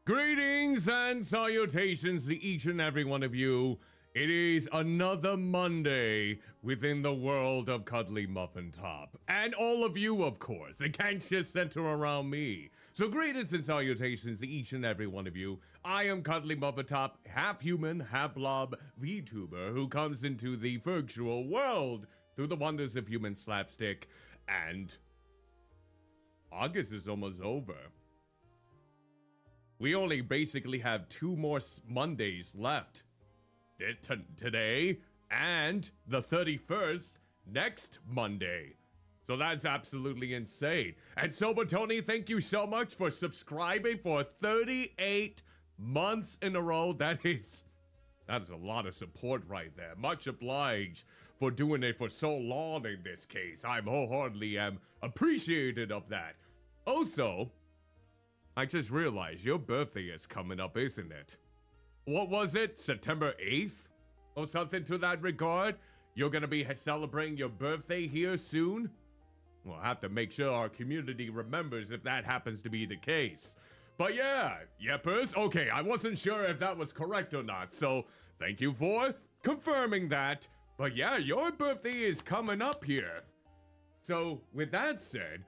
Greetings and salutations to each and every one of you. It is another Monday within the world of Cuddlymuffintop. And all of you, of course. It can't just center around me. So greetings and salutations to each and every one of you. I am Cuddlymuffintop, half human, half blob Vtuber, who comes into the virtual world through the wonders of human slapstick. And August is almost over. We only basically have 2 more Mondays left. Today and the 31st next Monday. So that's absolutely insane. And Sober Tony, thank you so much for subscribing for 38 months in a row. That's a lot of support right there. Much obliged for doing it for so long in this case. I'm wholeheartedly appreciated of that. Also, I just realized your birthday is coming up, isn't it? What was it? September 8th? Or something to that regard? You're gonna be celebrating your birthday here soon? We'll have to make sure our community remembers if that happens to be the case. But yeah, yeppers. Okay, I wasn't sure if that was correct or not, so thank you for confirming that. But yeah, your birthday is coming up here. So with that said,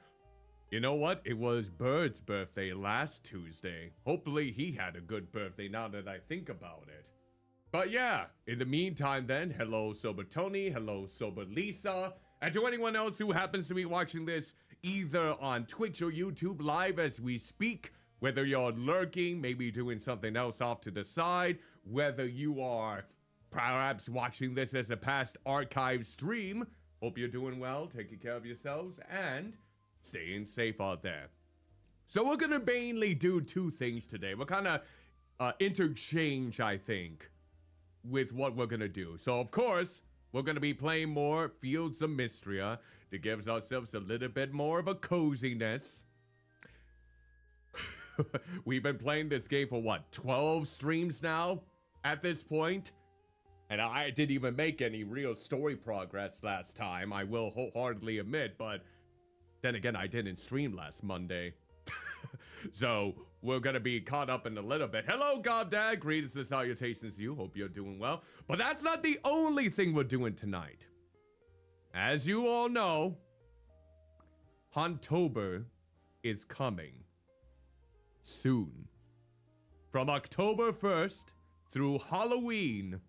you know what? It was Bird's birthday last Tuesday. Hopefully he had a good birthday now that I think about it. But yeah, in the meantime then, hello Sober Tony, hello Sober Lisa, and to anyone else who happens to be watching this either on Twitch or YouTube live as we speak, whether you're lurking, maybe doing something else off to the side, whether you are perhaps watching this as a past archive stream, hope you're doing well, taking care of yourselves, and staying safe out there. So we're gonna mainly do 2 things today. We're kind of interchange, I think, with what we're gonna do. So of course, we're gonna be playing more Fields of Mistria to give ourselves a little bit more of a coziness. We've been playing this game for what, 12 streams now at this point? And I didn't even make any real story progress last time, I will wholeheartedly admit, but then again, I didn't stream last Monday. So, we're gonna be caught up in a little bit. Hello, Gobdad! Greetings and salutations to you. Hope you're doing well. But that's not the only thing we're doing tonight. As you all know, Vtuber is coming soon. From October 1st through Halloween,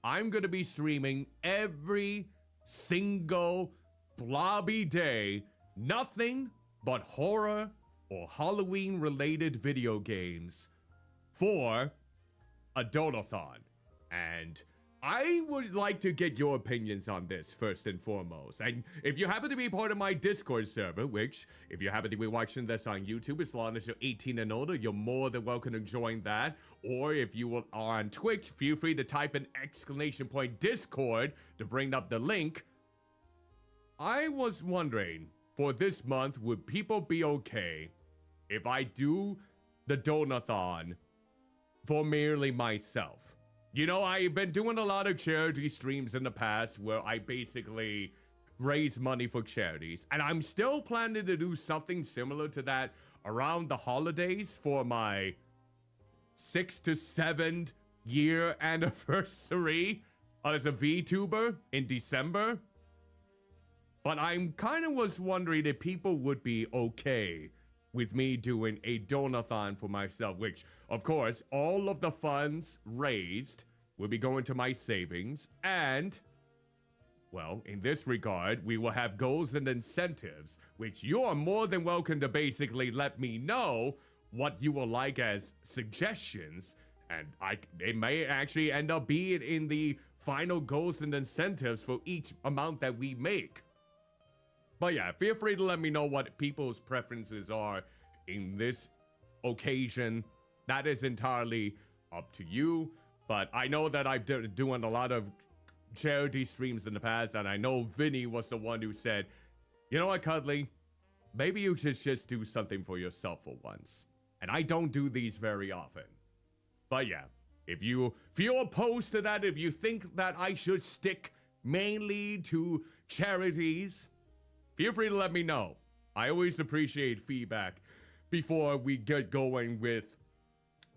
I'm gonna be streaming every single blobby day. Nothing but horror or Halloween related video games for a donathon. And I would like to get your opinions on this first and foremost. And if you happen to be part of my Discord server, which if you happen to be watching this on YouTube, as long as you're 18 and older, you're more than welcome to join that. Or if you are on Twitch, feel free to type an ! Discord to bring up the link. I was wondering, for this month, would people be okay if I do the donathon for merely myself? You know, I've been doing a lot of charity streams in the past where I basically raise money for charities, and I'm still planning to do something similar to that around the holidays for my 6 to 7 year anniversary as a VTuber in December. But I'm kind of was wondering if people would be okay with me doing a donathon for myself, which, of course, all of the funds raised will be going to my savings, and, well, in this regard, we will have goals and incentives, which you're more than welcome to basically let me know what you will like as suggestions, and it may actually end up being in the final goals and incentives for each amount that we make. But yeah, feel free to let me know what people's preferences are in this occasion. That is entirely up to you. But I know that I've been doing a lot of charity streams in the past, and I know Vinny was the one who said, you know what, Cuddly? Maybe you should just do something for yourself for once. And I don't do these very often. But yeah, if you feel opposed to that, if you think that I should stick mainly to charities, feel free to let me know. I always appreciate feedback before we get going with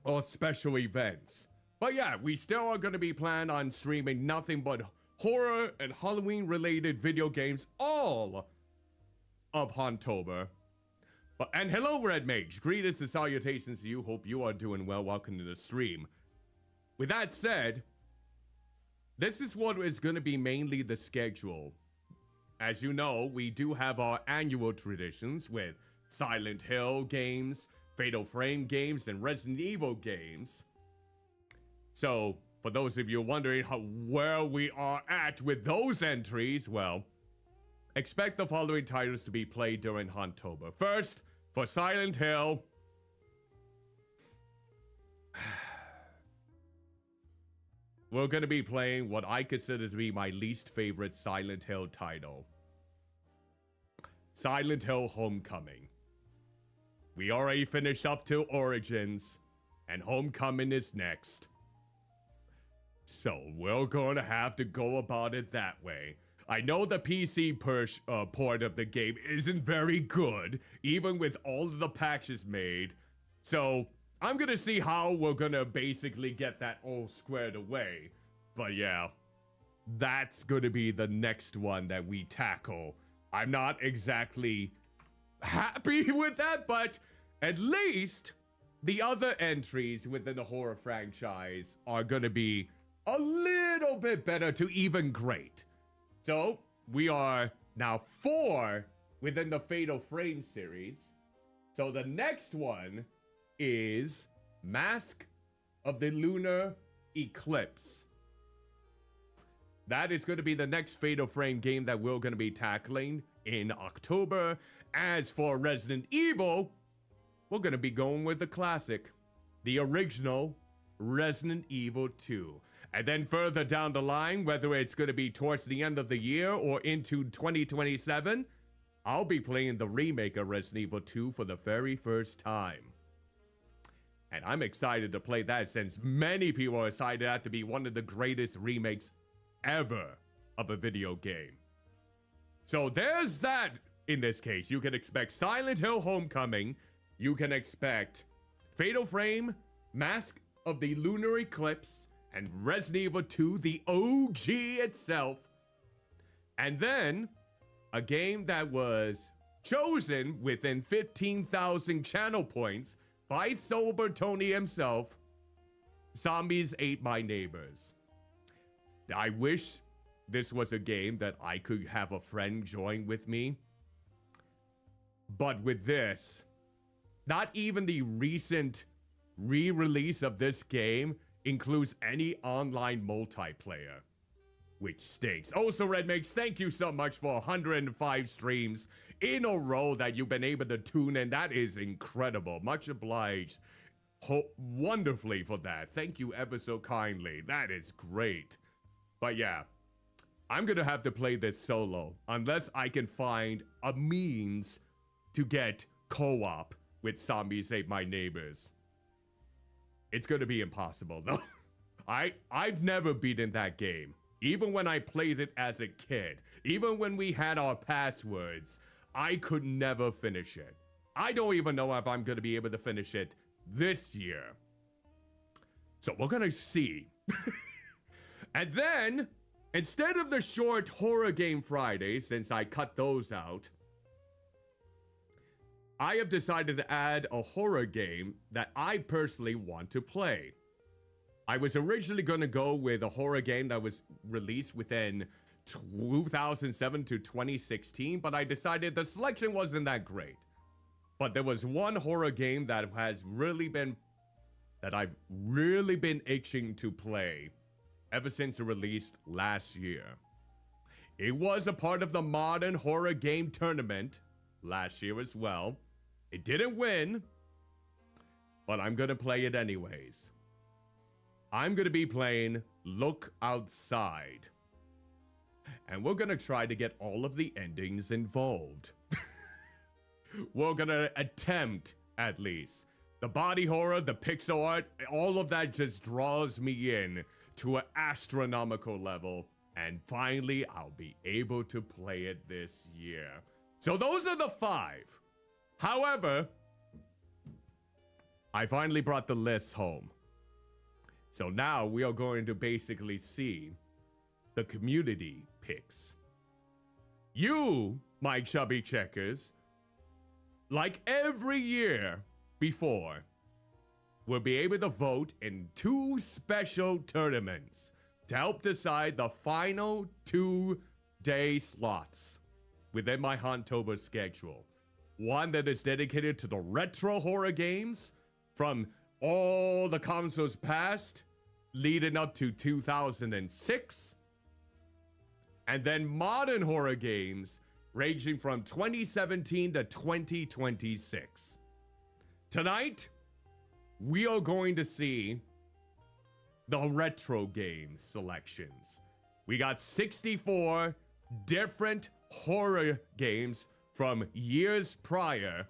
or special events. But yeah, we still are going to be planning on streaming nothing but horror and Halloween related video games all of Hontober. And hello, Red Mage. Greetings and salutations to you. Hope you are doing well. Welcome to the stream. With that said, this is what is going to be mainly the schedule. As you know, we do have our annual traditions with Silent Hill games, Fatal Frame games, and Resident Evil games. So, for those of you wondering where we are at with those entries, well, expect the following titles to be played during Hontober. First, for Silent Hill, we're going to be playing what I consider to be my least favorite Silent Hill title. Silent Hill Homecoming. We already finished up to Origins, and Homecoming is next. So we're going to have to go about it that way. I know the PC port of the game isn't very good, even with all of the patches made. So I'm going to see how we're going to basically get that all squared away. But yeah, that's going to be the next one that we tackle. I'm not exactly happy with that, but at least the other entries within the horror franchise are going to be a little bit better to even great. So we are now 4 within the Fatal Frame series. So the next one is Mask of the Lunar Eclipse. That is going to be the next Fatal Frame game that we're going to be tackling in October. As for Resident Evil, we're going to be going with the classic, the original Resident Evil 2. And then further down the line, whether it's going to be towards the end of the year or into 2027, I'll be playing the remake of Resident Evil 2 for the very first time. And I'm excited to play that since many people are cited that to be one of the greatest remakes ever of a video game. So there's that in this case. You can expect Silent Hill Homecoming. You can expect Fatal Frame, Mask of the Lunar Eclipse, and Resident Evil 2, the OG itself. And then a game that was chosen within 15,000 channel points by Sober Tony himself, Zombies Ate My Neighbors. I wish this was a game that I could have a friend join with me. But with this, not even the recent re-release of this game includes any online multiplayer, which stinks. Also, Red Mix, thank you so much for 105 streams in a row that you've been able to tune in. That is incredible. Much obliged wonderfully for that. Thank you ever so kindly. That is great. But yeah, I'm gonna have to play this solo unless I can find a means to get co-op with Zombies Ate My Neighbors. It's gonna be impossible though. I've never beaten that game. Even when I played it as a kid, even when we had our passwords, I could never finish it. I don't even know if I'm gonna be able to finish it this year. So we're gonna see. And then, instead of the short horror game Friday, since I cut those out, I have decided to add a horror game that I personally want to play. I was originally going to go with a horror game that was released within 2007 to 2016, but I decided the selection wasn't that great. But there was one horror game that I've really been itching to play ever since it released last year. It was a part of the Modern Horror Game Tournament last year as well. It didn't win, but I'm gonna play it anyways. I'm gonna be playing Look Outside. And we're gonna try to get all of the endings involved. We're gonna attempt, at least. The body horror, the pixel art, all of that just draws me in to an astronomical level. And finally, I'll be able to play it this year. So those are the 5. However, I finally brought the list home. So now we are going to basically see the community picks. You, my chubby checkers, like every year before, will be able to vote in 2 special tournaments to help decide the final 2-day slots within my Hunttober schedule. One that is dedicated to the retro horror games from all the consoles past, leading up to 2006. And then modern horror games ranging from 2017 to 2026. Tonight, we are going to see the retro games selections. We got 64 different horror games from years prior.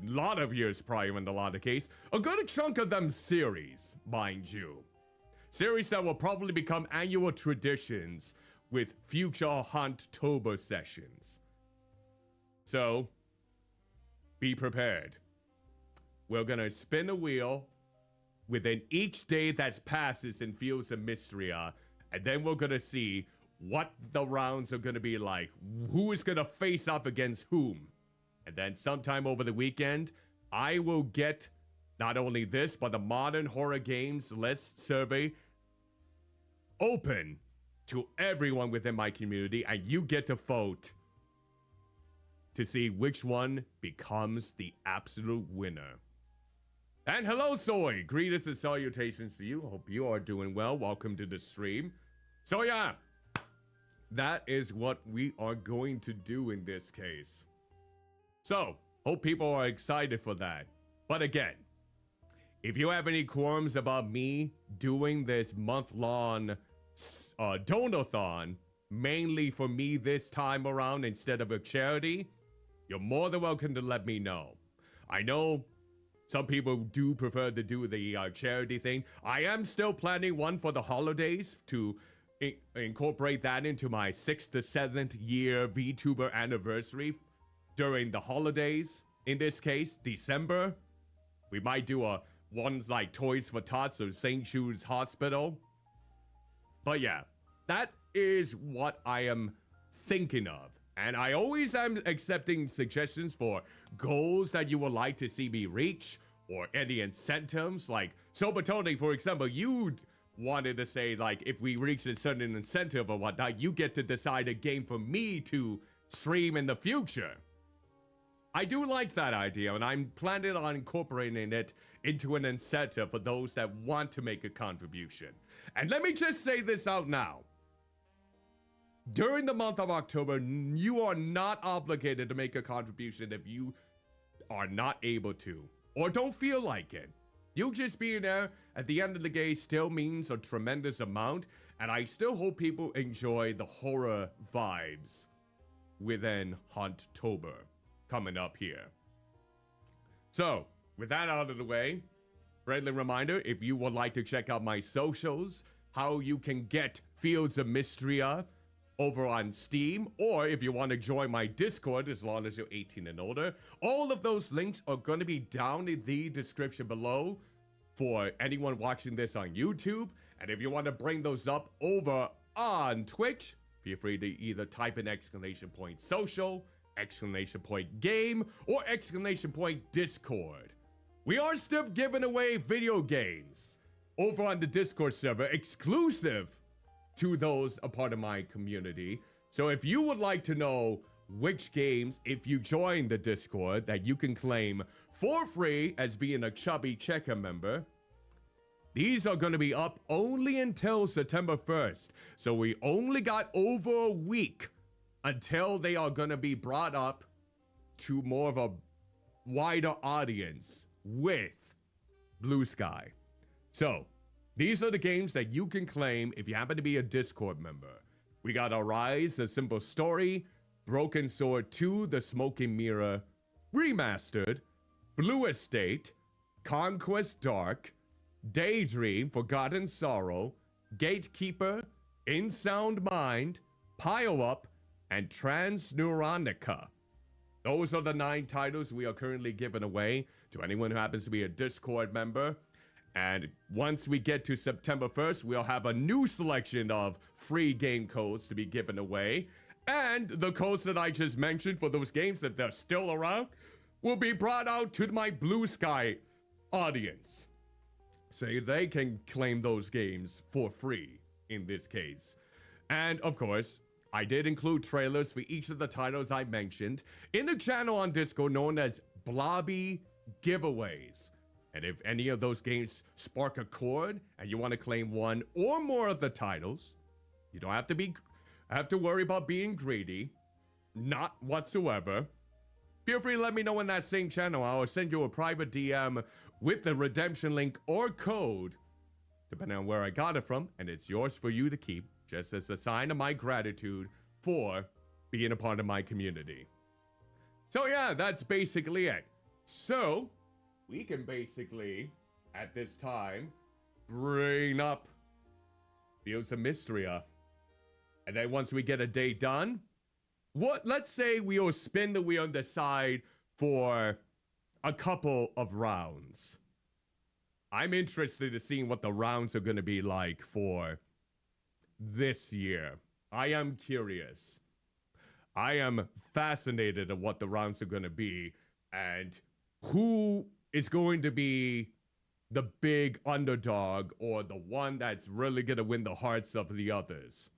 A lot of years prior in a lot of cases. A good chunk of them series, mind you. Series that will probably become annual traditions with future Hunttober sessions. So, be prepared. We're gonna spin a wheel within each day that passes in Fields of Mistria, and then we're gonna see what the rounds are gonna be like. Who is gonna face off against whom? And then sometime over the weekend, I will get not only this, but the modern horror games list survey open to everyone within my community, and you get to vote to see which one becomes the absolute winner. And hello, Soy! Greetings and salutations to you. Hope you are doing well. Welcome to the stream. So yeah, that is what we are going to do in this case. So, hope people are excited for that. But again, if you have any qualms about me doing this month-long donathon, mainly for me this time around instead of a charity, you're more than welcome to let me know. I know some people do prefer to do the charity thing. I am still planning one for the holidays to incorporate that into my 6th to 7th year VTuber anniversary during the holidays. In this case, December. We might do a one like Toys for Tots or St. Jude's Hospital. But yeah, that is what I am thinking of. And I always am accepting suggestions for goals that you would like to see me reach, or any incentives. Like, so Batoni, for example, you wanted to say, like, if we reach a certain incentive or whatnot, you get to decide a game for me to stream in the future. I do like that idea, and I'm planning on incorporating it into an incentive for those that want to make a contribution. And let me just say this out now. During the month of October, you are not obligated to make a contribution if you are not able to, or don't feel like it. You just being there at the end of the day still means a tremendous amount, and I still hope people enjoy the horror vibes within Hunttober coming up here. So, with that out of the way, friendly reminder, if you would like to check out my socials, how you can get Fields of Mistria over on Steam, or if you want to join my Discord as long as you're 18 and older, all of those links are going to be down in the description below for anyone watching this on YouTube. And if you want to bring those up over on Twitch, feel free to either type in !social, !game, or !Discord. We are still giving away video games over on the Discord server, exclusive to those a part of my community. So if you would like to know which games, if you join the Discord, that you can claim for free as being a Chubby Checker member, these are going to be up only until September 1st. So we only got over a week until they are going to be brought up to more of a wider audience with Blue Sky. So these are the games that you can claim if you happen to be a Discord member. We got Arise, A Simple Story, Broken Sword 2, The Smoking Mirror, Remastered, Blue Estate, Conquest Dark, Daydream, Forgotten Sorrow, Gatekeeper, In Sound Mind, Pile Up, and Transneuronica. Those are the 9 titles we are currently giving away to anyone who happens to be a Discord member. And once we get to September 1st, we'll have a new selection of free game codes to be given away. And the codes that I just mentioned for those games, if they're still around, will be brought out to my Blue Sky audience. So they can claim those games for free in this case. And of course, I did include trailers for each of the titles I mentioned in the channel on Discord known as Blobby Giveaways. And if any of those games spark a chord and you want to claim one or more of the titles, you don't have to worry about being greedy. Not whatsoever. Feel free to let me know in that same channel. I'll send you a private DM with the redemption link or code, depending on where I got it from, and it's yours for you to keep, just as a sign of my gratitude for being a part of my community. So yeah, that's basically it. So, we can basically, at this time, bring up Fields of Mistria. And then once we get a day done, let's say we'll spin the wheel and decide for a couple of rounds. I'm interested in seeing what the rounds are going to be like for this year. I am curious. I am fascinated of what the rounds are going to be and who is going to be the big underdog or the one that's really going to win the hearts of the others.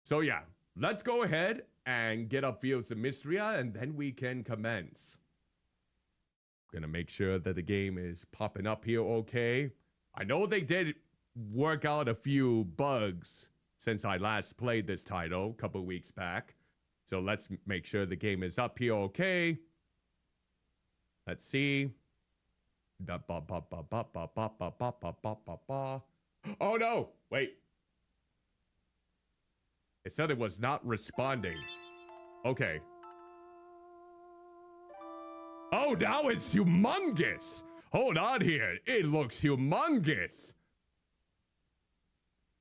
So yeah, let's go ahead and get up Fields of Mistria and then we can commence. Gonna make sure that the game is popping up here okay. I know they did work out a few bugs since I last played this title a couple weeks back. So let's make sure the game is up here okay. Let's see. Oh no! Wait. It said it was not responding. Okay. Oh, now it's humongous! Hold on here. It looks humongous.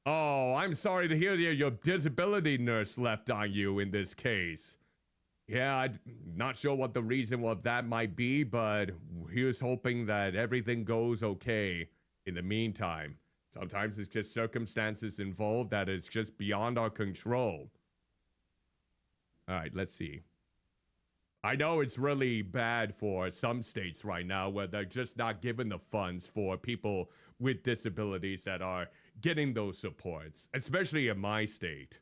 Oh, I'm sorry to hear your disability nurse left on you in this case. Yeah, I'm not sure what the reason of that might be, but here's hoping that everything goes okay in the meantime. Sometimes it's just circumstances involved that is just beyond our control. Alright, let's see. I know it's really bad for some states right now where they're just not giving the funds for people with disabilities that are getting those supports, especially in my state.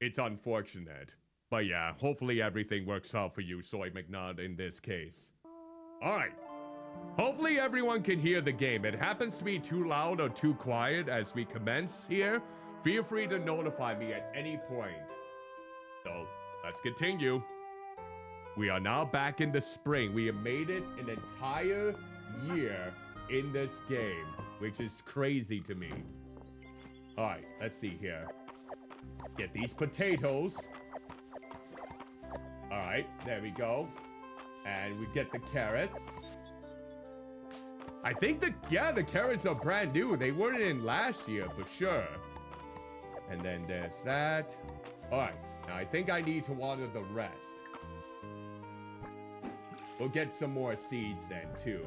It's unfortunate. But yeah, hopefully everything works out for you, Soy McNutt, in this case. Alright. Hopefully everyone can hear the game. If it happens to be too loud or too quiet as we commence here, feel free to notify me at any point. So, let's continue. We are now back in the spring. We have made it an entire year in this game, which is crazy to me. Alright, let's see here. Get these potatoes. Alright, there we go. And we get the carrots. I think the carrots are brand new. They weren't in last year for sure. And then there's that. Alright, now I think I need to water the rest. We'll get some more seeds then too.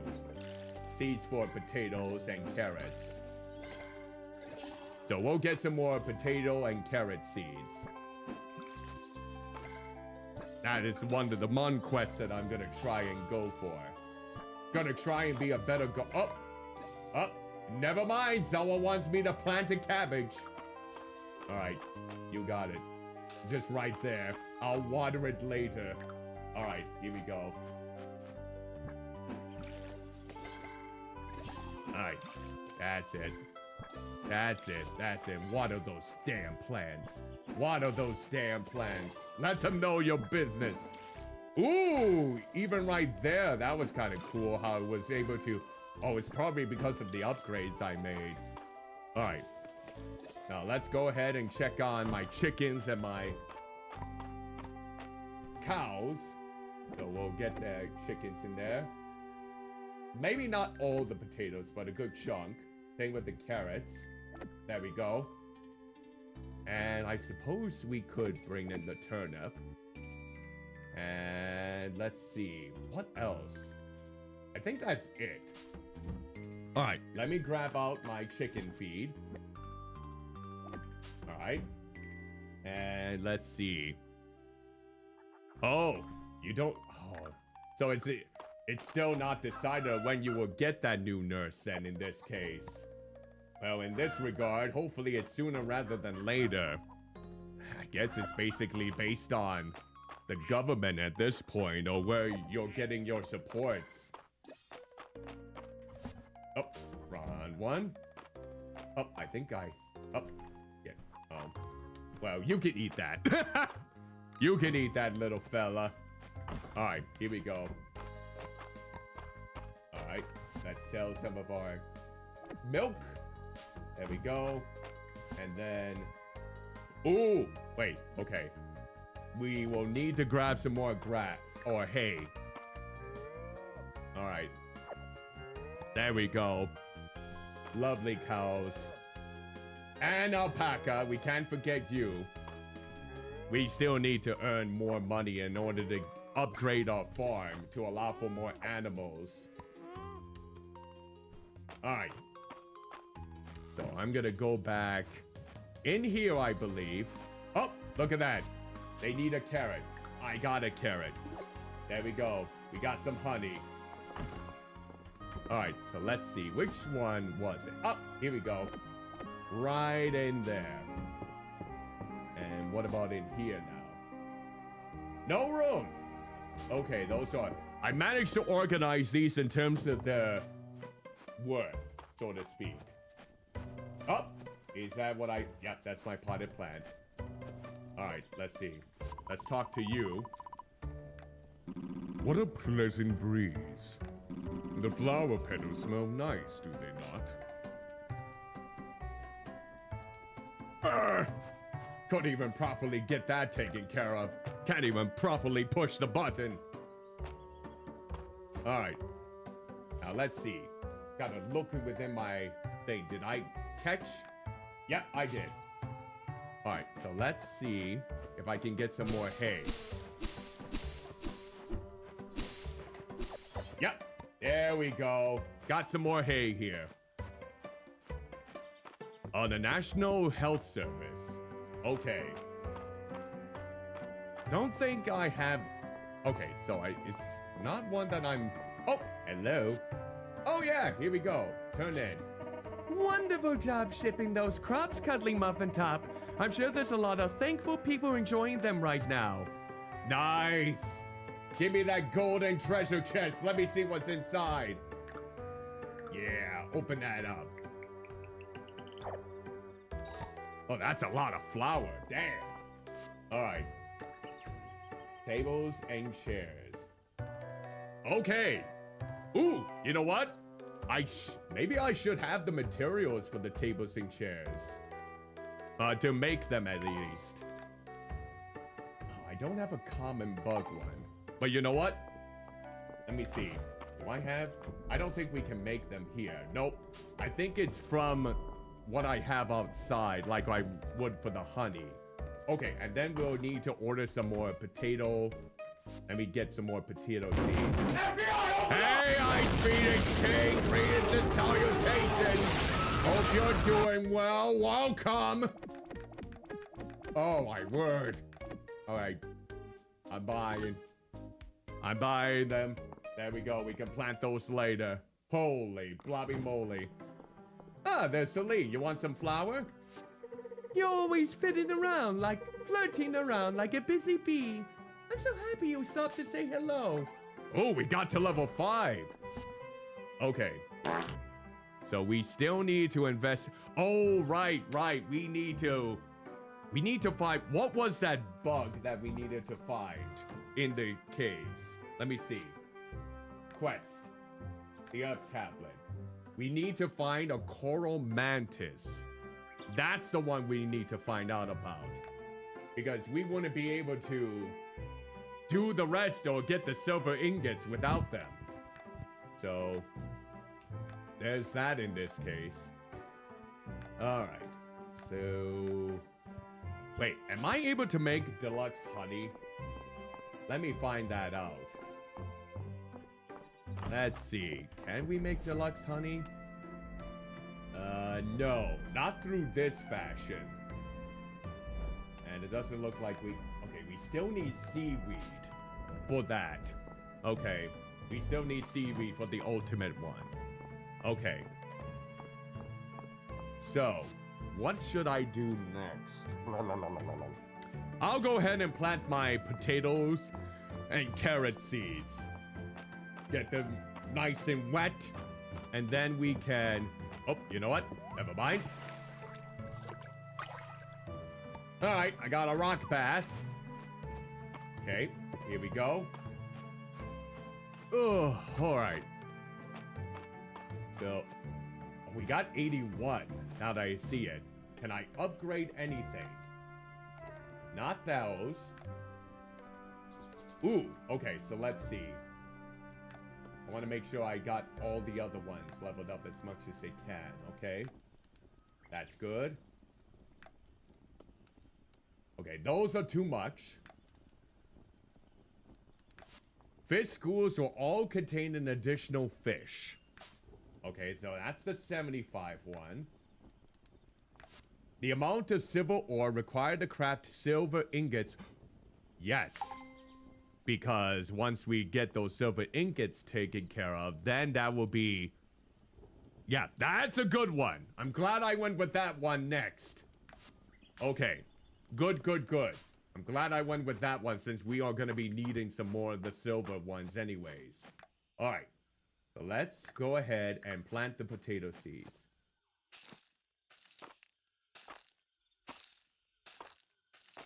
Seeds for potatoes and carrots. So we'll get some more potato and carrot seeds. That is one of the Mon quests that I'm gonna try and go for. Gonna try and be a better never mind. Someone wants me to plant a cabbage. Alright, you got it. Just right there. I'll water it later. Alright, here we go. Alright, that's it. That's it. That's it. Water those damn plants. Water those damn plants. Let them know your business. Ooh, even right there, that was kind of cool how it was able to... Oh, it's probably because of the upgrades I made. Alright. Now, let's go ahead and check on my chickens and my cows. So we'll get the chickens in there. Maybe not all the potatoes, but a good chunk. Same with the carrots. There we go. And I suppose we could bring in the turnip. And let's see. What else? I think that's it. Alright, let me grab out my chicken feed. Alright. And let's see. Oh, you don't... Oh. So it's still not decided when you will get that new nurse then in this case. Well, in this regard, hopefully it's sooner rather than later. I guess it's basically based on the government at this point, or where you're getting your supports. Oh, wrong one. Oh, I think oh, yeah. Well, you can eat that. You can eat that, little fella. All right, here we go. All right, let's sell some of our milk. There we go. And then, ooh, wait, okay. We will need to grab some more grass or hay. All right. There we go. Lovely cows. And alpaca, we can't forget you. We still need to earn more money in order to upgrade our farm to allow for more animals. All right. So I'm gonna go back in here, I believe. Oh, look at that. They need a carrot. I got a carrot. There we go. We got some honey. All right, so let's see. Which one was it? Oh, here we go. Right in there. And what about in here now? No room. Okay, those are... I managed to organize these in terms of their worth, so to speak. Oh, is that what I... Yep, that's my potted plant. All right, let's see. Let's talk to you. What a pleasant breeze. The flower petals smell nice, do they not? Couldn't even properly get that taken care of. Can't even properly push the button. All right. Now let's see. Gotta look within my thing. Did I catch? Yep, I did. All right, so let's see if I can get some more hay. Yep, there we go. Got some more hay here. On the National Health Service. Okay. Don't think I have... Okay, so it's not one that I'm... Oh, hello. Oh yeah, here we go. Turn in. Wonderful job shipping those crops, Cuddlymuffintop. I'm sure there's a lot of thankful people enjoying them right now. Nice. Give me that golden treasure chest. Let me see what's inside. Yeah, open that up. Oh, that's a lot of flour. Damn. All right. Tables and chairs. Okay. Ooh, you know what? Maybe I should have the materials for the tables and chairs. To make them at least. Oh, I don't have a common bug one. But you know what? Let me see. Do I have? I don't think we can make them here. Nope. I think it's from what I have outside, like I would for the honey. Okay, and then we'll need to order some more potato. Let me get some more potato seeds. Hey, Ice King! Greetings and salutations! Hope you're doing well. Welcome! Oh, my word. All right. I'm buying them. There we go. We can plant those later. Holy blobby moly. Ah, there's Celine. You want some flour? You're always flirting around like a busy bee. I'm so happy you stopped to say hello. Oh, we got to level 5. Okay. So we still need to invest. Oh, right. We need to find, what was that bug that we needed to find in the caves? Let me see. Quest. The Earth Tablet. We need to find a coral mantis. That's the one we need to find out about. Because we wouldn't be able to do the rest or get the silver ingots without them. So, there's that in this case. Alright. So... Wait, am I able to make deluxe honey? Let me find that out. Let's see. Can we make deluxe honey? No. Not through this fashion. And it doesn't look like we... Okay, we still need seaweed for that. Okay. We still need seaweed for the ultimate one. Okay. So, what should I do next? I'll go ahead and plant my potatoes and carrot seeds. Get them nice and wet. And then we can... Oh, you know what? Never mind. Alright, I got a rock bass. Okay, here we go. Oh, alright. So, we got 81, now that I see it. Can I upgrade anything? Not those. Ooh, okay, so let's see. I want to make sure I got all the other ones leveled up as much as they can, okay? That's good. Okay, those are too much. Fish schools will all contain an additional fish. Okay, so that's the 75 one. The amount of silver ore required to craft silver ingots. Yes. Because once we get those silver ingots taken care of, then that will be... Yeah, that's a good one. I'm glad I went with that one next. Okay. Good, good, good. I'm glad I went with that one since we are going to be needing some more of the silver ones anyways. Alright. So let's go ahead and plant the potato seeds.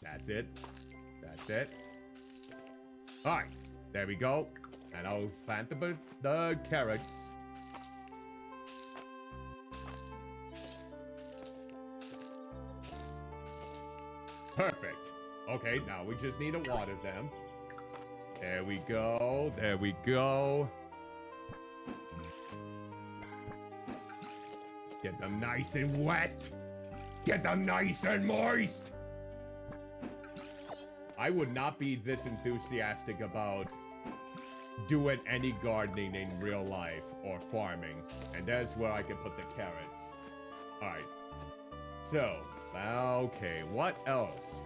That's it. That's it. Alright. There we go. And I'll plant the carrots. Perfect. Okay, now we just need to water them. There we go. There we go. Get them nice and wet. Get them nice and moist. I would not be this enthusiastic about doing any gardening in real life or farming. And that's where I can put the carrots. Alright. So, okay, what else?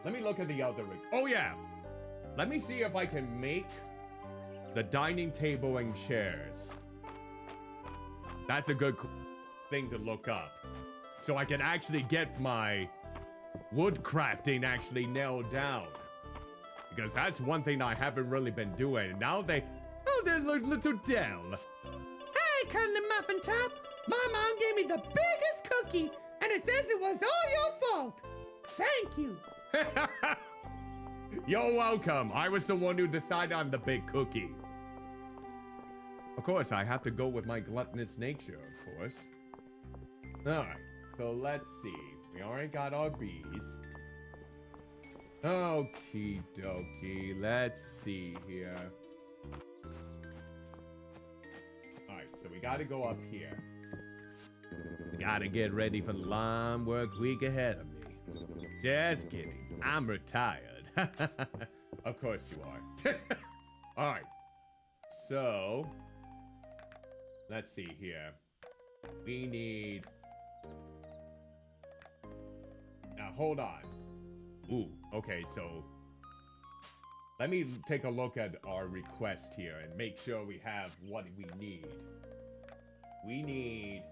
Let me look at the other... Oh, yeah! Let me see if I can make the dining table and chairs. That's a good thing to look up. So I can actually get my wood crafting actually nailed down. Because that's one thing I haven't really been doing. And now they... Oh, there's a little Dell. Hey, Cuddlymuffintop! My mom gave me the biggest cookie, and it says it was all your fault. Thank you. You're welcome. I was the one who decided on the big cookie. Of course, I have to go with my gluttonous nature, of course. Alright, so let's see. We already got our bees. Okie dokie. Let's see here. Alright, so we gotta go up here. Gotta get ready for the long work week ahead of me. Just kidding. I'm retired. Of course you are. Alright. So, let's see here. We need... Now, hold on. Ooh, okay, so... Let me take a look at our request here and make sure we have what we need. We need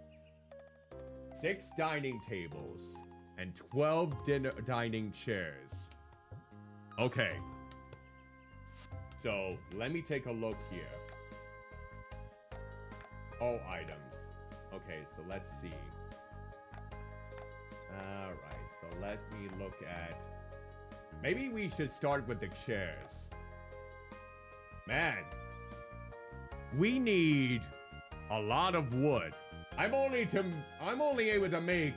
6 dining tables and 12 dining chairs. Okay. So, let me take a look here. All items. Okay, so let's see. Alright, so let me look at... Maybe we should start with the chairs. Man. We need a lot of wood. I'm only able to make...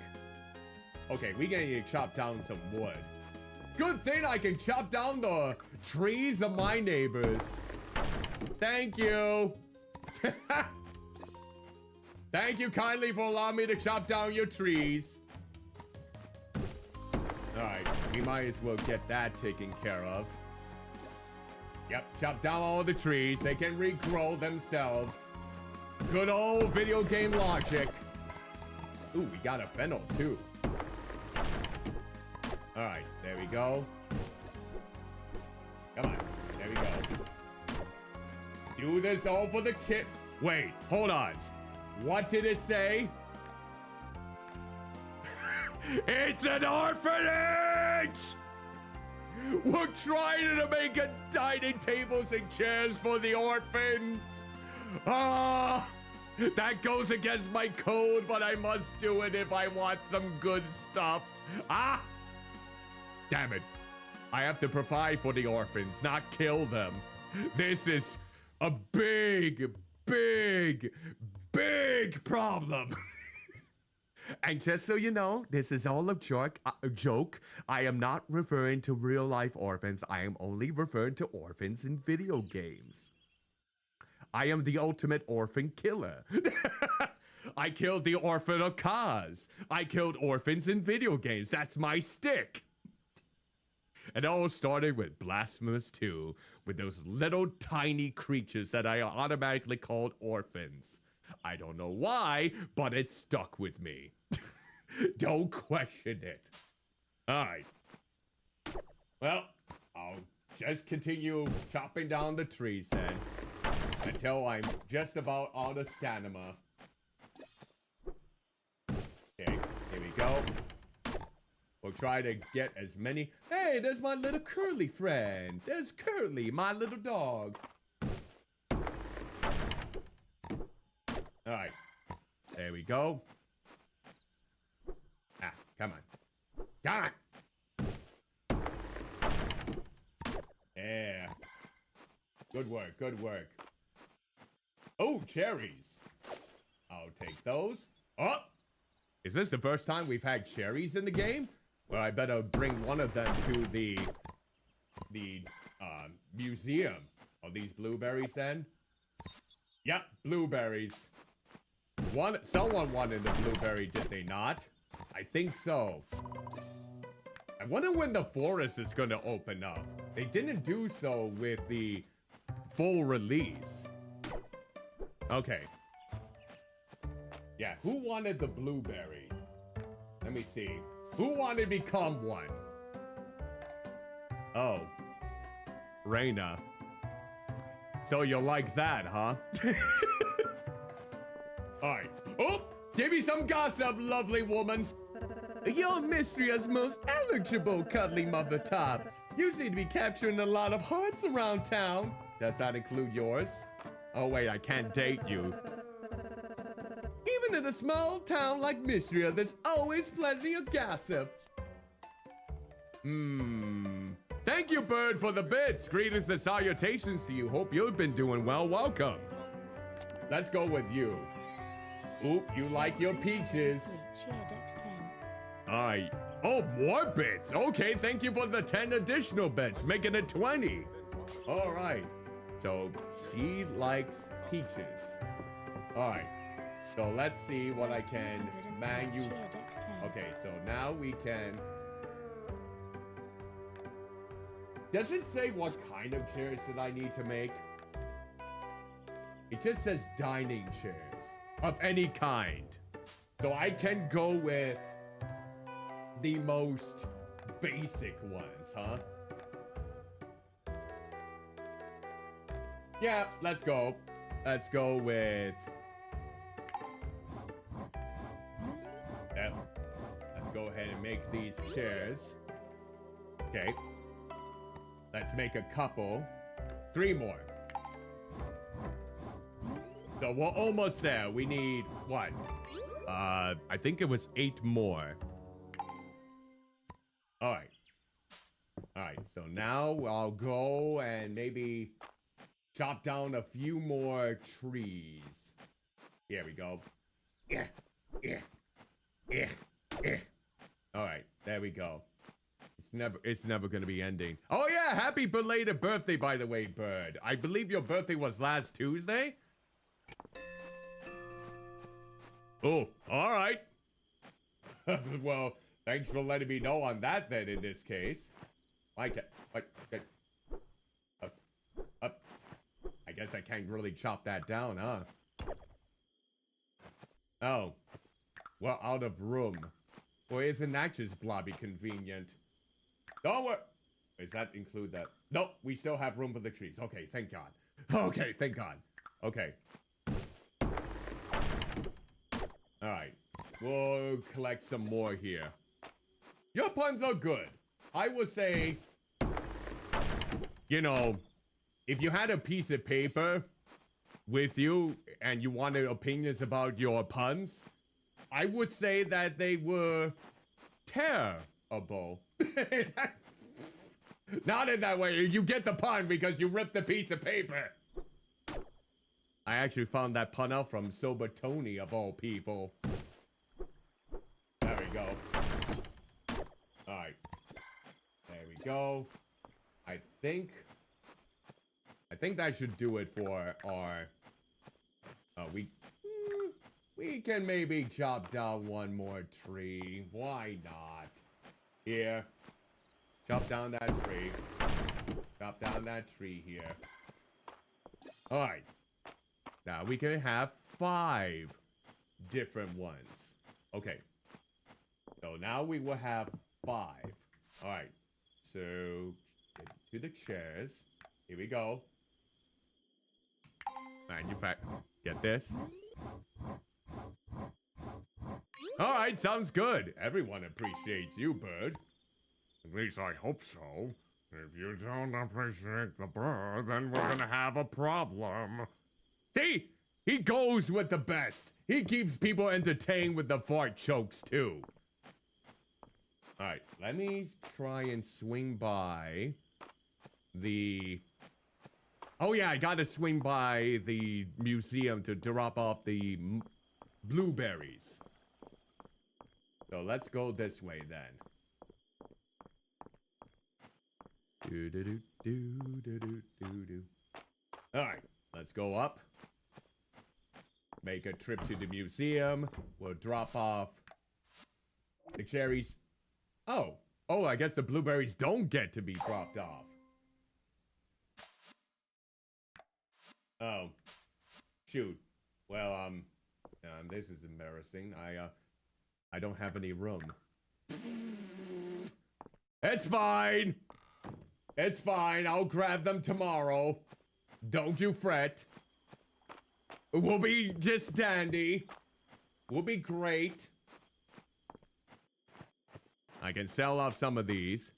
Okay, we gonna need to chop down some wood. Good thing I can chop down the trees of my neighbors. Thank you. Thank you kindly for allowing me to chop down your trees. Alright, we might as well get that taken care of. Yep, chop down all the trees. They can regrow themselves. Good old video game logic. Ooh, we got a fennel too. Alright, there we go. Come on, there we go. Do this all for the kid. Wait, hold on. What did it say? It's an orphanage! We're trying to make a dining tables and chairs for the orphans. Ah, that goes against my code, but I must do it if I want some good stuff. Ah, damn it. I have to provide for the orphans, not kill them. This is a big, big, big problem. And just so you know, this is all a joke. I am not referring to real life orphans. I am only referring to orphans in video games. I am the ultimate orphan killer. I killed the orphan of cars. I killed orphans in video games. That's my stick. It all started with Blasphemous 2, with those little tiny creatures that I automatically called orphans. I don't know why, but it stuck with me. Don't question it. Alright. Well, I'll just continue chopping down the trees then, until I'm just about out of stamina. Okay, here we go. We'll try to get as many... Hey, there's my little Curly friend. There's Curly, my little dog. Alright. There we go. Ah, come on. Come on! Yeah. Good work, good work. Oh, cherries. I'll take those. Oh! Is this the first time we've had cherries in the game? Well, I better bring one of them to the museum. Are these blueberries then? Yep, blueberries. Someone wanted the blueberry, did they not? I think so. I wonder when the forest is gonna open up. They didn't do so with the full release. Okay. Yeah, who wanted the blueberry? Let me see. Who wanted to become one? Oh. Reina. So you like that, huh? Alright. Oh! Give me some gossip, lovely woman! You're Mistria's most eligible Cuddlymuffintop. You seem to be capturing a lot of hearts around town. Does that include yours? Oh wait, I can't date you. Even in a small town like Mistria, there's always plenty of gossip. Thank you, Bird, for the bits. Greetings and salutations to you. Hope you've been doing well. Welcome. Let's go with you. Oop, you like your peaches. Alright. Oh, more bits. Okay, thank you for the 10 additional bits, making it 20. Alright. So, she likes peaches. Alright. So, let's see what I can Okay, so now we can... Does it say what kind of chairs that I need to make? It just says dining chairs. Of any kind. So I can go with the most basic ones, huh? Yeah, let's go. Let's go with... Yep. Let's go ahead and make these chairs. Okay. Let's make a couple. 3 more. So we're almost there. We need, what? I think it was 8 more. Alright. Alright, so now I'll go and maybe chop down a few more trees. Here we go. Yeah, yeah, yeah, yeah. Alright, there we go. It's never gonna be ending. Oh yeah, happy belated birthday, by the way, Bird. I believe your birthday was last Tuesday? Oh, alright. Well, Thanks for letting me know on that then in this case. I guess I can't really chop that down, huh? Oh. We're out of room. Or isn't that just blobby convenient? Don't worry. Does that include that? Nope, we still have room for the trees. Okay, thank God. Okay, thank God. Okay. Alright. We'll collect some more here. Your puns are good. I would say, you know, if you had a piece of paper with you and you wanted opinions about your puns, I would say that they were terrible. Not in that way. You get the pun because you ripped the piece of paper. I actually found that pun out from Sober Tony of all people. There we go. Alright. There we go. I think that should do it for our... we can maybe chop down one more tree. Why not? Here. Chop down that tree. Chop down that tree here. Alright. Now we can have 5 different ones. Okay. So now we will have 5. Alright. So, to the chairs. Here we go. Get this. Alright, sounds good. Everyone appreciates you, bird. At least I hope so. If you don't appreciate the bird, then we're gonna have a problem. See? He goes with the best. He keeps people entertained with the fart jokes, too. Alright, let me try and swing by the... Oh yeah, I gotta swing by the museum to drop off the blueberries. So let's go this way then. Alright, let's go up. Make a trip to the museum. We'll drop off the cherries. Oh, I guess the blueberries don't get to be dropped off. Oh, shoot. Well, this is embarrassing. I don't have any room. It's fine. It's fine. I'll grab them tomorrow. Don't you fret. We'll be just dandy. We'll be great. I can sell off some of these.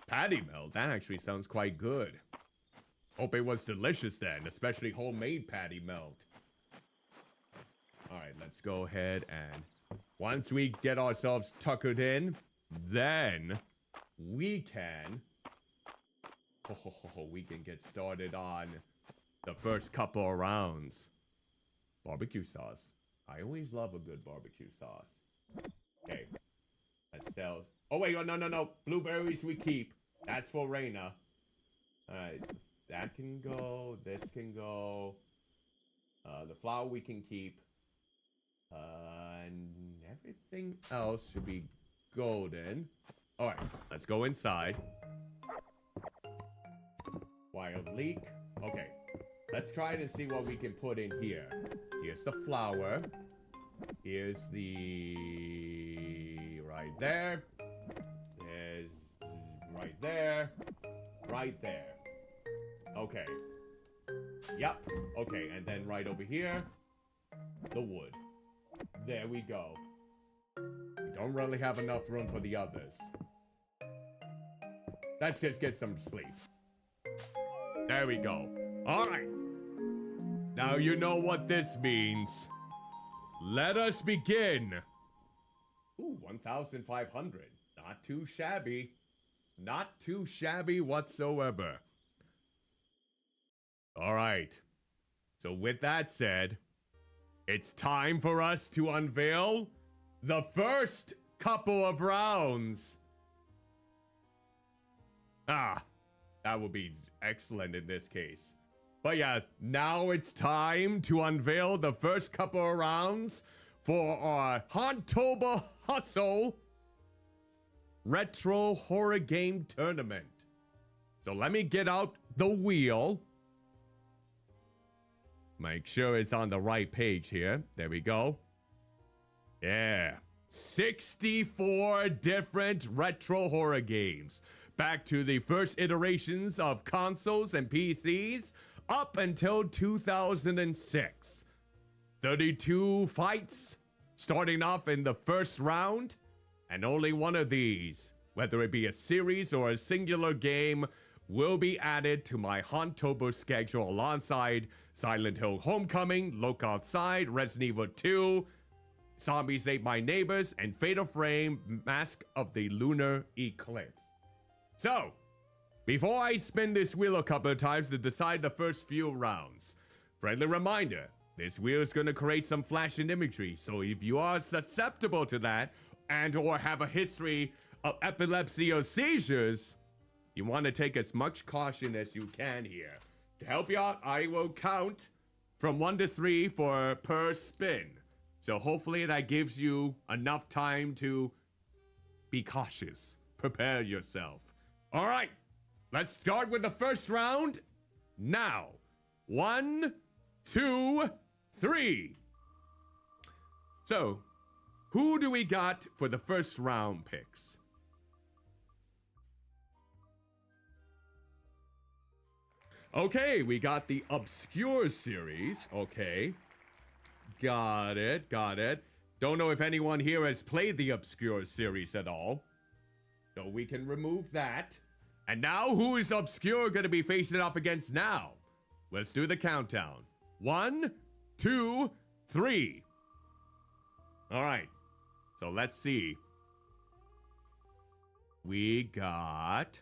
Patty melt, that actually sounds quite good. Hope it was delicious then, especially homemade patty melt. Alright, let's go ahead and once we get ourselves tuckered in, then we can get started on the first couple of rounds. Barbecue sauce. I always love a good barbecue sauce. Okay. That sells. Oh wait, no. Blueberries we keep. That's for Reina. Alright. That can go. This can go. The flour we can keep. And everything else should be golden. Alright, let's go inside. Wild leek. Okay. Let's try to see what we can put in here. Here's the flour. Here's the... right there. There's... right there. Right there. Okay. Yep. Okay, and then right over here, the wood. There we go. We don't really have enough room for the others. Let's just get some sleep. There we go. Alright. Now you know what this means. Let us begin. Ooh, 1,500. Not too shabby. Not too shabby whatsoever. Alright. So with that said, it's time for us to unveil the first couple of rounds. Ah, that would be excellent in this case. But yeah, now it's time to unveil the first couple of rounds for our October Hustle Retro Horror Game Tournament. So let me get out the wheel. Make sure it's on the right page here. There we go. Yeah. 64 different retro horror games. Back to the first iterations of consoles and PCs up until 2006. 32 fights starting off in the first round. And only one of these, whether it be a series or a singular game, will be added to my October schedule alongside Silent Hill Homecoming, Look Outside, Resident Evil 2, Zombies Ate My Neighbors, and Fatal Frame Mask of the Lunar Eclipse. So, before I spin this wheel a couple of times to decide the first few rounds, friendly reminder, this wheel is going to create some flashing imagery, so if you are susceptible to that, and or have a history of epilepsy or seizures, you want to take as much caution as you can here. To help you out, I will count from 1 to 3 for per spin. So hopefully that gives you enough time to be cautious. Prepare yourself. All right, let's start with the first round now. 1, 2, 3. So, who do we got for the first round picks? Okay, we got the Obscure series. Okay. Got it, got it. Don't know if anyone here has played the Obscure series at all. So we can remove that. And now, who is Obscure going to be facing off against now? Let's do the countdown. 1, 2, 3. All right. So let's see. We got...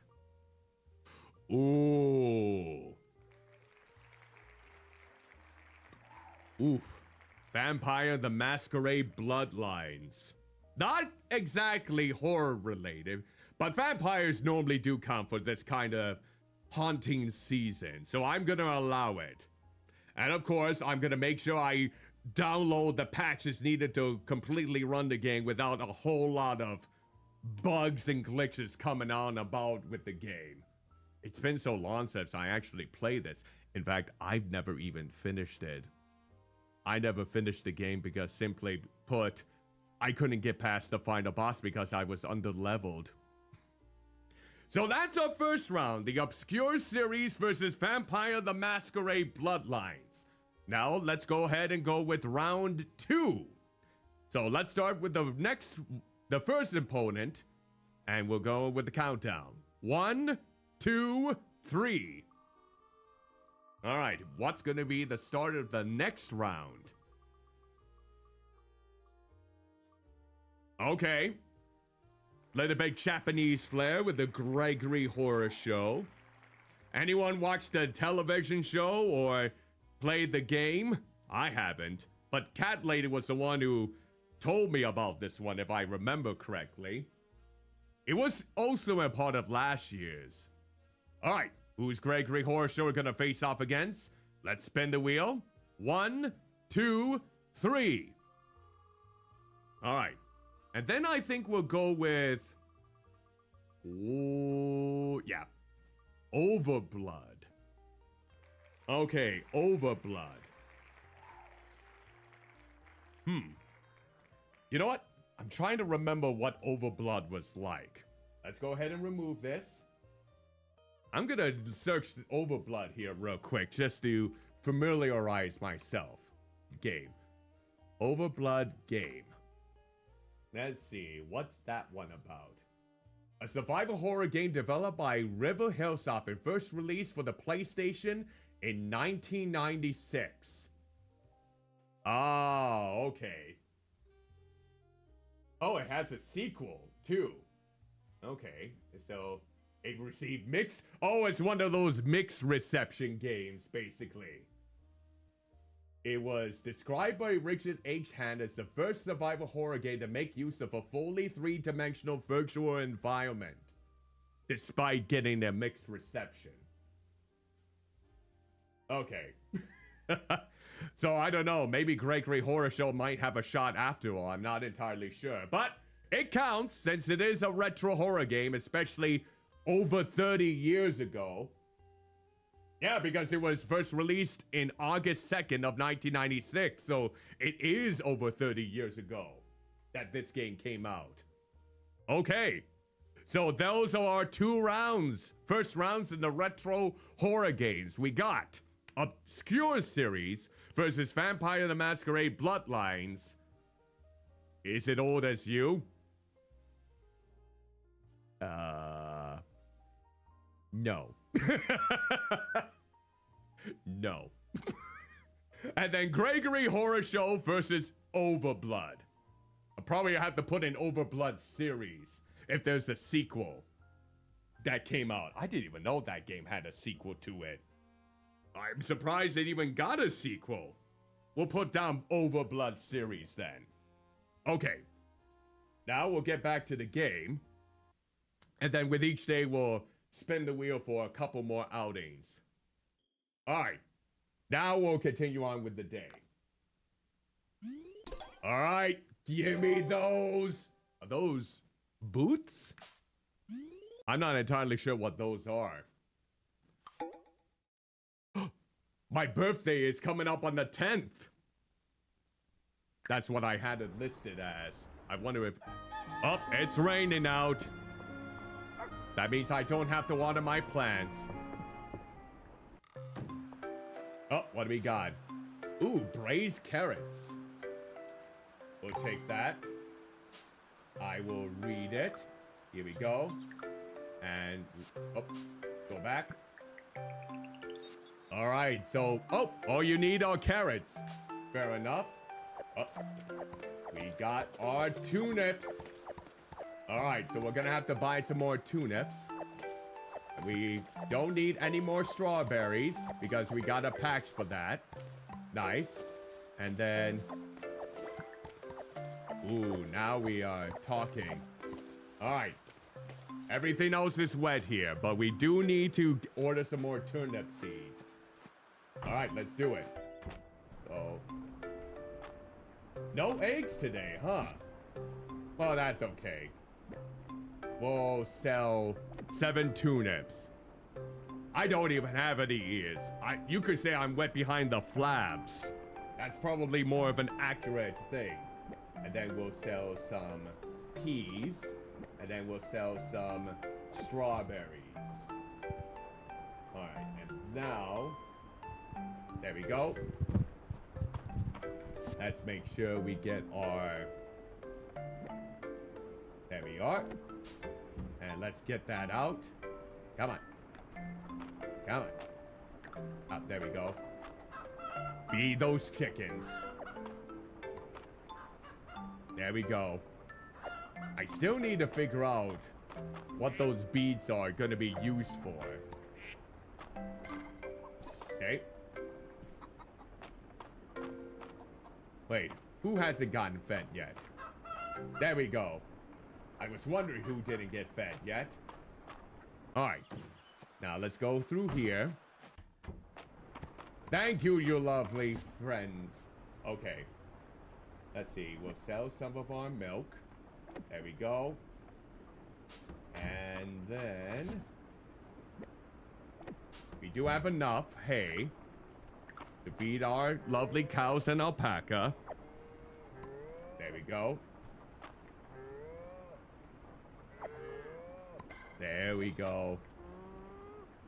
Ooh. Oof. Vampire the Masquerade Bloodlines. Not exactly horror related, but vampires normally do count for this kind of haunting season, so I'm gonna allow it. And of course, I'm gonna make sure I download the patches needed to completely run the game without a whole lot of bugs and glitches coming on about with the game. It's been so long since I actually played this. In fact, I've never even finished it. I never finished the game because, simply put, I couldn't get past the final boss because I was underleveled. So that's our first round, the Obscure series versus Vampire the Masquerade Bloodlines. Now let's go ahead and go with round 2. So let's start with the first opponent, and we'll go with the countdown. 1, 2, 3. All right, what's going to be the start of the next round? Okay. Little bit Japanese flair with the Gregory Horror Show. Anyone watched the television show or played the game? I haven't, but Cat Lady was the one who told me about this one, if I remember correctly. It was also a part of last year's. All right, who's Gregory Horror Show gonna face off against? Let's spin the wheel. 1, 2, 3. All right, and then I think we'll go with, oh yeah, Overblood. Okay, Overblood. You know what? I'm trying to remember what Overblood was like. Let's go ahead and remove this. I'm gonna search Overblood here real quick just to familiarize myself. Game. Overblood game. Let's see, what's that one about? A survival horror game developed by River Hillsoft and first released for the PlayStation in 1996. Oh, okay. Oh, it has a sequel, too. Okay, so it received mixed... Oh, it's one of those mixed reception games, basically. It was described by Richard H. Hand as the first survival horror game to make use of a fully three-dimensional virtual environment, despite getting a mixed reception. Okay. So I don't know. Maybe Gregory Horror Show might have a shot after all. I'm not entirely sure. But it counts since it is a retro horror game, especially over 30 years ago. Yeah, because it was first released in August 2nd of 1996. So it is over 30 years ago that this game came out. Okay. So those are our 2 rounds. First rounds in the retro horror games. We got Obscure Series versus Vampire the Masquerade Bloodlines. Is it old as you? No. No. And then Gregory Horror Show versus Overblood. I'll probably have to put in Overblood series if there's a sequel that came out. I didn't even know that game had a sequel to it. I'm surprised it even got a sequel. We'll put down Overblood series then. Okay. Now we'll get back to the game. And then with each day, we'll spin the wheel for a couple more outings. Alright. Now we'll continue on with the day. Alright. Give me those. Are those boots? I'm not entirely sure what those are. My birthday is coming up on the 10th. That's what I had it listed as. I wonder if... Oh, it's raining out. That means I don't have to water my plants. Oh, what do we got? Ooh, braised carrots. We'll take that. I will read it. Here we go. And... Oh, go back. Alright, so... Oh, all you need are carrots. Fair enough. Oh, we got our turnips. Alright, so we're gonna have to buy some more turnips. We don't need any more strawberries because we got a patch for that. Nice. And then... Ooh, now we are talking. Alright. Everything else is wet here, but we do need to order some more turnip seeds. Alright, let's do it. So... No eggs today, huh? Well, that's okay. We'll sell 7 turnips. I don't even have any ears. You could say I'm wet behind the flaps. That's probably more of an accurate thing. And then we'll sell some peas. And then we'll sell some strawberries. Alright, and now... There we go. Let's make sure we get our... There we are. And let's get that out. Come on. Come on. Oh, there we go. Feed those chickens. There we go. I still need to figure out what those beads are going to be used for. Okay. Wait, who hasn't gotten fed yet? There we go. I was wondering who didn't get fed yet. Alright. Now let's go through here. Thank you, you lovely friends. Okay. Let's see. We'll sell some of our milk. There we go. And then... we do have enough hay to feed our lovely cows and alpaca. There we go. There we go.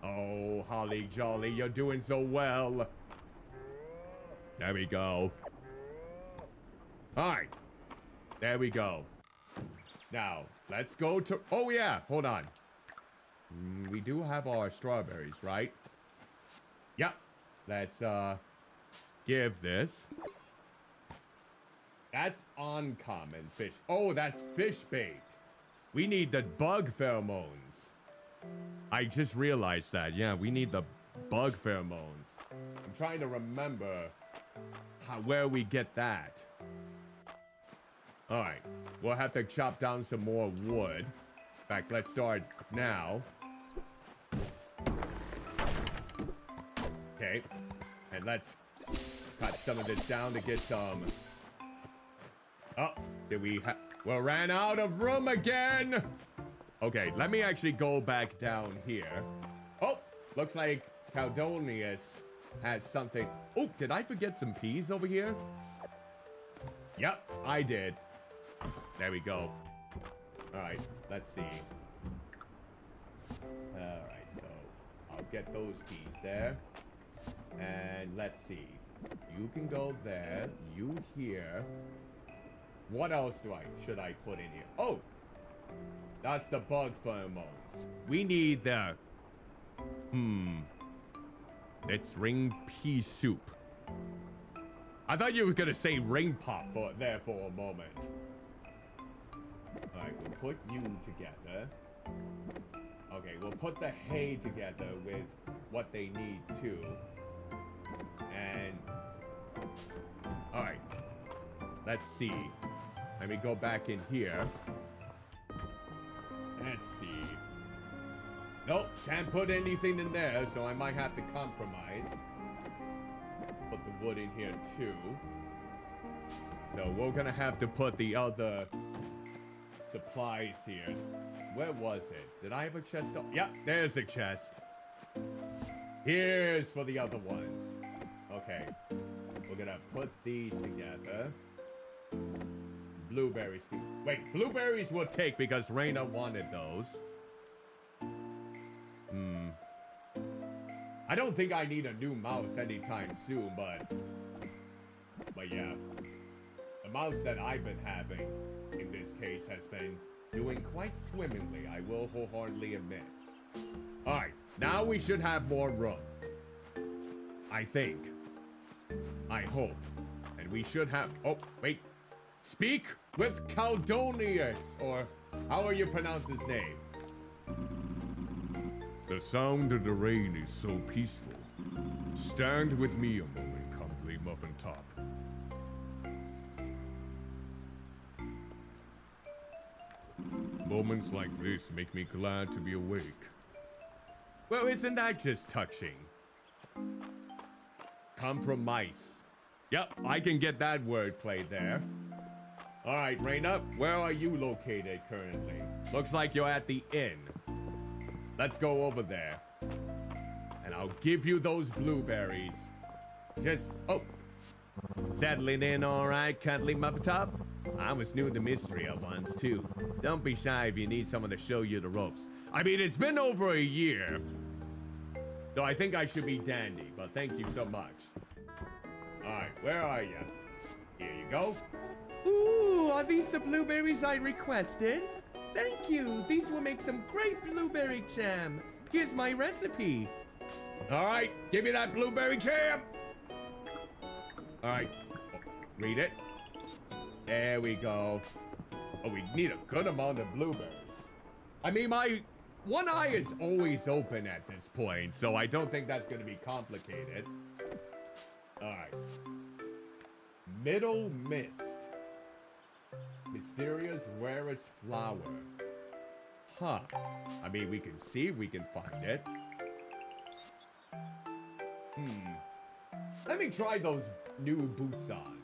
Oh, Holly Jolly, you're doing so well. There we go. Alright. There we go. Now, let's go to... Oh, yeah. Hold on. We do have our strawberries, right? Yep. Let's, give this. That's uncommon fish. Oh, that's fish bait. We need the bug pheromones. I just realized that. Yeah, we need the bug pheromones. I'm trying to remember where we get that. Alright. We'll have to chop down some more wood. In fact, let's start now. Okay. And let's cut some of this down to get some. Oh, did we ran out of room again. Okay, let me actually go back down here. Oh, looks like Caudonius has something. Oh, did I forget some peas over here? Yep, I did. There we go. All right, let's see. All right, so I'll get those peas there. And let's see. You can go there. You here. What else should I put in here? Oh, that's the bug pheromones. We need the... It's ring pea soup. I thought you were gonna say ring pop there for a moment. Alright, we'll put you together. Okay, we'll put the hay together with what they need too. And... Alright. Let's see. Let me go back in here. Let's see. Nope, can't put anything in there, so I might have to compromise. Put the wood in here too. No, we're gonna have to put the other supplies here. Where was it? Did I have a chest? Yep, there's a chest. Here's for the other ones. Okay, we're gonna put these together. Blueberries. Wait, blueberries we'll take because Reina wanted those. I don't think I need a new mouse anytime soon, but yeah. The mouse that I've been having, in this case, has been doing quite swimmingly, I will wholeheartedly admit. Alright, now we should have more room. I think. I hope. And we should have... Oh, wait. Speak with Caudonius, or how you pronounce his name? The sound of the rain is so peaceful. Stand with me a moment, Cuddlymuffintop. Moments like this make me glad to be awake. Well, isn't that just touching? Compromise. Yep, I can get that wordplay there. Alright, Reina, where are you located currently? Looks like you're at the inn. Let's go over there. And I'll give you those blueberries. Just, oh. Settling in alright, Cuddlymuffintop? I was new to Mistria once, too. Don't be shy if you need someone to show you the ropes. I mean, it's been over a year. So I think I should be dandy, but thank you so much. Alright, where are you? Here you go. Ooh, are these the blueberries I requested? Thank you. These will make some great blueberry jam. Here's my recipe. All right, give me that blueberry jam. All right, read it. There we go. Oh, we need a good amount of blueberries. I mean, my one eye is always open at this point, so I don't think that's going to be complicated. All right. Middle Mist. Mysteria's rarest flower. Huh. I mean, we can see if we can find it. Let me try those new boots on.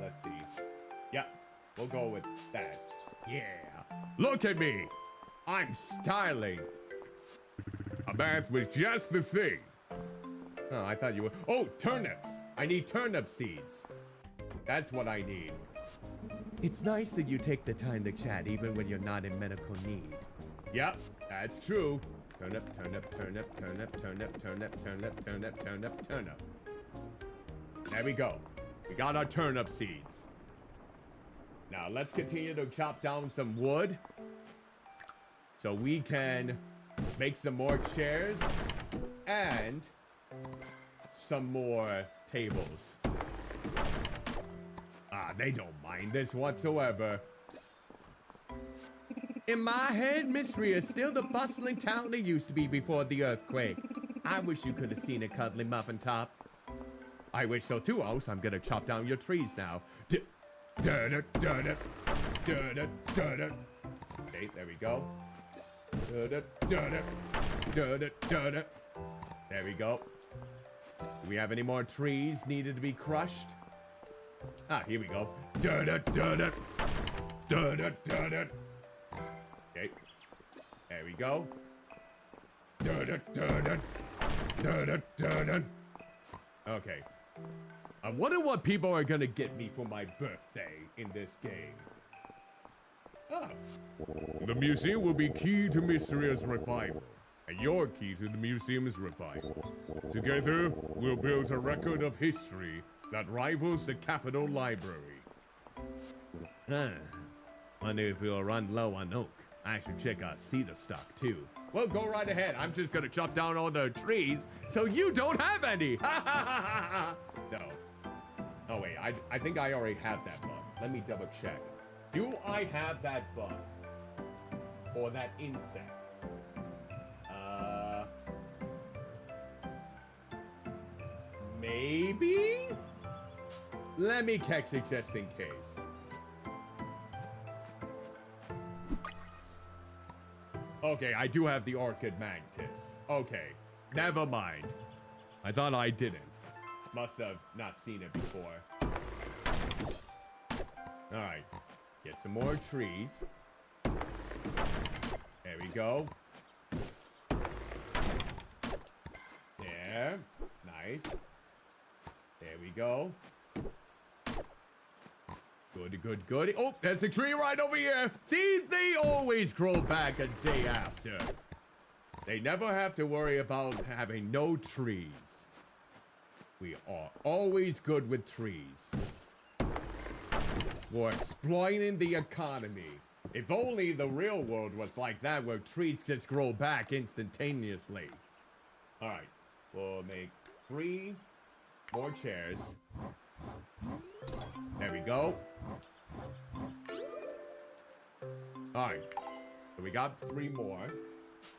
Let's see. Yep, we'll go with that. Yeah. Look at me. I'm styling. A bath was just the thing. Oh, I thought you were... Oh, turnips. I need turnip seeds. That's what I need. It's nice that you take the time to chat even when you're not in medical need. Yep, that's true. Turnip, turnip, turnip, turnip, turnip, turnip, turnip, turnip, turnip, turnip. There we go. We got our turnip seeds. Now let's continue to chop down some wood so we can make some more chairs and some more tables. They don't mind this whatsoever. In my head, Mistria is still the bustling town it used to be before the earthquake. I wish you could have seen it, Cuddlymuffintop. I wish so too, Ose. I'm gonna chop down your trees now. Okay, there we go. There we go. Do we have any more trees needed to be crushed? Ah, here we go. Da-da, da-da. Da-da, da-da. Okay. There we go. Da-da, da-da. Da-da, da-da. Okay. I wonder what people are gonna get me for my birthday in this game. Ah. The museum will be key to Mistria's revival, and your key to the museum's revival. Together, we'll build a record of history that rivals the Capitol Library. Wonder if we'll run low on oak. I should check our cedar stock too. Well, go right ahead. I'm just gonna chop down all the trees so you don't have any. No. Oh wait, I think I already have that bug. Let me double check. Do I have that bug? Or that insect? Maybe? Let me catch it just in case. Okay, I do have the orchid mantis. Okay, never mind. I thought I didn't. Must have not seen it before. Alright, get some more trees. There we go. There, nice. There we go. Good, good, good. Oh, there's a tree right over here. See, they always grow back a day after. They never have to worry about having no trees. We are always good with trees. We're exploiting the economy. If only the real world was like that, where trees just grow back instantaneously. All right, we'll make 3 more chairs. There we go. Alright, so we got 3 more.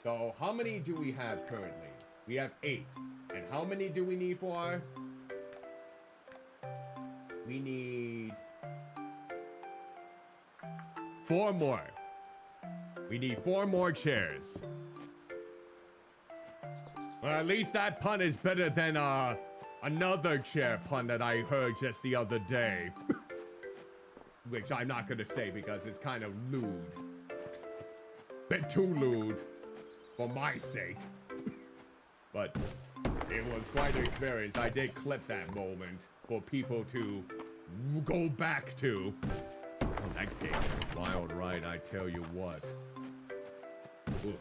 So how many do we have currently? We have 8. And how many do we need for? We need 4 more. We need 4 more chairs. Well, at least that pun is better than another chair pun that I heard just the other day. Which I'm not gonna say because it's kind of lewd. Bit too lewd. For my sake. But it was quite an experience. I did clip that moment for people to go back to. Oh, that game is a wild ride, I tell you what. Ooh.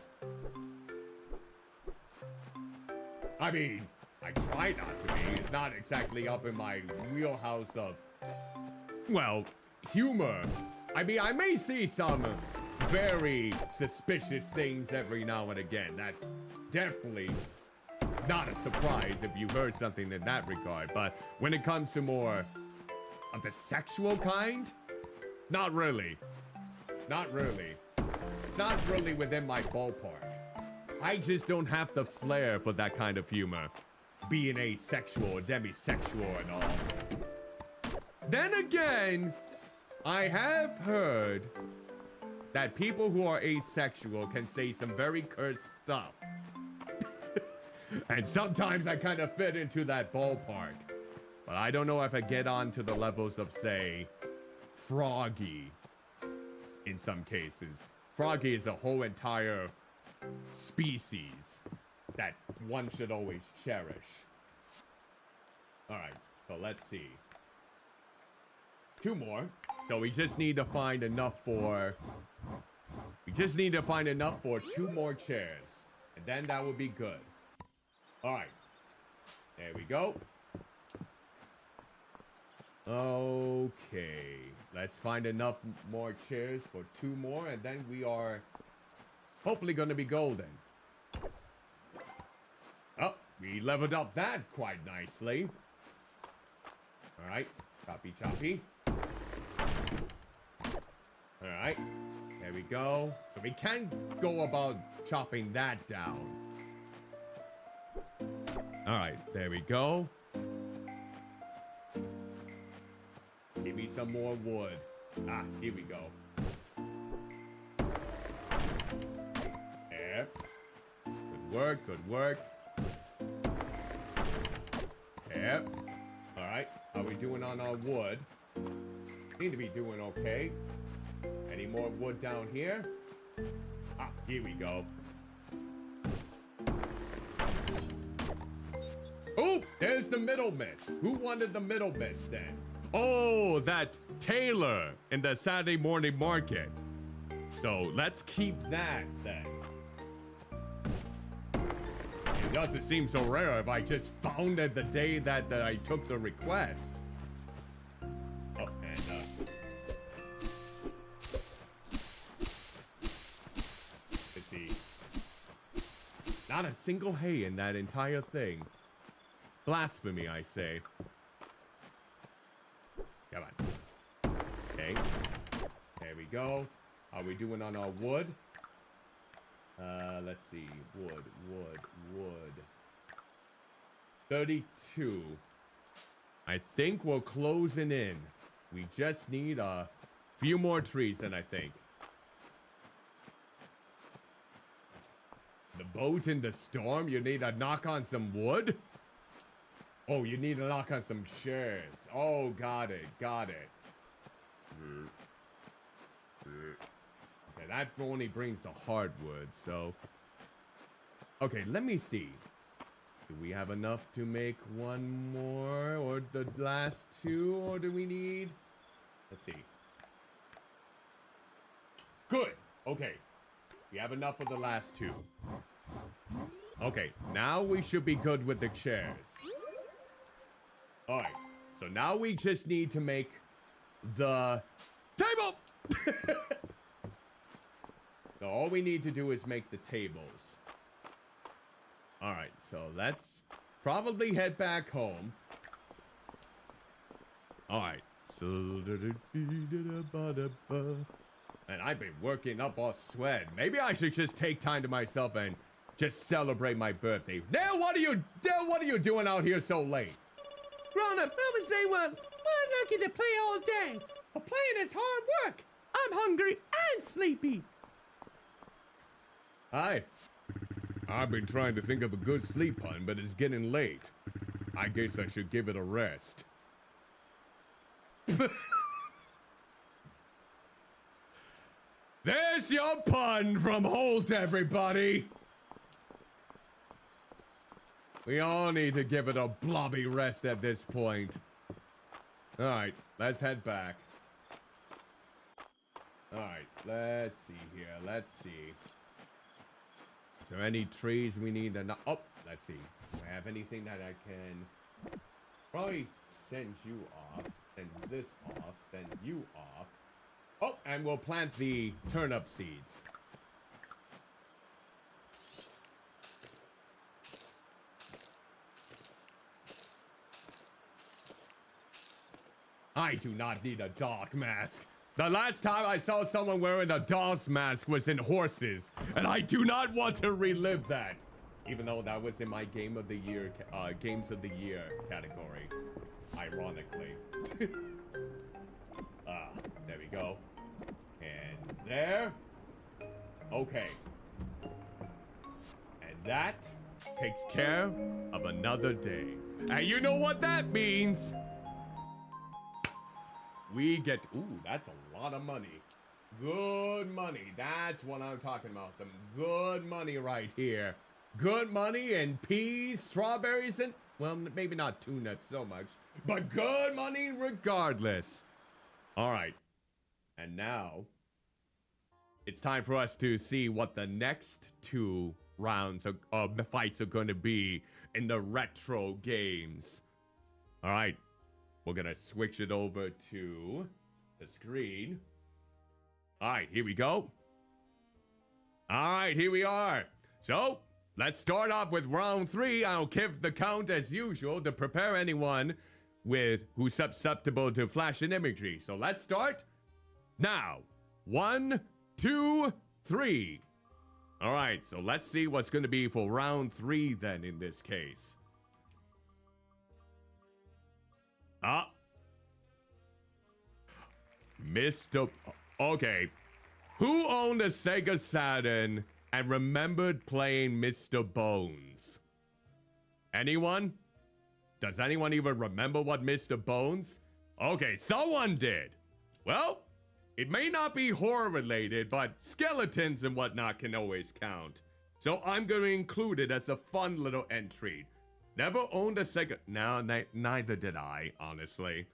I mean, I try not to be. It's not exactly up in my wheelhouse of, well, humor. I mean, I may see some very suspicious things every now and again. That's definitely not a surprise if you heard something in that regard. But when it comes to more of the sexual kind, not really. Not really. It's not really within my ballpark. I just don't have the flair for that kind of humor. Being asexual or demisexual and all. Then again, I have heard that people who are asexual can say some very cursed stuff. And sometimes I kind of fit into that ballpark. But I don't know if I get on to the levels of, say, Froggy in some cases. Froggy is a whole entire species that one should always cherish. Alright, so let's see. 2 more. So we just need to find enough for... We just need to find enough for 2 more chairs. And then that would be good. Alright. There we go. Okay. Let's find enough more chairs for 2 more. And then we are hopefully going to be golden. Oh, we leveled up that quite nicely. Alright. Choppy choppy. Alright. There we go. So we can go about chopping that down. Alright, there we go. Give me some more wood. Ah, here we go. There. Good work, good work. There. All right. How are we doing on our wood? Seem to be doing okay. Any more wood down here? Ah, here we go. Oh, there's the middle miss. Who wanted the middle miss then? Oh, that Taylor in the Saturday morning market. So let's keep that then. It doesn't seem so rare if I just found it the day that I took the request. Oh, and let's see. Not a single hay in that entire thing. Blasphemy, I say. Come on. Okay. There we go. How are we doing on our wood? Let's see. Wood. 32. I think we're closing in. We just need a few more trees then, I think. The boat in the storm? You need to knock on some wood? Oh, you need to knock on some chairs. Oh, got it. Okay, that only brings the hardwood, so... Okay, let me see. Do we have enough to make one more? Or the last two? Or do we need... Let's see. Good! Okay. We have enough for the last two. Okay, now we should be good with the chairs. Alright, so now we just need to make the table! So all we need to do is make the tables. Alright, so let's probably head back home. Alright, so... And I've been working up a sweat. Maybe I should just take time to myself and just celebrate my birthday. Dale, what are you doing out here so late? Grown-ups, I would say, well, we're lucky to play all day. But playing is hard work. I'm hungry and sleepy. Hi. I've been trying to think of a good sleep pun, but it's getting late. I guess I should give it a rest. There's your pun from Holt, everybody! We all need to give it a blobby rest at this point. Alright, let's head back. Alright, let's see here, let's see. Is there any trees we need to knock? Oh, let's see. Do I have anything that I can... Probably send you off, send this off, send you off. Oh, and we'll plant the turnip seeds. I do not need a dog mask. The last time I saw someone wearing a dog's mask was in Horses, and I do not want to relive that. Even though that was in my Game of the Year, Games of the Year category, ironically. There we go. And there. Okay. And that takes care of another day. And you know what that means? We get, ooh, that's a lot of money. Good money. That's what I'm talking about. Some good money right here. Good money and peas, strawberries, and, well, maybe not tulips so much, but good money regardless. All right. And now, it's time for us to see what the next two rounds of fights are going to be in the retro games. All right. We're going to switch it over to the screen. All right, here we go. All right, here we are. So, let's start off with round 3. I'll give the count as usual to prepare anyone who's susceptible to flashing imagery. So let's start now. 1, 2, 3. All right, so let's see what's going to be for round 3 then in this case. Mr. Okay. Who owned a Sega Saturn and remembered playing Mr. Bones? Anyone? Does anyone even remember what Mr. Bones? Okay, someone did. Well, it may not be horror related, but skeletons and whatnot can always count. So I'm going to include it as a fun little entry. Never owned a Sega. No, neither did I, honestly.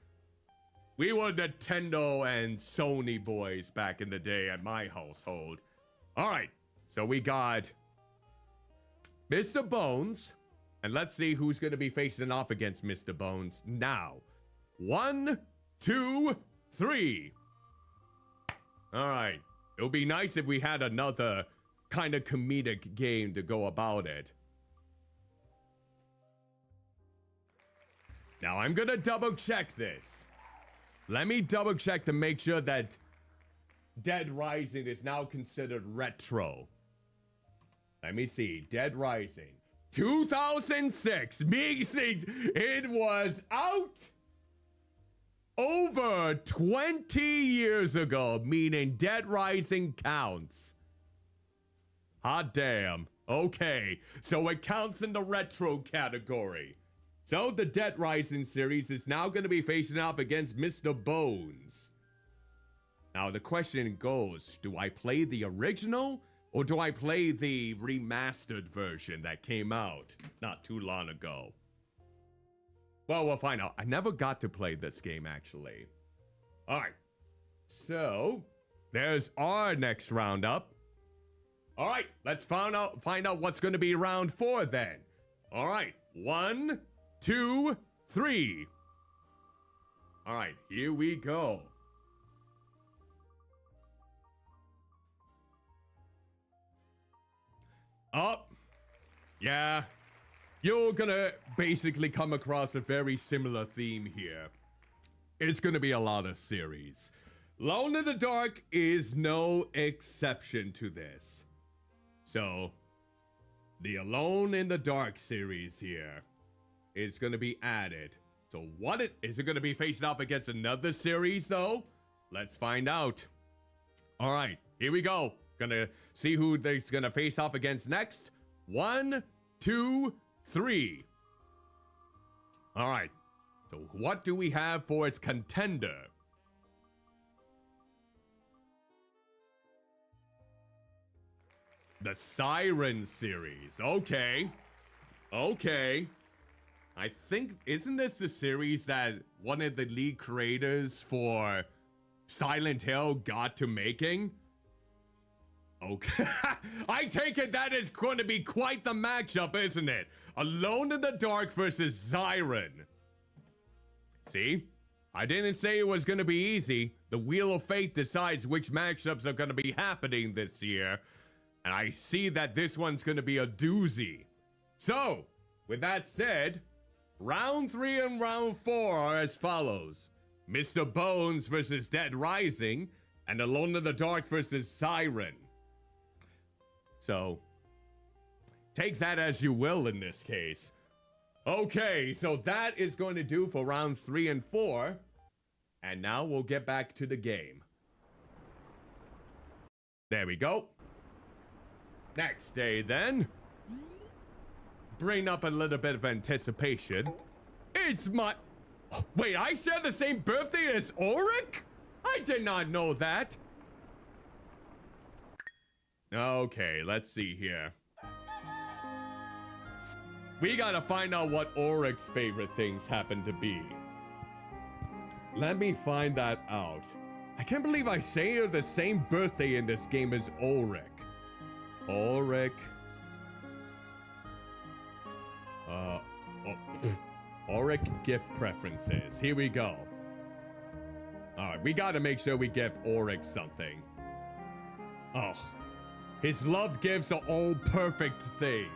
We were Nintendo and Sony boys back in the day at my household. All right, so we got Mr. Bones, and let's see who's going to be facing off against Mr. Bones now. 1, 2, 3. All right, it would be nice if we had another kind of comedic game to go about it. Now I'm going to double check this. Let me double check to make sure that Dead Rising is now considered retro. Let me see. Dead Rising. 2006. Meaning it was out over 20 years ago. Meaning Dead Rising counts. Hot damn. Okay. So it counts in the retro category. So the Dead Rising series is now going to be facing off against Mr. Bones. Now the question goes, do I play the original or do I play the remastered version that came out not too long ago? Well, we'll find out. I never got to play this game actually. All right. So there's our next roundup. All right, let's find out what's going to be round 4 then. All right, 1, 2, 3. All right, here we go. Yeah. You're gonna basically come across a very similar theme here. It's gonna be a lot of series. Alone in the Dark is no exception to this. So, the Alone in the Dark series here is going to be added. So is it going to be facing off against another series though? Let's find out. All right, here we go. Gonna see who they's going to face off against next. 1, 2, 3. All right. So what do we have for its contender? The Siren series. Okay. Okay. I think, isn't this the series that one of the lead creators for Silent Hill got to making? Okay. I take it that is going to be quite the matchup, isn't it? Alone in the Dark versus Siren. See? I didn't say it was going to be easy. The Wheel of Fate decides which matchups are going to be happening this year. And I see that this one's going to be a doozy. So, with that said, round 3 and round 4 are as follows. Mr. Bones versus Dead Rising, and Alone in the Dark versus Siren. So, take that as you will in this case. Okay, so that is going to do for rounds 3 and 4. And now we'll get back to the game. There we go. Next day, then. Bring up a little bit of anticipation. It's my... Wait, I share the same birthday as Ulrich? I did not know that. Okay, let's see here. We gotta find out what Ulrich's favorite things happen to be. Let me find that out. I can't believe I share the same birthday in this game as Ulrich. Ulrich. Ulrich gift preferences. Here we go. Alright, we gotta make sure we give Ulrich something. Oh. His love gifts are all perfect things.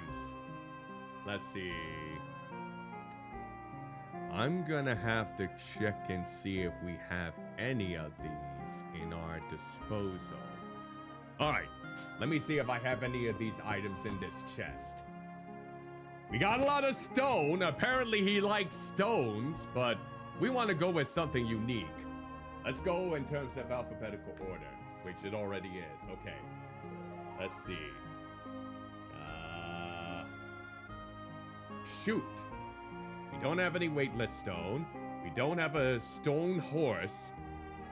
Let's see. I'm gonna have to check and see if we have any of these in our disposal. Alright. Let me see if I have any of these items in this chest. We got a lot of stone. Apparently he likes stones, but we want to go with something unique. Let's go in terms of alphabetical order, which it already is. Okay. Let's see. Shoot. We don't have any weightless stone. We don't have a stone horse.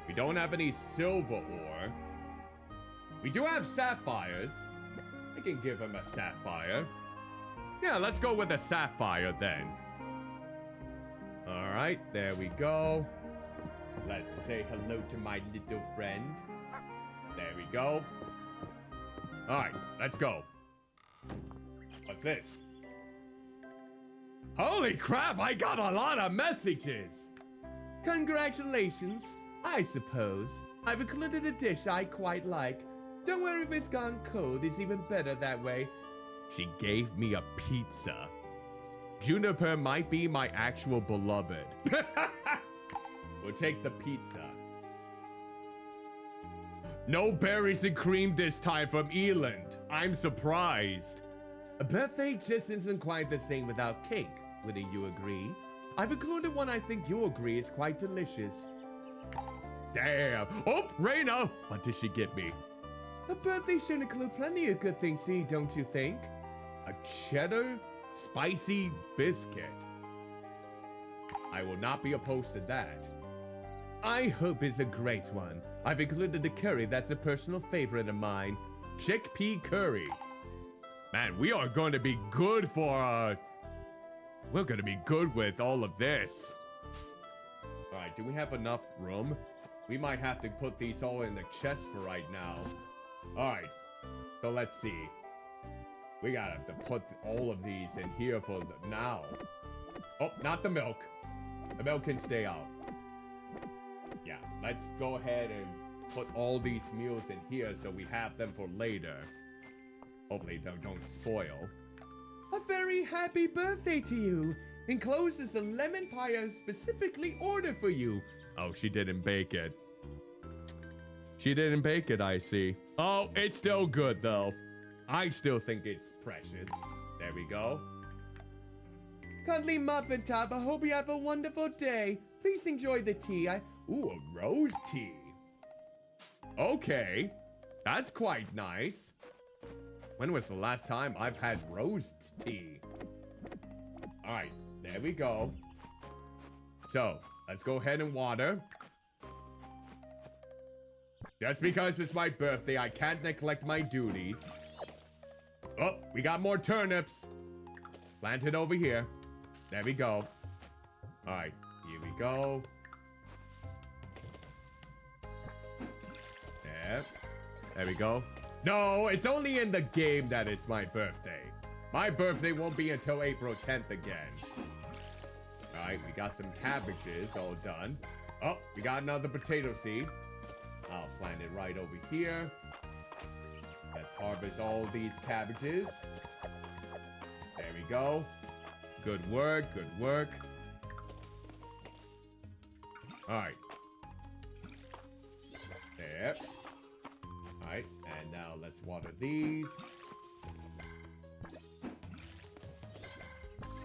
We don't have any silver ore. We do have sapphires. I can give him a sapphire. Yeah, let's go with a sapphire then. Alright, there we go. Let's say hello to my little friend. There we go. Alright, let's go. What's this? Holy crap, I got a lot of messages! Congratulations, I suppose. I've included a dish I quite like. Don't worry if it's gone cold, it's even better that way. She gave me a pizza. Juniper might be my actual beloved. We'll take the pizza. No berries and cream this time from Eland. I'm surprised. A birthday just isn't quite the same without cake, wouldn't you agree? I've included one I think you'll agree is quite delicious. Damn. Oh, Raina! What did she get me? A birthday should include plenty of good things to eat, don't you think? A cheddar spicy biscuit. I will not be opposed to that. I hope it's a great one. I've included the curry that's a personal favorite of mine. Chickpea curry. Man, we are going to be good for we're going to be good with all of this. All right, do we have enough room? We might have to put these all in the chest for right now. All right, so let's see. We gotta have to put all of these in here for the now. Oh, not the milk. The milk can stay out. Yeah, let's go ahead and put all these meals in here so we have them for later. Hopefully they don't spoil. A very happy birthday to you. Enclosed is a lemon pie I specifically ordered for you. Oh, she didn't bake it. She didn't bake it, I see. Oh, it's still good though. I still think it's precious. There we go. Cuddlymuffintop, I hope you have a wonderful day. Please enjoy the tea. Ooh, a rose tea. Okay, that's quite nice. When was the last time I've had rose tea? All right, there we go. So, let's go ahead and water. Just because it's my birthday, I can't neglect my duties. Oh, we got more turnips. Planted over here. There we go. All right, here we go. There we go. No, it's only in the game that it's my birthday. My birthday won't be until April 10th again. All right, we got some cabbages all done. Oh, we got another potato seed. I'll plant it right over here. Let's harvest all these cabbages. There we go. Good work, good work. All right. There. All right, and now let's water these.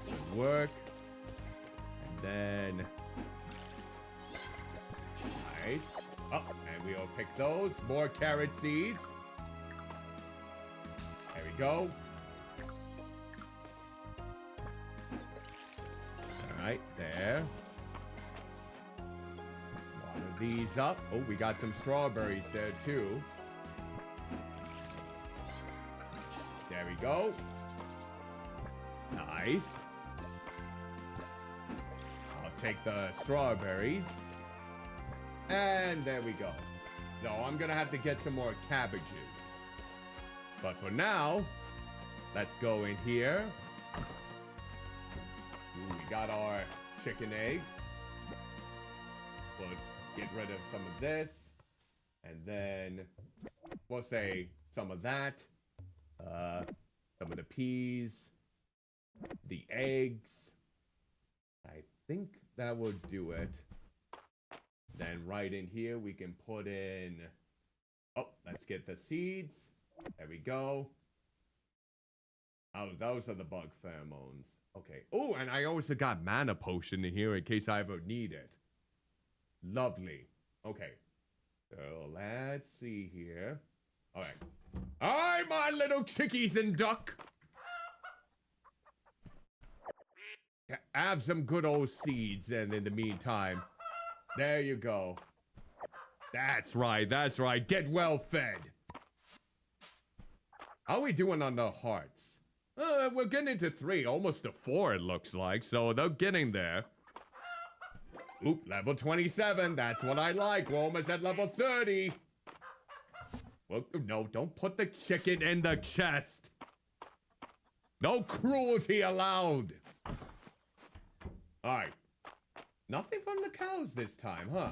Good work. And then... Nice. Oh, and we'll pick those. More carrot seeds. There we go. Alright, there. Water these up. Oh, we got some strawberries there too. There we go. Nice. I'll take the strawberries. And there we go. No, I'm gonna have to get some more cabbages. But for now, let's go in here. Ooh, we got our chicken eggs. But get rid of some of this. And then we'll say some of that. Some of the peas. The eggs. I think that will do it. Then right in here, we can put in... Oh, let's get the seeds. There we go. Oh, those are the bug pheromones. Okay. Oh, and I also got mana potion in here in case I ever need it. Lovely. Okay. So let's see here. All right. All right, my little chickies and duck. Have some good old seeds, and in the meantime, there you go. That's right, that's right. Get well fed. How are we doing on the hearts? We're getting into 3, almost to 4 it looks like, so they're getting there. Oop, level 27, that's what I like. We're almost at level 30. Well, no, don't put the chicken in the chest. No cruelty allowed. Alright. Nothing from the cows this time, huh?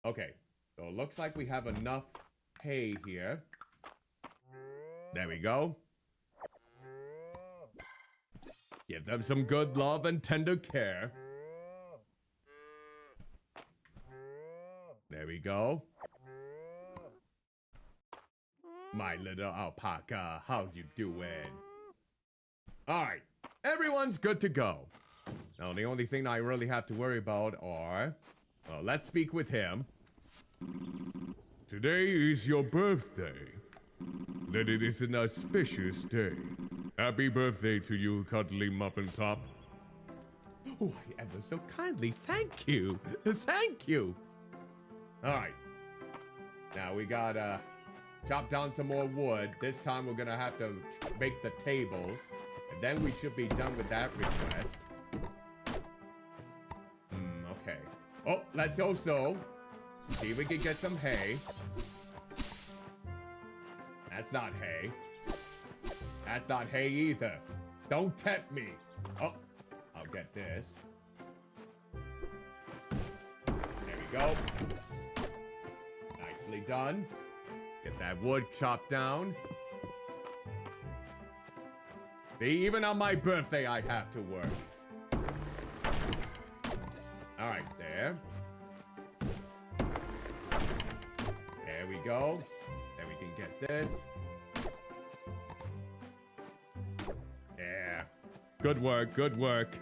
Okay, so it looks like we have enough hay here. There we go. Give them some good love and tender care. There we go. My little alpaca, how you doing? Alright, everyone's good to go. Now, the only thing I really have to worry about are... Well, let's speak with him. Today is your birthday. That it is an auspicious day. Happy birthday to you, Cuddlymuffintop. Oh, ever so kindly. Thank you. Thank you. Alright. Now we gotta chop down some more wood. This time we're gonna have to make the tables. And then we should be done with that request. Okay. Oh, let's also see if we can get some hay. That's not hay. That's not hay either. Don't tempt me. Oh, I'll get this. There we go. Nicely done. Get that wood chopped down. See, even on my birthday, I have to work. All right, there. There we go. Then we can get this. Yeah. Good work, good work.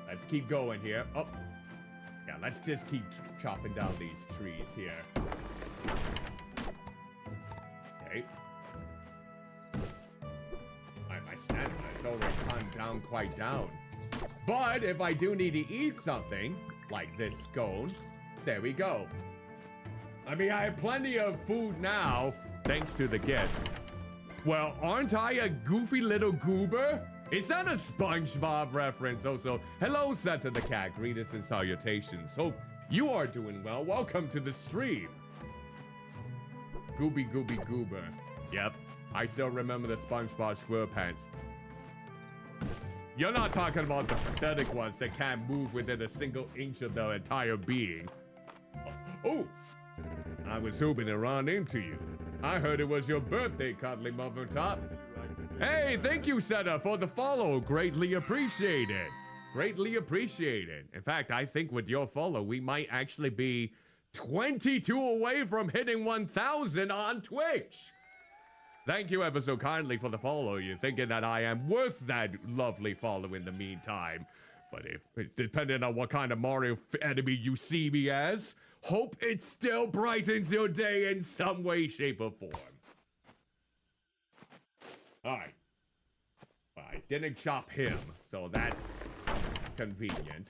Let's keep going here. Oh. Yeah, let's just keep chopping down these trees here. Okay. My stamina is already come down quite down. But if I do need to eat something, like this scone, there we go. I mean, I have plenty of food now, thanks to the guests. Well, aren't I a goofy little goober? Is that a SpongeBob reference? Also, hello, Santa the Cat. Greetings and salutations. Hope you are doing well. Welcome to the stream. Gooby Gooby Goober. Yep, I still remember the SpongeBob SquarePants. You're not talking about the pathetic ones that can't move within a single inch of their entire being. Oh, I was hoping to run into you. I heard it was your birthday, Cuddlymuffintop. Hey, thank you, Seta, for the follow. Greatly appreciated. Greatly appreciated. In fact, I think with your follow, we might actually be 22 away from hitting 1,000 on Twitch. Thank you ever so kindly for the follow. You're thinking that I am worth that lovely follow in the meantime. But if, depending on what kind of Mario enemy you see me as, hope it still brightens your day in some way, shape, or form. Alright. Well, I didn't chop him, so that's convenient.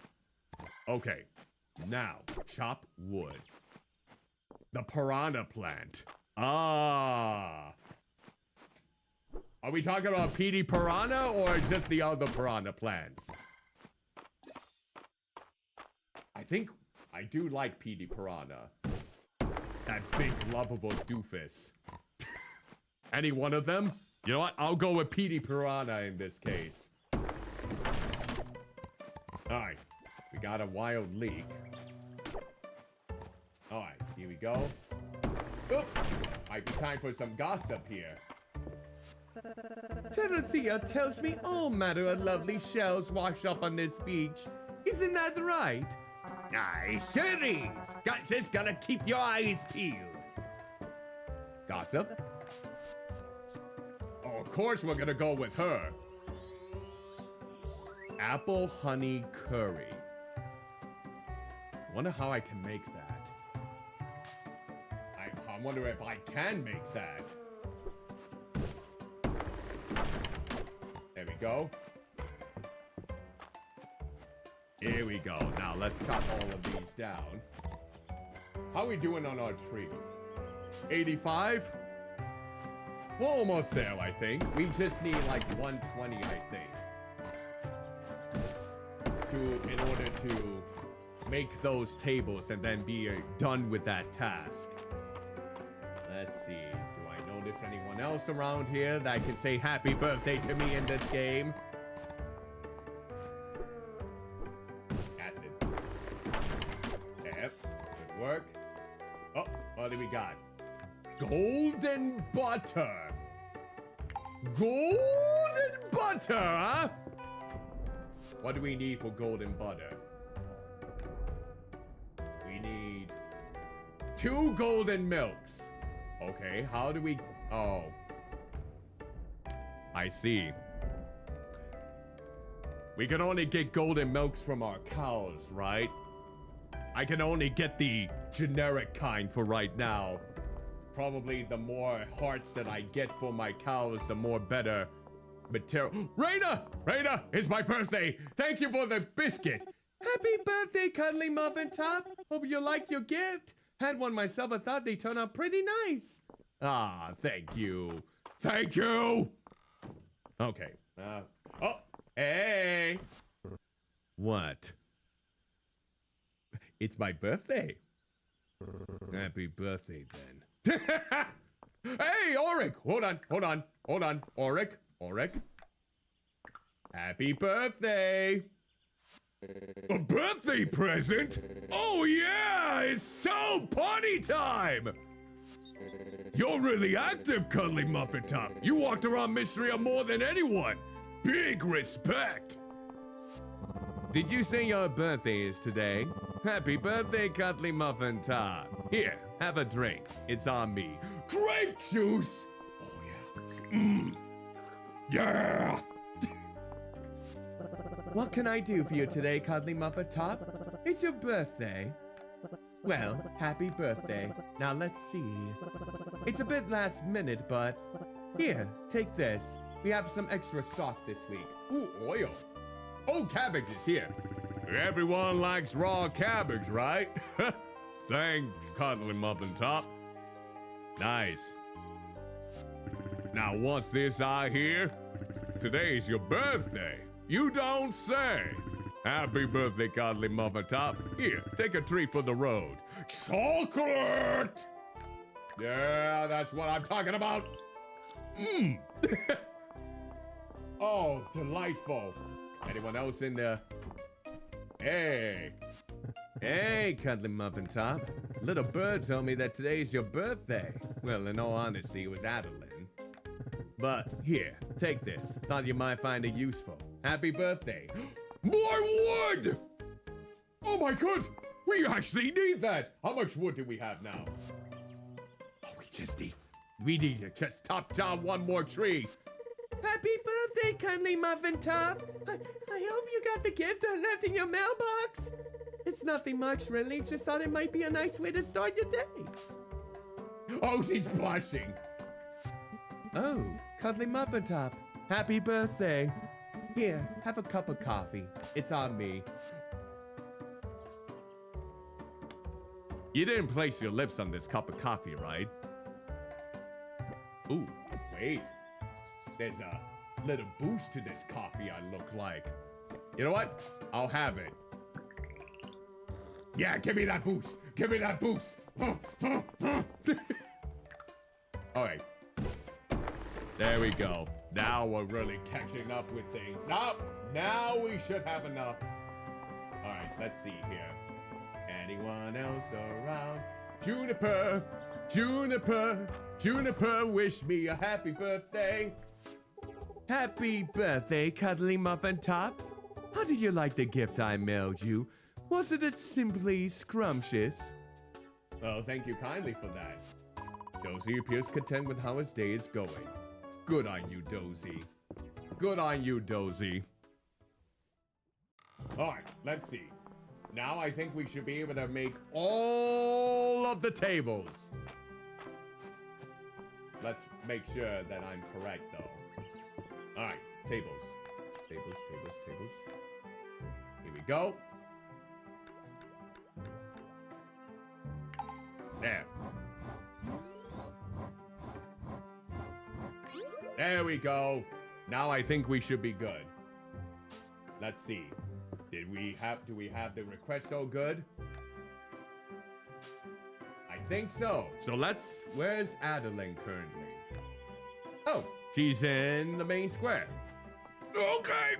Okay. Now, chop wood. The piranha plant. Ah. Are we talking about PD Piranha or just the other piranha plants? I think I do like PD Piranha. That big lovable doofus. Any one of them? You know what? I'll go with PD Piranha in this case. Alright. We got a wild leek. Alright, here we go. Oop! Might be time for some gossip here. Terothea tells me all manner of lovely shells wash up on this beach. Isn't that right? Aye, sure is. Just gotta keep your eyes peeled. Gossip? Oh, of course we're gonna go with her. Apple honey curry. Wonder how I can make that. I wonder if I can make that. There we go. Here we go. Now let's cut all of these down. How are we doing on our trees? 85? We're almost there, I think. We just need like 120, I think. In order to make those tables and then be done with that task. Let's see. Do I notice anyone else around here that can say happy birthday to me in this game? That's it. Yep. Good work. Oh, what do we got? Golden butter. Golden butter, huh? What do we need for golden butter? We need 2 golden milks. Okay, how do we... Oh. I see. We can only get golden milks from our cows, right? I can only get the generic kind for right now. Probably the more hearts that I get for my cows, the more better material. Raina, it's my birthday. Thank you for the biscuit. Happy birthday, Cuddlymuffintop. Hope you liked your gift. Had one myself. I thought they turned out pretty nice. Ah, thank you. Thank you. Okay. Oh, hey. What? It's my birthday. Happy birthday, then. Hey, Auric. Hold on. Auric. Happy birthday. A birthday present? Oh yeah, it's so party time. You're really active, Cuddlymuffintop. You walked around Mistria more than anyone. Big respect. Did you say your birthday is today? Happy birthday, Cuddlymuffintop. Here, have a drink. It's on me. Grape juice! Oh, yeah. Yeah! What can I do for you today, Cuddlymuffintop? It's your birthday. Well, happy birthday. Now let's see. It's a bit last minute, but here, take this. We have some extra stock this week. Ooh, oil. Oh, cabbage is here. Everyone likes raw cabbage, right? Thanks, Cuddlymuffintop. Nice. Now, what's this I hear? Today's your birthday. You don't say. Happy birthday, Cuddlymuffintop. Here, take a treat for the road. Chocolate! Yeah, that's what I'm talking about. Oh, delightful. Anyone else in there? Hey, Cuddlymuffintop. Little bird told me that today's your birthday. Well, in all honesty, it was Adeline. But here, take this. Thought you might find it useful. Happy birthday. More wood! Oh my god! We actually need that! How much wood do we have now? Oh, we need to just chop down one more tree. Happy birthday, Cuddlymuffintop. I hope you got the gift I left in your mailbox. It's nothing much, really. Just thought it might be a nice way to start your day. Oh, she's blushing. Oh, Cuddlymuffintop. Happy birthday. Here, have a cup of coffee. It's on me. You didn't place your lips on this cup of coffee, right? Ooh, wait. There's a little boost to this coffee, I look like. You know what? I'll have it. Yeah, give me that boost. Give me that boost. All right. There we go. Now we're really catching up with things. Now we should have enough. All right, let's see here. Anyone else around? Juniper, wish me a happy birthday. Happy birthday, Cuddlymuffintop. How did you like the gift I mailed you? Wasn't it simply scrumptious? Oh, thank you kindly for that. Dozy appears content with how his day is going. Good on you, Dozy. Good on you, Dozy. Alright, let's see. Now I think we should be able to make all of the tables. Let's make sure that I'm correct, though. Alright, tables. Tables. Here we go. There. There we go. Now I think we should be good. Let's see. Do we have the request so good? I think so. So where's Adeline currently? Oh, she's in the main square. Okay.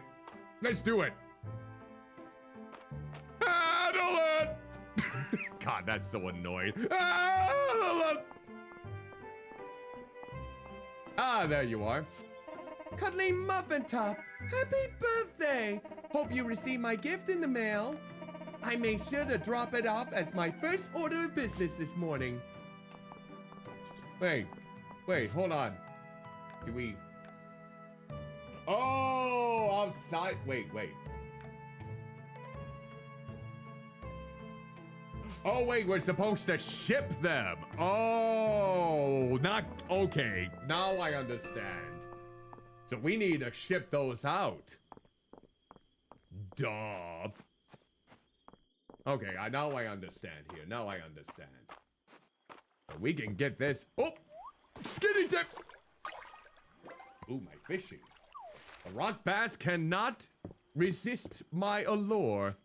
Let's do it. Adeline! God, that's so annoying. Adeline! Ah, there you are. Cuddlymuffintop, happy birthday! Hope you received my gift in the mail. I made sure to drop it off as my first order of business this morning. Wait, hold on. Do we... Oh, outside. Wait. Oh, wait, we're supposed to ship them. Oh, not... Okay, now I understand. So we need to ship those out. Duh. Okay, now I understand here. Now I understand. So we can get this... Oh! Skinny dip! Ooh, my fishing. A rock bass cannot resist my allure.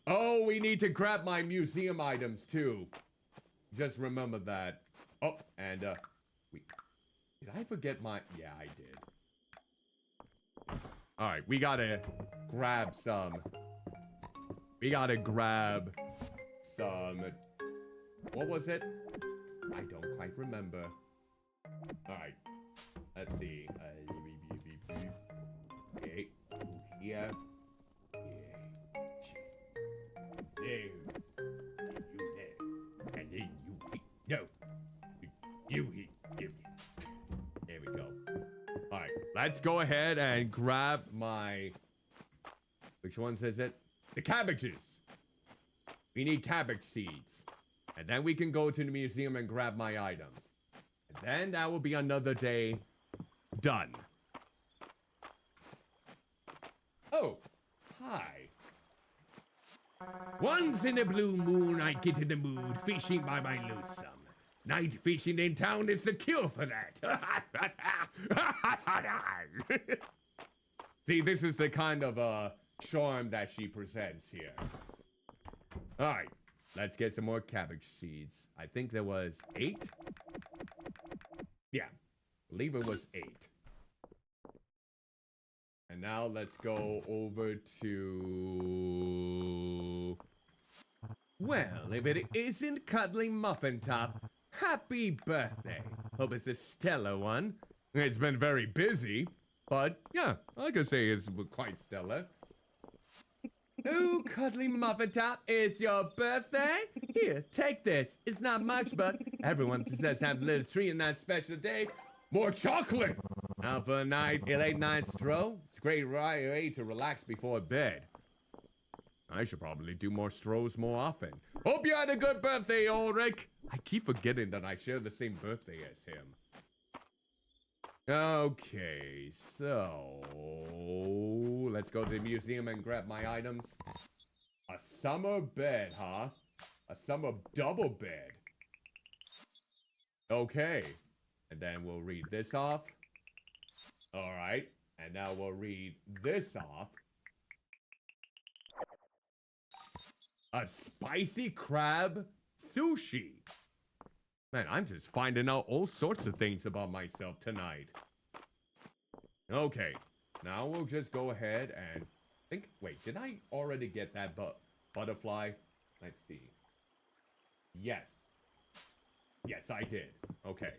Oh, we need to grab my museum items too. Just remember that. Oh, and did I forget my... Yeah, I did. Alright, we gotta grab some... What was it? I don't quite remember. Alright. Let's see. Okay. Here. There. You there. And then you hit. No. You hit. There we go. Alright. Let's go ahead and grab my... Which ones is it? The cabbages. We need cabbage seeds. And then we can go to the museum and grab my items. And then that will be another day done. Oh, hi. Once in a blue moon, I get in the mood fishing by my lonesome. Night fishing in town is the cure for that. See, this is the kind of charm that she presents here. All right, let's get some more cabbage seeds. I think there was 8. Yeah, I believe it was 8. And now let's go over to... Well, if it isn't Cuddlymuffintop, happy birthday. Hope it's a stellar one. It's been very busy, but yeah, I could say it's quite stellar. Ooh, Cuddlymuffintop, it's your birthday? Here, take this. It's not much, but everyone deserves to have a little treat on that special day. More chocolate! Now for a late night stroll, it's a great way to relax before bed. I should probably do more strolls more often. Hope you had a good birthday, Ulrich! I keep forgetting that I share the same birthday as him. Okay, so... Let's go to the museum and grab my items. A summer bed, huh? A summer double bed. Okay. And then we'll read this off. Alright. And now we'll read this off. A spicy crab sushi. Man, I'm just finding out all sorts of things about myself tonight. Okay, now we'll just go ahead and think. Wait, did I already get that butterfly? Let's see. Yes. Yes, I did. Okay.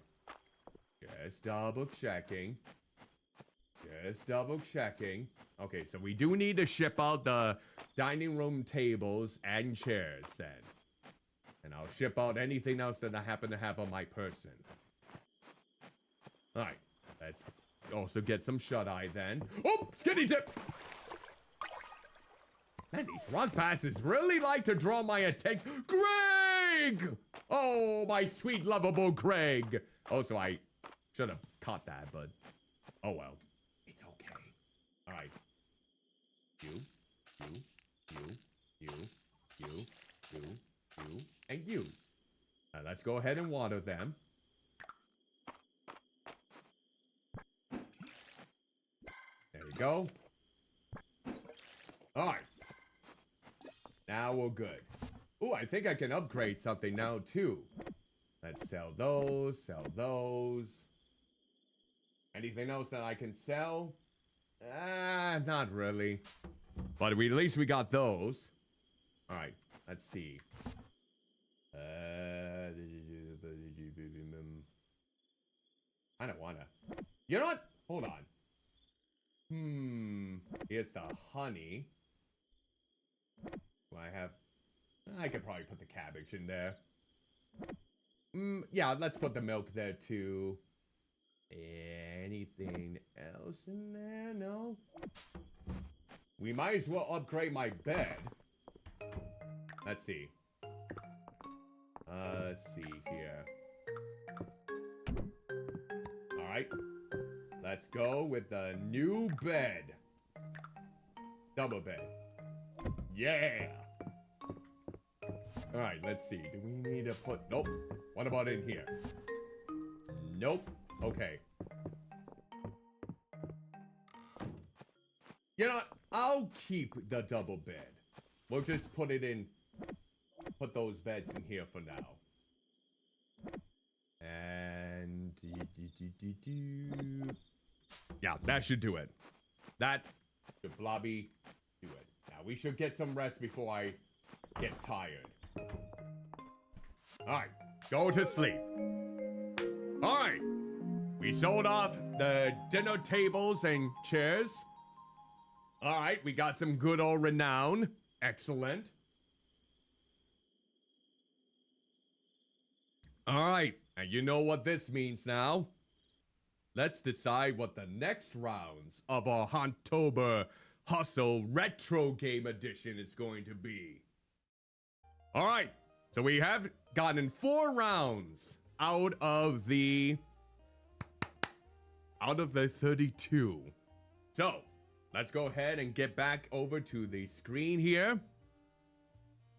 Just double checking. Just double checking. Okay, so we do need to ship out the dining room tables and chairs then. And I'll ship out anything else that I happen to have on my person. Alright, let's also get some shut-eye then. Oh, skinny dip! Man, these rock passes really like to draw my attention. Greg! Oh, my sweet, lovable Greg. Also, I should have caught that, but oh well. It's okay. Alright. You, and you. let's go ahead and water them. There you go. Alright. Now we're good. Ooh, I think I can upgrade something now too. Let's sell those, sell those. Anything else that I can sell? Not really. But at least we got those. Alright, let's see. I don't wanna. You know what? Hold on. Here's the honey. Do I have... I could probably put the cabbage in there. Yeah, let's put the milk there too. Anything else in there? No? We might as well upgrade my bed. Let's see. Let's see here. Alright. Let's go with the new bed. Double bed. Yeah! Alright, let's see. Do we need to put... Nope. What about in here? Nope. Okay. You know what? I'll keep the double bed. We'll just put it in... Put those beds in here for now. And... Yeah, that should do it. That should blobby do it. Now, we should get some rest before I get tired. Alright, go to sleep. Alright, we sold off the dinner tables and chairs. Alright, we got some good old renown. Excellent. Alright, and you know what this means now. Let's decide what the next rounds of our Vtuber Hustle Retro Game Edition is going to be. Alright, so we have gotten 4 rounds out of the 32. So, let's go ahead and get back over to the screen here.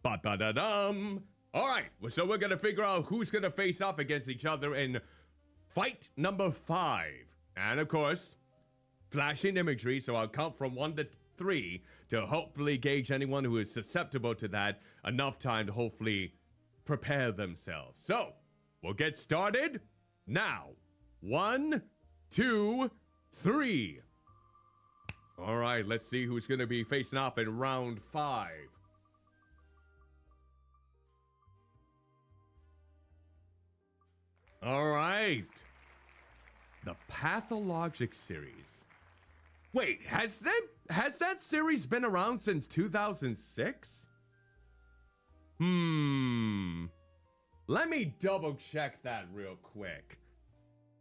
Ba-da-da-dum. Alright, so we're gonna figure out who's gonna face off against each other in fight number 5. And of course, flashing imagery, so I'll count from 1 to 3 to hopefully gauge anyone who is susceptible to that enough time to hopefully prepare themselves. So, we'll get started now. 1, 2, 3. Alright, let's see who's gonna be facing off in round 5. Alright. The Pathologic series. Wait, has that series been around since 2006? Let me double check that real quick.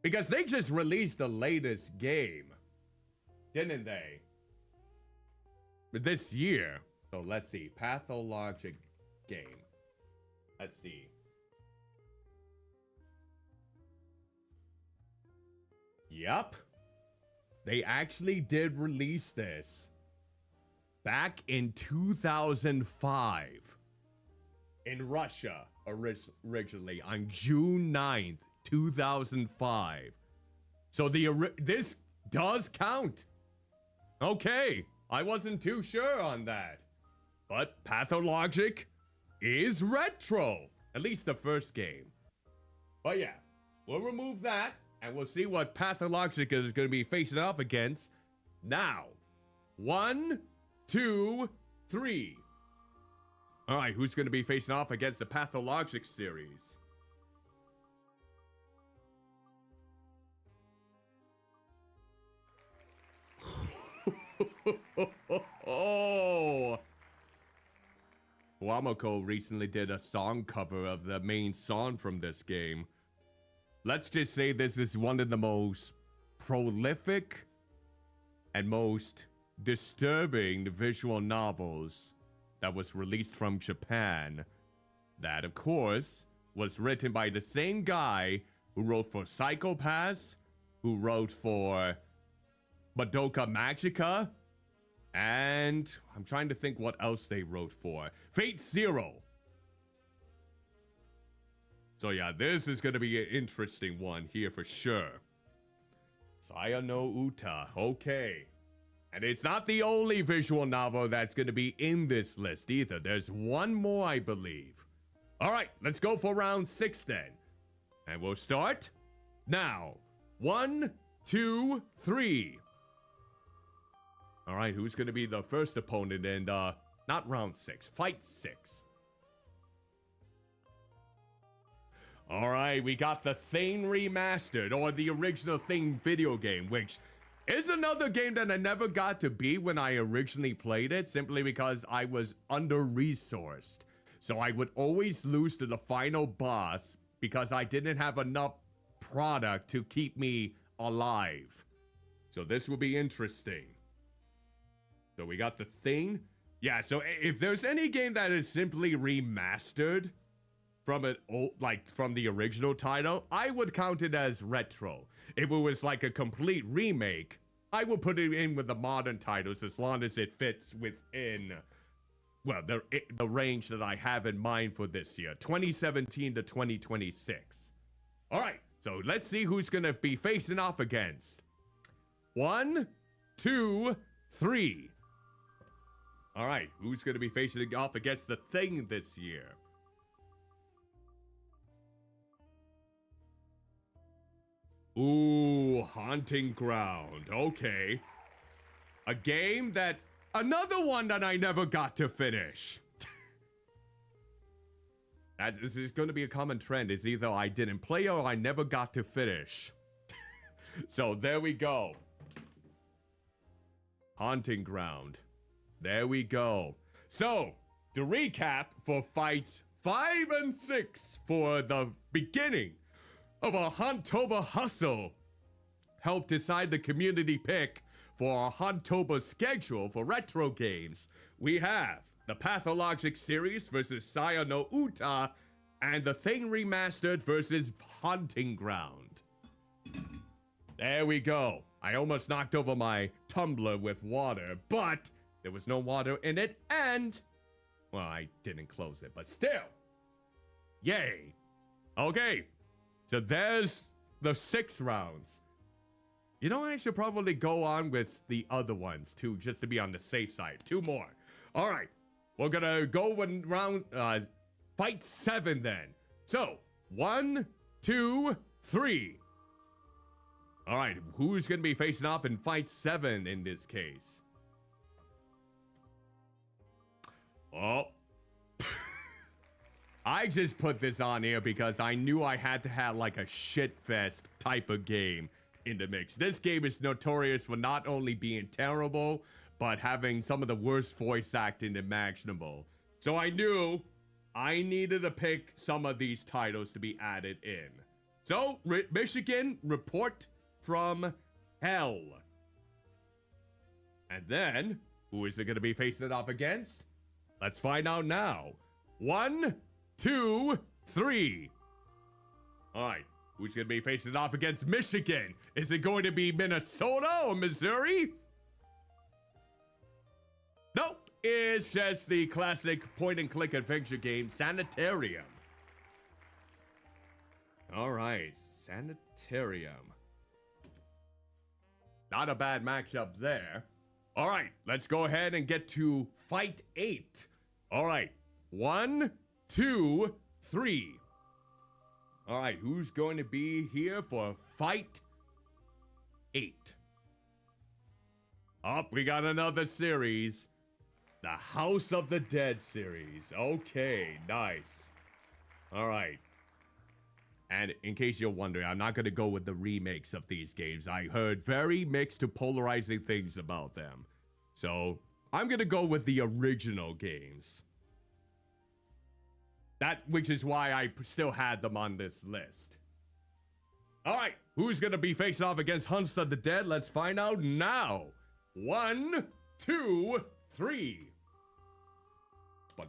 Because they just released the latest game. Didn't they? This year. So let's see. Pathologic game. Let's see. Yup. They actually did release this back in 2005 in Russia originally on June 9th, 2005. So this does count. Okay, I wasn't too sure on that. But Pathologic is retro, at least the first game. But yeah, we'll remove that. And we'll see what Pathologic is going to be facing off against now. 1, 2, 3. Alright, who's going to be facing off against the Pathologic series? Oh! Wamako recently did a song cover of the main song from this game. Let's just say this is one of the most prolific and most disturbing visual novels that was released from Japan. That, of course, was written by the same guy who wrote for Psychopaths, who wrote for Madoka Magica, and I'm trying to think what else they wrote for. Fate Zero. So yeah, this is gonna be an interesting one here for sure. Saya no Uta, okay. And it's not the only visual novel that's gonna be in this list either. There's one more, I believe. All right, let's go for round 6 then. And we'll start now. 1, 2, 3. All right, who's gonna be the first opponent in, not round 6, fight 6. All right, we got the Thing Remastered, or the original Thing video game, which is another game that I never got to beat when I originally played it, simply because I was under-resourced. So I would always lose to the final boss because I didn't have enough product to keep me alive. So this will be interesting. So we got the Thing. Yeah, so if there's any game that is simply remastered from it, like from the original title, I would count it as retro. If it was like a complete remake, I would put it in with the modern titles as long as it fits within, well, the range that I have in mind for this year, 2017 to 2026. All right, so let's see who's gonna be facing off against. 1, 2, 3. All right, who's gonna be facing off against the Thing this year? Ooh, Haunting Ground. Okay. A game that... Another one that I never got to finish. This is going to be a common trend. It's either I didn't play or I never got to finish. So there we go. Haunting Ground. There we go. So, to recap for fights 5 and 6 for the beginning of a Vtuber hustle, help decide the community pick for our Vtuber schedule for retro games. We have the Pathologic series versus Saya no Uta, and the Thing Remastered versus Haunting Ground. There we go. I almost knocked over my tumbler with water, but there was no water in it, and, well, I didn't close it, but still. Yay. Okay. So there's the 6 rounds. You know, I should probably go on with the other ones too, just to be on the safe side. 2 more. All right, we're gonna go with round fight 7 then. So 1, 2, 3. All right, who's gonna be facing off in fight 7 in this case? Oh. I just put this on here because I knew I had to have like a shitfest type of game in the mix. This game is notorious for not only being terrible, but having some of the worst voice acting imaginable. So I knew I needed to pick some of these titles to be added in. So, Michigan, Report from Hell. And then, who is it going to be facing it off against? Let's find out now. 1, 2, 3. All right, who's going to be facing off against Michigan? Is it going to be Minnesota or Missouri? Nope, it's just the classic point-and-click adventure game, Sanitarium. All right, Sanitarium. Not a bad matchup there. All right, let's go ahead and get to Fight 8. All right, 1, 2, 3. All right, who's going to be here for Fight 8? Up, we got another series. The House of the Dead series. Okay, nice. All right. And in case you're wondering, I'm not going to go with the remakes of these games. I heard very mixed to polarizing things about them. So, I'm going to go with the original games. Which is why I still had them on this list. All right, who's going to be facing off against House of the Dead? Let's find out now. 1, 2, 3. I'm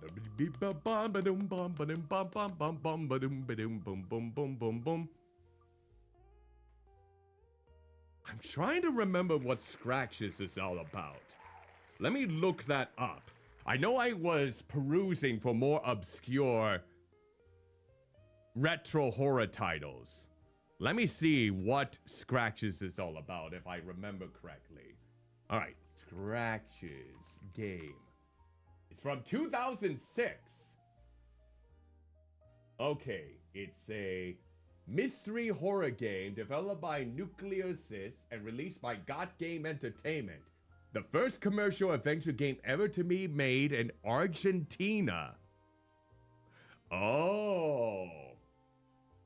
trying to remember what Scratches is all about. Let me look that up. I know I was perusing for more obscure retro horror titles. Let me see what Scratches is all about, if I remember correctly. All right, Scratches game. It's from 2006. Okay, it's a mystery horror game developed by Nuclear Sys and released by Got Game Entertainment. The first commercial adventure game ever to be made in Argentina. Oh.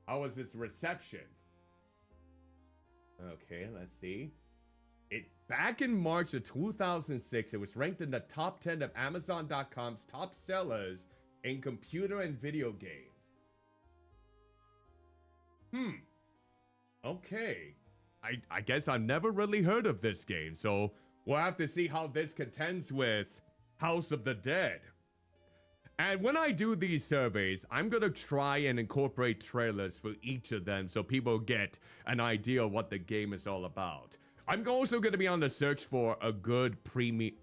How was its reception? Okay, let's see. Back in March of 2006, it was ranked in the top 10 of Amazon.com's top sellers in computer and video games. Okay. I guess I've never really heard of this game, so we'll have to see how this contends with House of the Dead. And when I do these surveys, I'm gonna try and incorporate trailers for each of them so people get an idea of what the game is all about. I'm also gonna be on the search for a good premium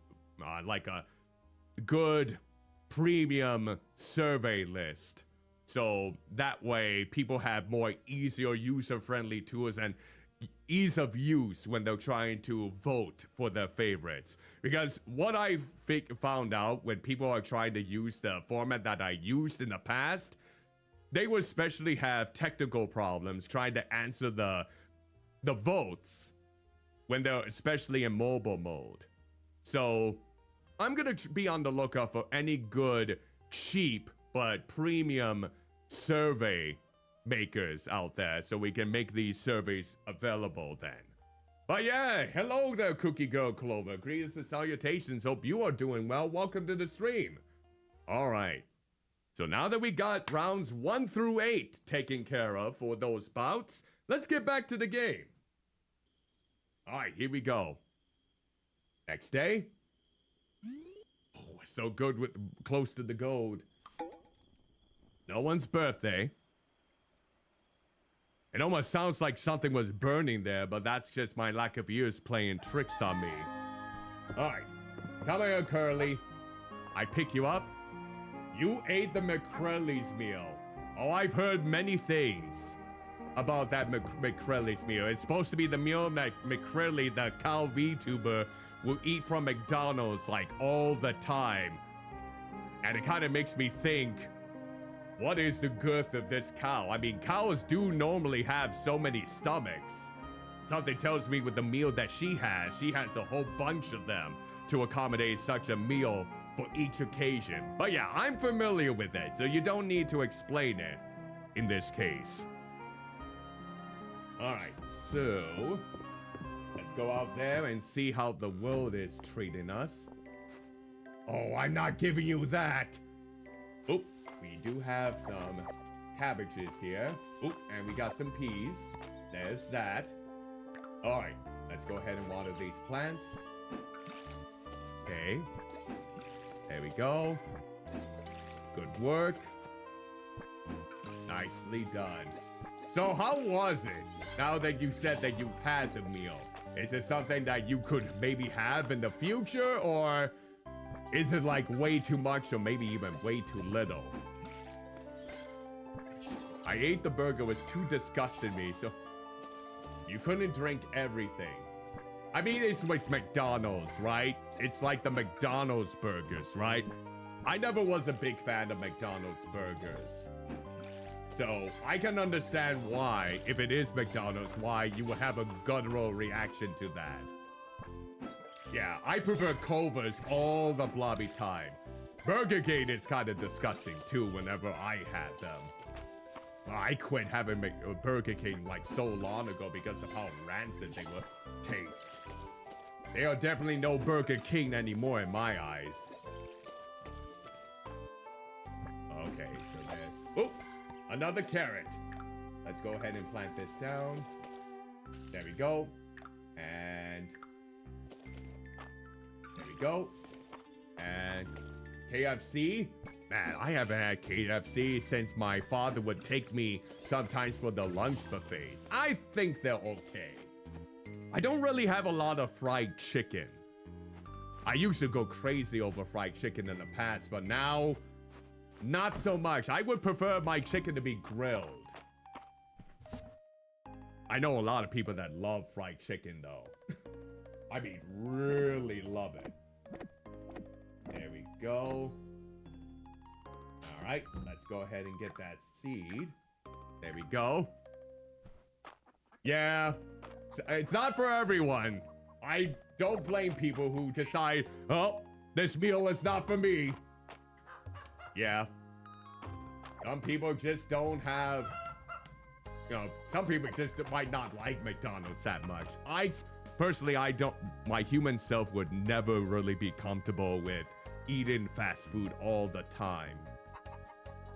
survey list. So that way people have more easier user-friendly tools and ease of use when they're trying to vote for their favorites. Because what I found out when people are trying to use the format that I used in the past, they would especially have technical problems trying to answer the votes when they're especially in mobile mode. So I'm gonna be on the lookout for any good, cheap, but premium survey makers out there so we can make these surveys available then. But yeah, hello there, Cookie Girl Clover. Greetings and salutations. Hope you are doing well. Welcome to the stream. All right. So now that we got rounds 1 through 8 taken care of for those bouts, let's get back to the game. All right, here we go. Next day. Oh, we're so good with close to the gold. No one's birthday. It almost sounds like something was burning there, but that's just my lack of ears playing tricks on me. All right, come here, Curly. I pick you up. You ate the McCrelly's meal. Oh, I've heard many things about that McCrelly's meal. It's supposed to be the meal that McCrelly, the cow VTuber, will eat from McDonald's like all the time. And it kind of makes me think, what is the girth of this cow? I mean, cows do normally have so many stomachs. Something tells me with the meal that she has a whole bunch of them to accommodate such a meal for each occasion. But yeah, I'm familiar with it, so you don't need to explain it in this case. All right, so let's go out there and see how the world is treating us. Oh, I'm not giving you that. Oh, we do have some cabbages here. Oh, and we got some peas. There's that. All right, let's go ahead and water these plants. Okay. There we go. Good work. Nicely done. So how was it, now that you said that you've had the meal? Is it something that you could maybe have in the future, or is it like way too much or maybe even way too little? I ate the burger, it was too disgusting me, so you couldn't drink everything. I mean, it's like McDonald's, right? It's like the McDonald's burgers, right? I never was a big fan of McDonald's burgers. So I can understand why, if it is McDonald's, why you would have a guttural reaction to that. Yeah, I prefer Culver's all the blobby time. Burger King is kind of disgusting too whenever I had them. I quit having Burger King like so long ago because of how rancid they would taste. They are definitely no Burger King anymore in my eyes. Okay, so there's... Oh! Another carrot. Let's go ahead and plant this down. There we go. And... there we go. And... KFC? Man, I haven't had KFC since my father would take me sometimes for the lunch buffets. I think they're okay. I don't really have a lot of fried chicken. I used to go crazy over fried chicken in the past, but now Not so much. I would prefer my chicken to be grilled. I know a lot of people that love fried chicken, though. I mean, really love it. There we go. All right, let's go ahead and get that seed. There we go. Yeah, it's not for everyone. I don't blame people who decide, oh, this meal is not for me. Yeah. Some people just don't have, you know, some people just might not like McDonald's that much. Personally, my human self would never really be comfortable with eating fast food all the time.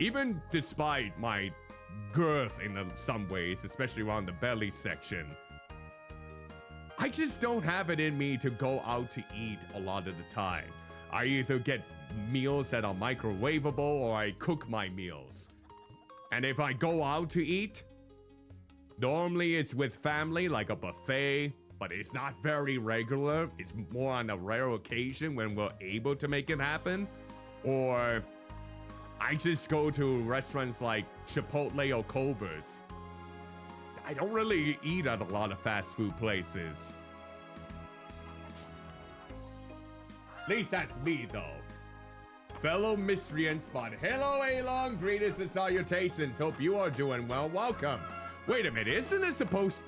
Even despite my girth in some ways, especially around the belly section, I just don't have it in me to go out to eat a lot of the time. I either get meals that are microwavable or I cook my meals. And if I go out to eat, normally it's with family, like a buffet, but it's not very regular. It's more on a rare occasion when we're able to make it happen. Or I just go to restaurants like Chipotle or Culver's. I don't really eat at a lot of fast food places. At least that's me, though. Fellow Mistrian spot. Hello, Along. Greetings and salutations. Hope you are doing well. Welcome. Wait a minute. Isn't it supposed...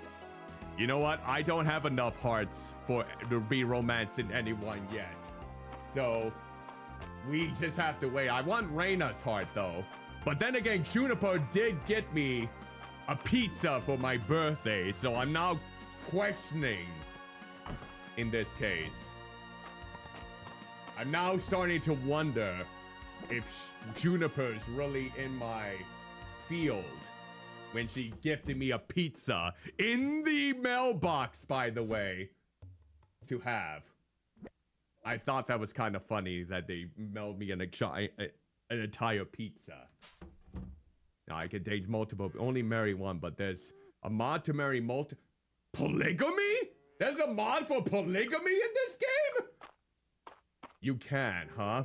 You know what? I don't have enough hearts to be romancing anyone yet. So, we just have to wait. I want Reina's heart, though. But then again, Juniper did get me a pizza for my birthday, so I'm now questioning in this case. I'm now starting to wonder if Juniper's really in my field when she gifted me a pizza in the mailbox, by the way, to have. I thought that was kind of funny that they mailed me an entire pizza. Now, I could date multiple, only marry one, but there's a mod to marry polygamy? There's a mod for polygamy in this game? You can, huh?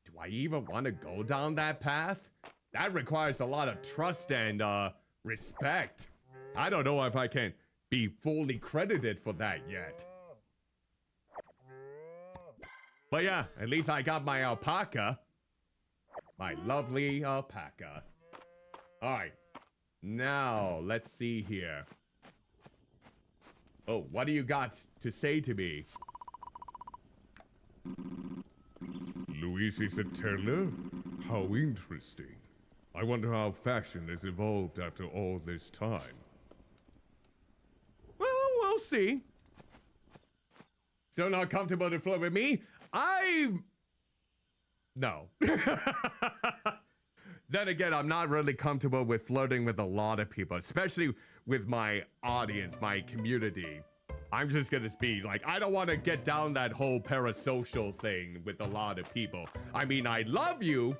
Do I even want to go down that path? That requires a lot of trust and, respect. I don't know if I can be fully credited for that yet. But yeah, at least I got my alpaca. My lovely alpaca. Alright. Now, let's see here. Oh, what do you got to say to me? Luis is a tailor? How interesting. I wonder how fashion has evolved after all this time. Well, we'll see. Still not comfortable to flirt with me? No. Then again, I'm not really comfortable with flirting with a lot of people, especially with my audience, my community. I'm just gonna be like, I don't want to get down that whole parasocial thing with a lot of people. I mean, I love you,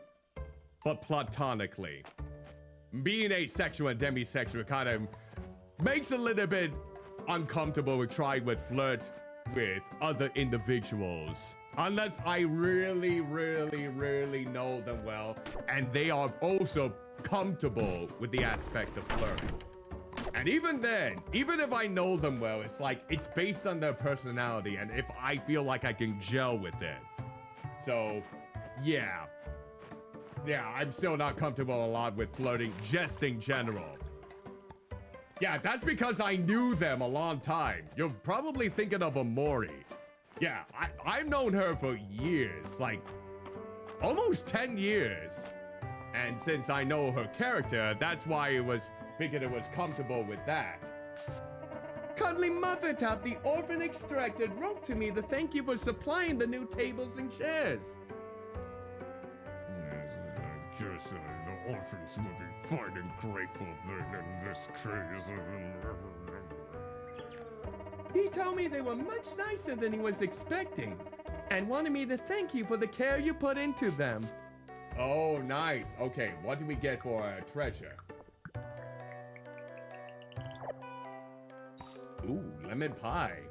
but platonically. Being asexual and demisexual kind of makes a little bit uncomfortable with trying to flirt with other individuals. Unless I really, really, really know them well, and they are also comfortable with the aspect of flirting. And even then, even if I know them well, it's like, it's based on their personality, and if I feel like I can gel with it. So, yeah. Yeah, I'm still not comfortable a lot with flirting, just in general. Yeah, that's because I knew them a long time. You're probably thinking of Amori. Yeah, I've known her for years, like almost 10 years. And since I know her character, that's why figured it was comfortable with that. Cuddlymuffintop, the orphan extracted, wrote to me to thank you for supplying the new tables and chairs. Yes, I guess the orphans will be finding grateful then in this case. He told me they were much nicer than he was expecting, and wanted me to thank you for the care you put into them. Oh, nice. Okay, what do we get for a treasure? Ooh, lemon pie.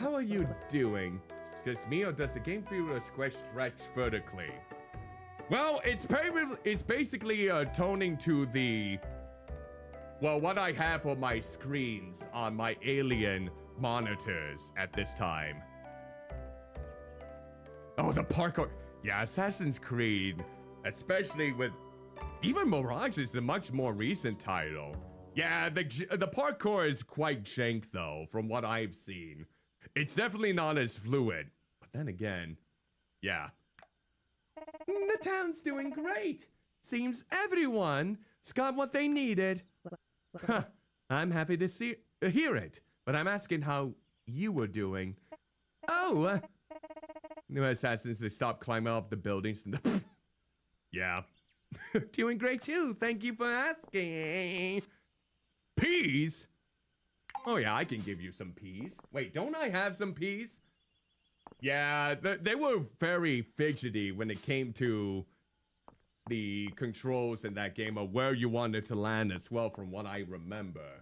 How are you doing? Just me, or does the game feel a square stretch vertically? Well, it's basically toning to the, well, what I have on my screens on my alien monitors at this time. Oh, the parkour. Yeah, Assassin's Creed, especially with, even Mirage is a much more recent title. Yeah, the parkour is quite jank though, from what I've seen. It's definitely not as fluid. But then again, yeah. The town's doing great. Seems everyone's got what they needed. I'm happy to hear it, but I'm asking how you were doing. Oh, New assassins, they stop climbing up the buildings and yeah. doing great too. Thank you for asking. Peas? Oh yeah, I can give you some peas. Wait, don't I have some peas? Yeah, they were very fidgety when it came to the controls in that game of where you wanted to land as well, from what I remember.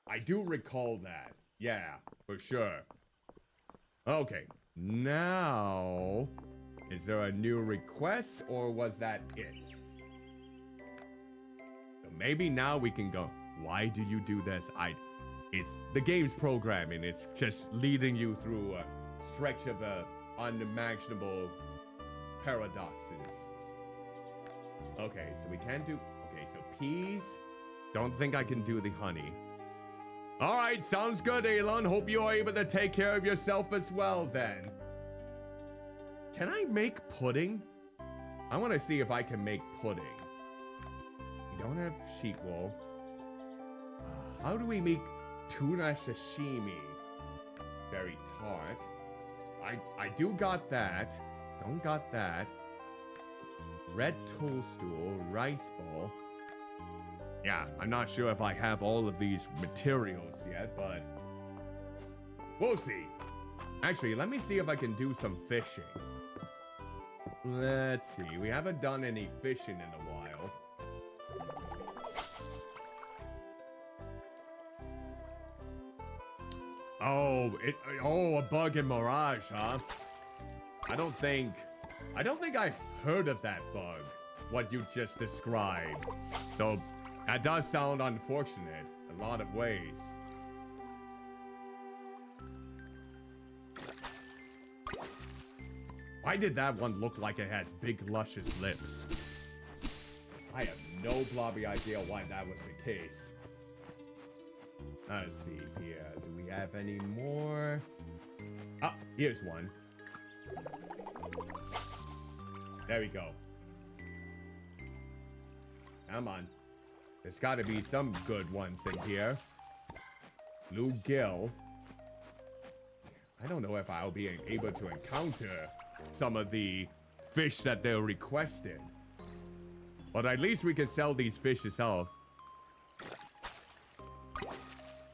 I do recall that. Yeah, for sure. Okay, now, is there a new request or was that it? So maybe now we can go. Why do you do this? It's the game's programming. It's just leading you through a stretch of unimaginable paradoxes. Okay, so we can't do, okay, so peas. Don't think I can do the honey. All right, sounds good, Elon. Hope you're able to take care of yourself as well then. Can I make pudding? I want to see if I can make pudding. We don't have sheep wool. How do we make tuna sashimi? Very tart. I do got that. Don't got that. Red toadstool, rice ball. Yeah, I'm not sure if I have all of these materials yet, but we'll see. Actually, let me see if I can do some fishing. Let's see. We haven't done any fishing in a while. Oh, a bug in Mirage, huh? I don't think I've heard of that bug, what you just described. So, that does sound unfortunate in a lot of ways. Why did that one look like it has big, luscious lips? I have no blobby idea why that was the case. Let's see here. Do we have any more? Ah, here's one. There we go. Come on. There's got to be some good ones in here. Bluegill. I don't know if I'll be able to encounter some of the fish that they're requesting. But at least we can sell these fish as well.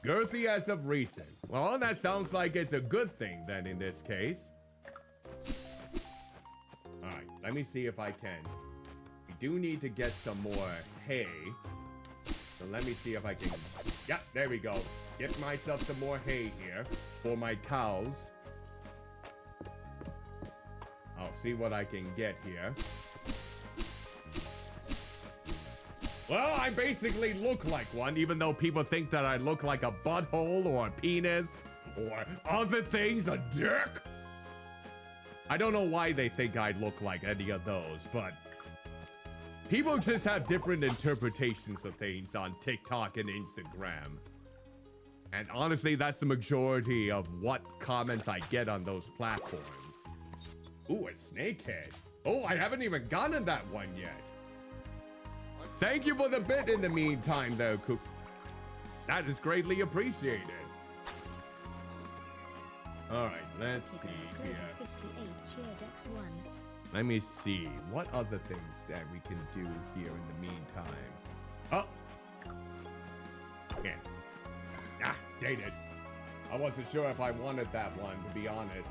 Girthy as of recent. Well, that sounds like it's a good thing then in this case. Alright, let me see if I can. We do need to get some more hay. So let me see if I can... Yeah, there we go. Get myself some more hay here for my cows. I'll see what I can get here. Well, I basically look like one, even though people think that I look like a butthole or a penis or other things, a dick. I don't know why they think I look like any of those, but people just have different interpretations of things on TikTok and Instagram. And honestly, that's the majority of what comments I get on those platforms. Ooh, a snakehead. Oh, I haven't even gotten that one yet. Thank you for the bit in the meantime, though, Coop. That is greatly appreciated. All right, let's see here. Let me see. What other things that we can do here in the meantime? Oh. Yeah. Ah, dang it. I wasn't sure if I wanted that one, to be honest.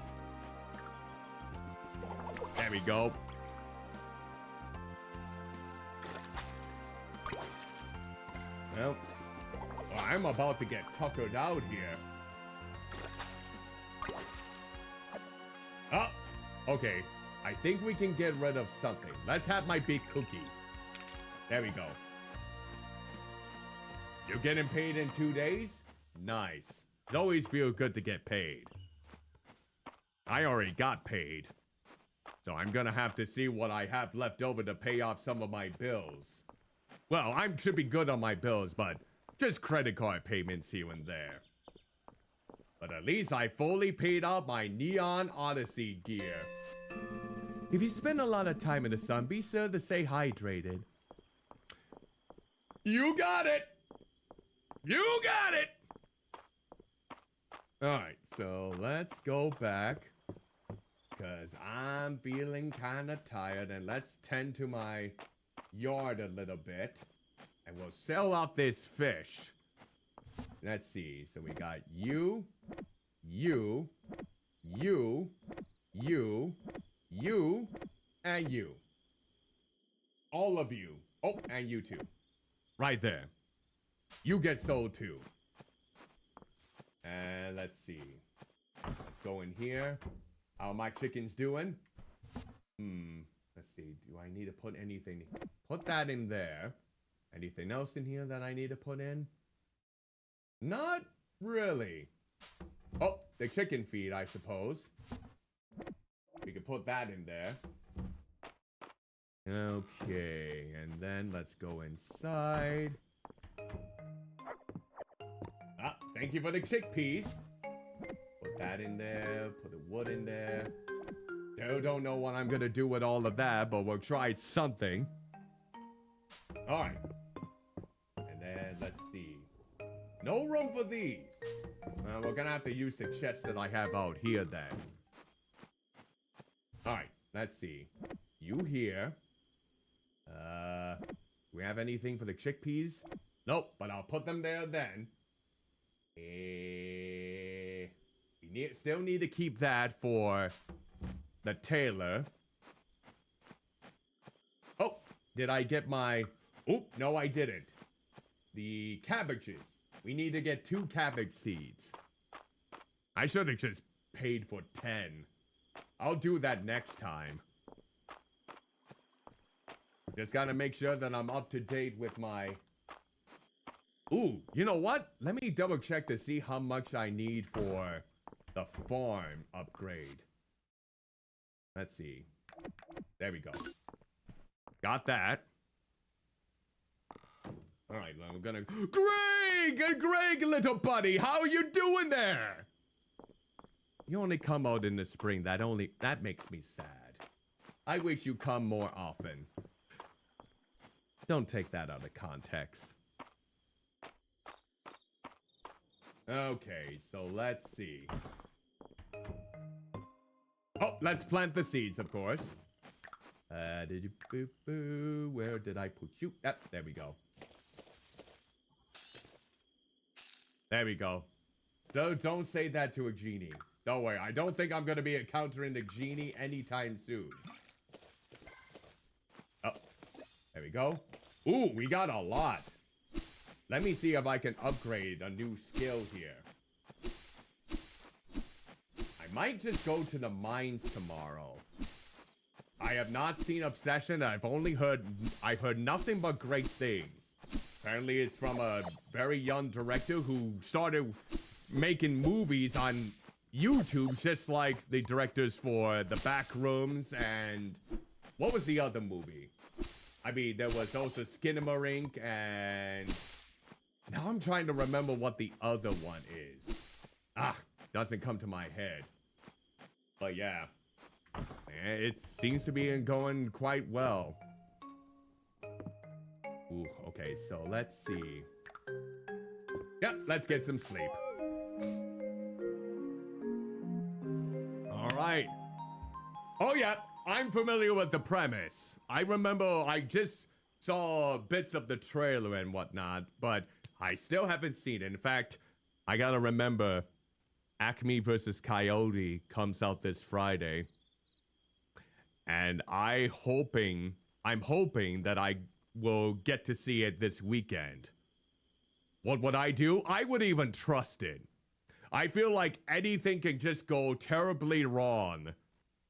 There we go. Well, I'm about to get tuckered out here. Oh, okay. I think we can get rid of something. Let's have my big cookie. There we go. You're getting paid in 2 days? Nice. It always feels good to get paid. I already got paid. So I'm gonna have to see what I have left over to pay off some of my bills. Well, I should be good on my bills, but just credit card payments here and there. But at least I fully paid off my Neon Odyssey gear. If you spend a lot of time in the sun, be sure to stay hydrated. You got it! You got it! Alright, so let's go back. Because I'm feeling kind of tired. And let's tend to my yard a little bit. And we'll sell off this fish. Let's see. So we got you, you, you, you, you, and you. All of you. Oh, and you too. Right there. You get sold too. And let's see. Let's go in here. How are my chickens doing? Let's see. Do I need to put anything? Put that in there. Anything else in here that I need to put in? Not really. Oh, the chicken feed, I suppose. We could put that in there. Okay, and then let's go inside. Ah, thank you for the chickpeas. Put that in there, put the wood in there. Still don't know what I'm gonna do with all of that, but we'll try something. Alright. And then, let's see. No room for these. We're gonna have to use the chest that I have out here then. Alright, let's see. You here. Do we have anything for the chickpeas? Nope, but I'll put them there then. Still need to keep that for the tailor. Oh, did I get my... Oop, no I didn't. The cabbages. We need to get 2 cabbage seeds. I should have just paid for 10. I'll do that next time. Just gotta make sure that I'm up to date with my... Ooh, you know what? Let me double check to see how much I need for the farm upgrade. Let's see. There we go. Got that. Alright, I'm gonna... Greg, little buddy, how are you doing there? You only come out in the spring. That makes me sad. I wish you come more often. Don't take that out of context. Okay, so let's see. Oh, let's plant the seeds, of course. Where did I put you? Yep, there we go. There we go. Don't say that to a genie. Don't worry, I don't think I'm gonna be encountering the genie anytime soon. Oh, there we go. Ooh, we got a lot. Let me see if I can upgrade a new skill here. I might just go to the mines tomorrow. I have not seen Obsession. I've heard nothing but great things. Apparently it's from a very young director who started making movies on YouTube, just like the directors for The Backrooms and... What was the other movie? I mean, there was also Skinamarink and... Now I'm trying to remember what the other one is. Ah, doesn't come to my head. But yeah. It seems to be going quite well. Ooh, okay, so let's see. Yep, let's get some sleep. Alright. Oh yeah, I'm familiar with the premise. I remember I just saw bits of the trailer and whatnot, but I still haven't seen it. In fact, I gotta remember, Acme vs. Coyote comes out this Friday. And I'm hoping that I will get to see it this weekend. What would I do? I would even trust it. I feel like anything can just go terribly wrong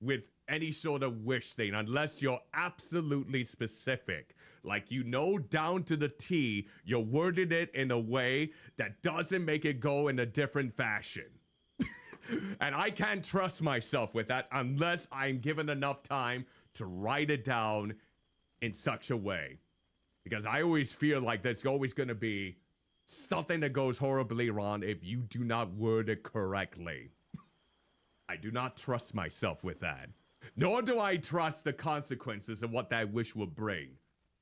with any sort of wish thing unless you're absolutely specific. Like, you know, down to the T, you're worded it in a way that doesn't make it go in a different fashion. And I can't trust myself with that unless I'm given enough time to write it down in such a way. Because I always feel like there's always going to be something that goes horribly wrong if you do not word it correctly. I do not trust myself with that. Nor do I trust the consequences of what that wish will bring.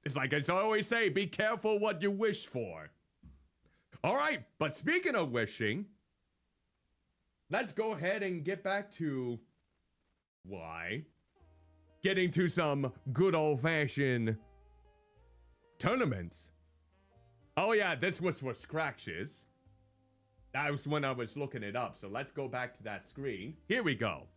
It's like as I always say, be careful what you wish for. Alright, but speaking of wishing, let's go ahead and get back to... why? Getting to some good old-fashioned tournaments. Oh yeah, this was for scratches. That was when I was looking it up, so let's go back to that screen. Here we go.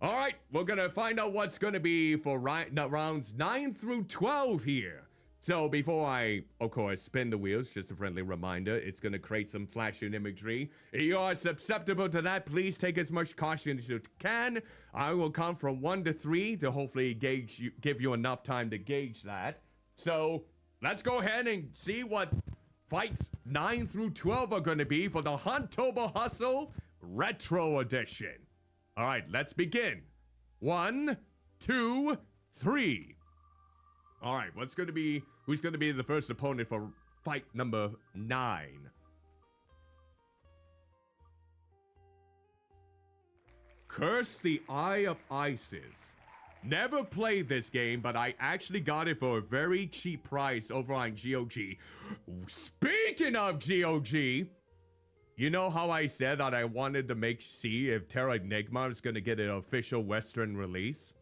Alright, we're gonna find out what's gonna be for rounds 9 through 12 here. So before I, of course, spin the wheels, just a friendly reminder, it's gonna create some flashing imagery. If you are susceptible to that, please take as much caution as you can. I will count from 1 to 3 to hopefully give you enough time to gauge that. So, let's go ahead and see what fights 9 through 12 are gonna be for the Hunttober Hustle Retro Edition. Alright, let's begin. 1, 2, 3. Alright, who's gonna be the first opponent for fight number 9? Curse the Eye of Isis. Never played this game, but I actually got it for a very cheap price over on GOG. Speaking of GOG, you know how I said that I wanted to see if Terranigma is gonna get an official Western release?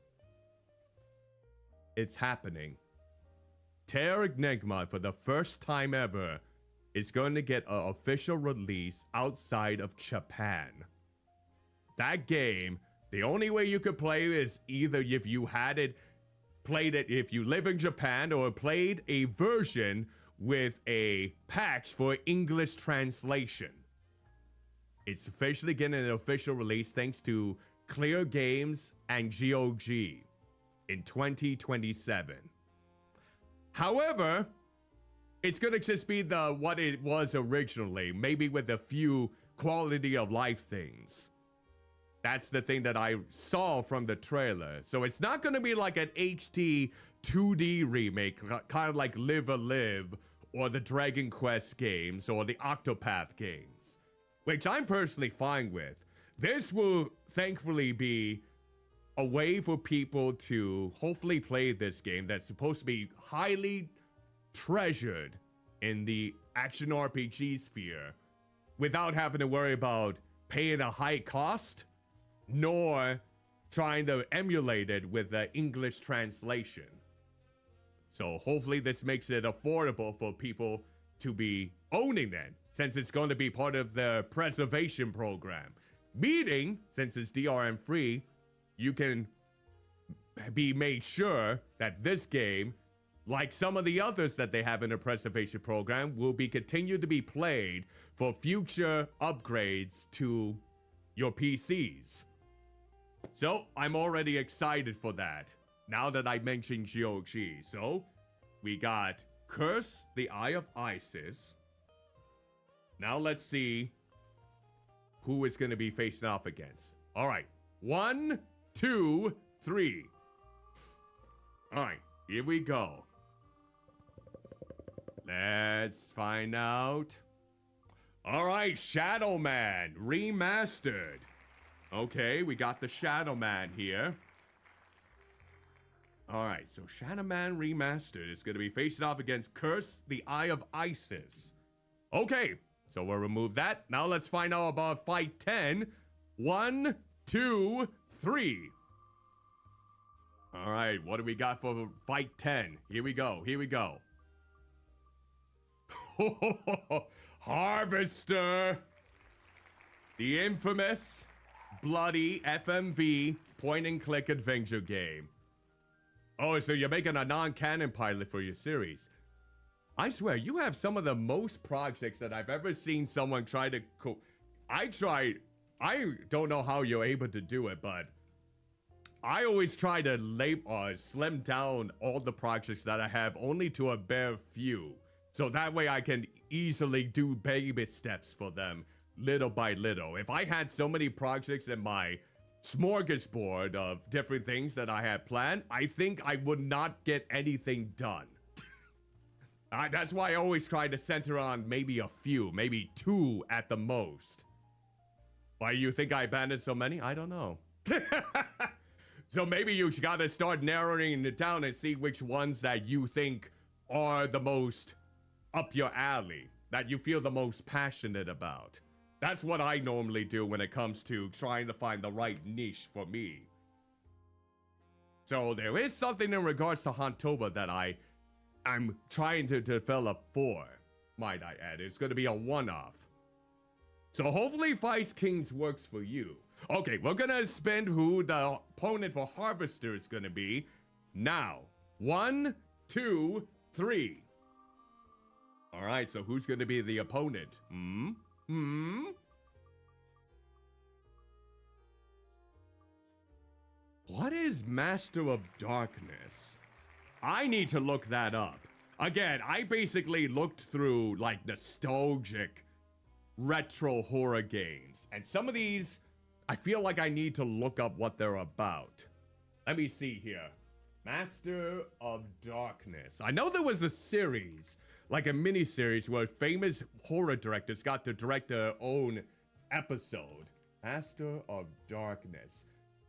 It's happening. Terranigma, for the first time ever, is going to get an official release outside of Japan. That game, the only way you could play is either if you played it if you live in Japan, or played a version with a patch for English translation. It's officially getting an official release thanks to Clear Games and GOG in 2027. However, it's gonna just be what it was originally, maybe with a few quality of life things. That's the thing that I saw from the trailer. So it's not gonna be like an HD 2D remake, kind of like Live a Live, or the Dragon Quest games, or the Octopath games, which I'm personally fine with. This will thankfully be a way for people to hopefully play this game that's supposed to be highly treasured in the action RPG sphere without having to worry about paying a high cost, nor trying to emulate it with the English translation. So hopefully this makes it affordable for people to be owning it, since it's going to be part of the preservation program. Meaning, since it's DRM free, you can be made sure that this game, like some of the others that they have in the preservation program, will be continued to be played for future upgrades to your PCs. So, I'm already excited for that, now that I mentioned GOG. So, we got Curse the Eye of Isis. Now let's see who is going to be facing off against. Alright, 1, 2, 3. Alright, here we go. Let's find out. Alright, Shadow Man Remastered. Okay, we got the Shadow Man here. Alright, so Shadow Man Remastered is going to be facing off against Curse the Eye of Isis. Okay, so we'll remove that. Now let's find out about Fight 10. 1, 2, 3. Alright, what do we got for Fight 10? Here we go, here we go. Harvester! The infamous, bloody FMV point-and-click adventure game. Oh, so you're making a non-canon pilot for your series. I swear, you have some of the most projects that I've ever seen someone try to I don't know how you're able to do it, but I always try to slim down all the projects that I have only to a bare few. So that way I can easily do baby steps for them little by little. If I had so many projects in my smorgasbord of different things that I had planned, I think I would not get anything done. That's why I always try to center on maybe a few, maybe 2 at the most. Why you think I abandoned so many? I don't know. So maybe you gotta start narrowing it down and see which ones that you think are the most up your alley, that you feel the most passionate about. That's what I normally do when it comes to trying to find the right niche for me. So there is something in regards to Hontoba that I'm trying to develop for, might I add. It's gonna be a one-off. So hopefully Vice Kings works for you. Okay, we're gonna spin who the opponent for Harvester is gonna be. Now, 1, 2, 3. All right, so who's gonna be the opponent? What is Master of Darkness? I need to look that up. Again, I basically looked through like nostalgic retro horror games, and some of these I feel like I need to look up what they're about. Let me see here. Master of Darkness. I know there was a series, like a mini-series, where famous horror directors got to direct their own episode. Master of Darkness.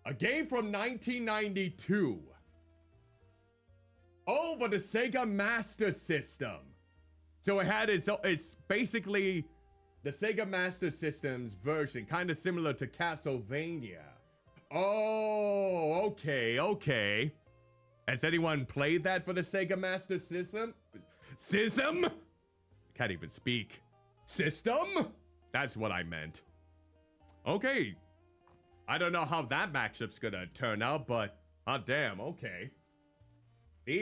A game from 1992. Oh, for the Sega Master System. So it had it's basically the Sega Master System's version, kind of similar to Castlevania. Oh, okay. Has anyone played that for the Sega Master System? Can't even speak. System? That's what I meant. Okay. I don't know how that matchup's gonna turn out, but damn, okay.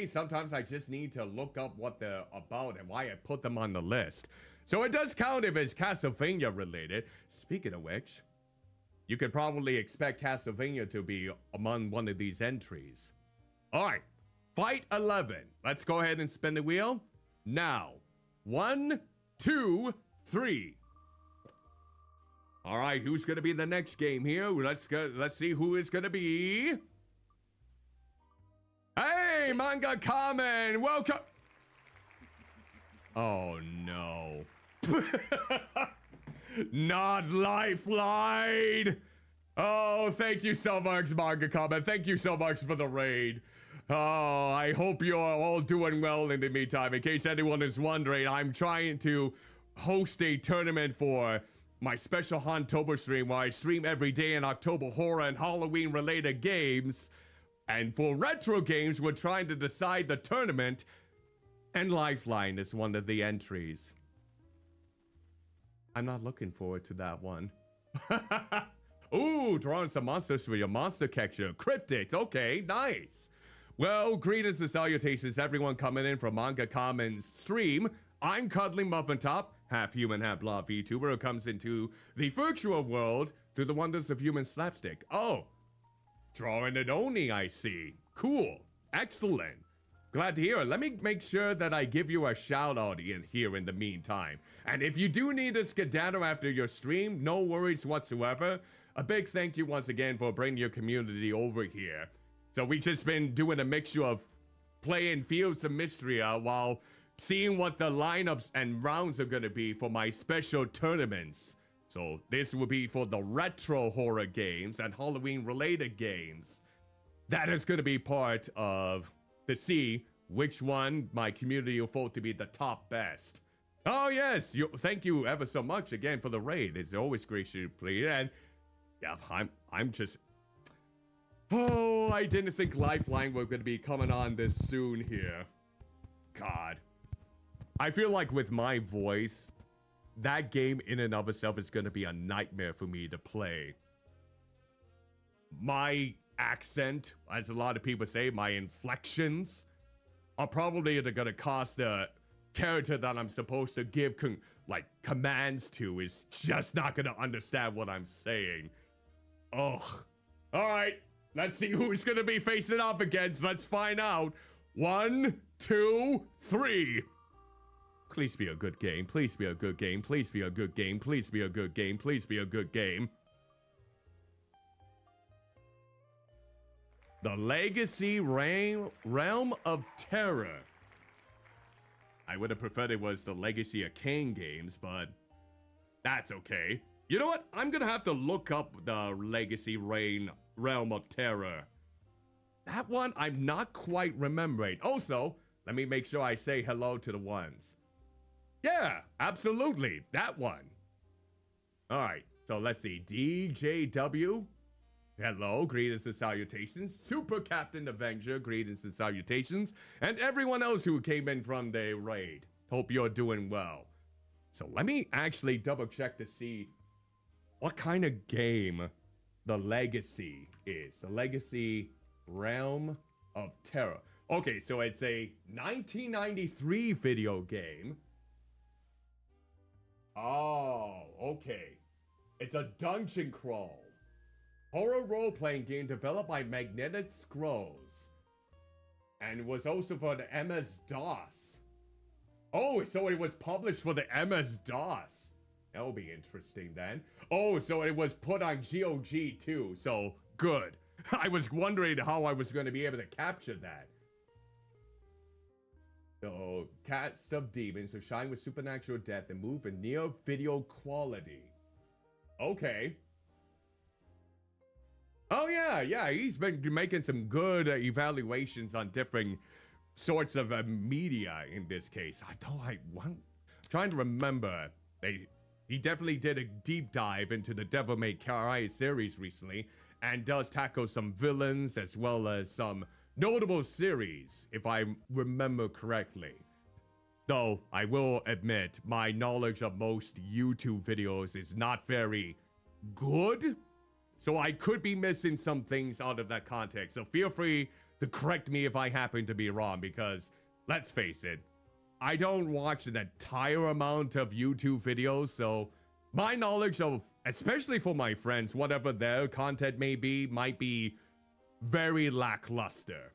Sometimes I just need to look up what they're about and why I put them on the list. So it does count if it's Castlevania related. Speaking of which, you could probably expect Castlevania to be among one of these entries. All right, fight 11. Let's go ahead and spin the wheel. Now, 1, 2, 3. All right, who's gonna be the next game here? Let's see who is gonna be. Hey, Manga Kamen, welcome. Oh no. Not Lifeline. Oh, thank you so much, Manga Kamen. Thank you so much for the raid. Oh, I hope you're all doing well in the meantime. In case anyone is wondering, I'm trying to host a tournament for my special Hontober stream where I stream every day in October horror and Halloween related games. And for retro games, we're trying to decide the tournament, and Lifeline is one of the entries. I'm not looking forward to that one. Ooh, drawing some monsters for your monster catcher. Cryptids, okay, nice. Well, greetings and salutations everyone coming in from Manga Kamen's stream. I'm Cuddlymuffintop, half human, half blob VTuber who comes into the virtual world through the wonders of human slapstick. Oh, drawing it Oni, I see. Cool, excellent. Glad to hear it. Let me make sure that I give you a shout out in here in the meantime. And if you do need a skedaddle after your stream, no worries whatsoever. A big thank you once again for bringing your community over here. So we've just been doing a mixture of playing Fields of Mistria while seeing what the lineups and rounds are gonna be for my special tournaments. So this will be for the retro horror games and Halloween related games. That is gonna be part of to see which one my community will vote to be the top best. Oh yes, thank you ever so much again for the raid. It's always graciously, and yeah, I'm just. Oh, I didn't think Lifeline were going to be coming on this soon here. God, I feel like with my voice, that game in and of itself is going to be a nightmare for me to play. My accent, as a lot of people say, my inflections are probably going to cost the character that I'm supposed to give commands to is just not going to understand what I'm saying. Ugh. All right, Let's see who's gonna be facing off against. Let's find out. 1, 2, 3. Please be a good game. Please be a good game. Please be a good game. Please be a good game. Please be a good game. The Legacy Realm of Terror. I would have preferred it was the Legacy of Kain games, but that's okay. You know what? I'm gonna have to look up the Legacy Realm of Terror. That one I'm not quite remembering. Also, let me make sure I say hello to the ones. Yeah, absolutely. That one. Alright, so let's see. DJW. Hello, greetings and salutations. Super Captain Avenger, greetings and salutations. And everyone else who came in from the raid. Hope you're doing well. So let me actually double check to see what kind of game the Legacy is. The Legacy Realm of Terror. Okay, so it's a 1993 video game. Oh, okay. It's a dungeon crawl. Horror role-playing game developed by Magnetic Scrolls. And was also for the MS-DOS. Oh, so it was published for the MS-DOS. That'll be interesting then. Oh, so it was put on GOG too, so good. I was wondering how I was going to be able to capture that. So, cast of demons who shine with supernatural death and move in near video quality. Okay. Oh yeah, he's been making some good evaluations on different sorts of media in this case. I'm trying to remember. He definitely did a deep dive into the Devil May Cry series recently, and does tackle some villains as well as some notable series, if I remember correctly. Though, I will admit, my knowledge of most YouTube videos is not very good. So I could be missing some things out of that context. So feel free to correct me if I happen to be wrong, because let's face it, I don't watch an entire amount of YouTube videos, so my knowledge of, especially for my friends, whatever their content may be, might be very lackluster.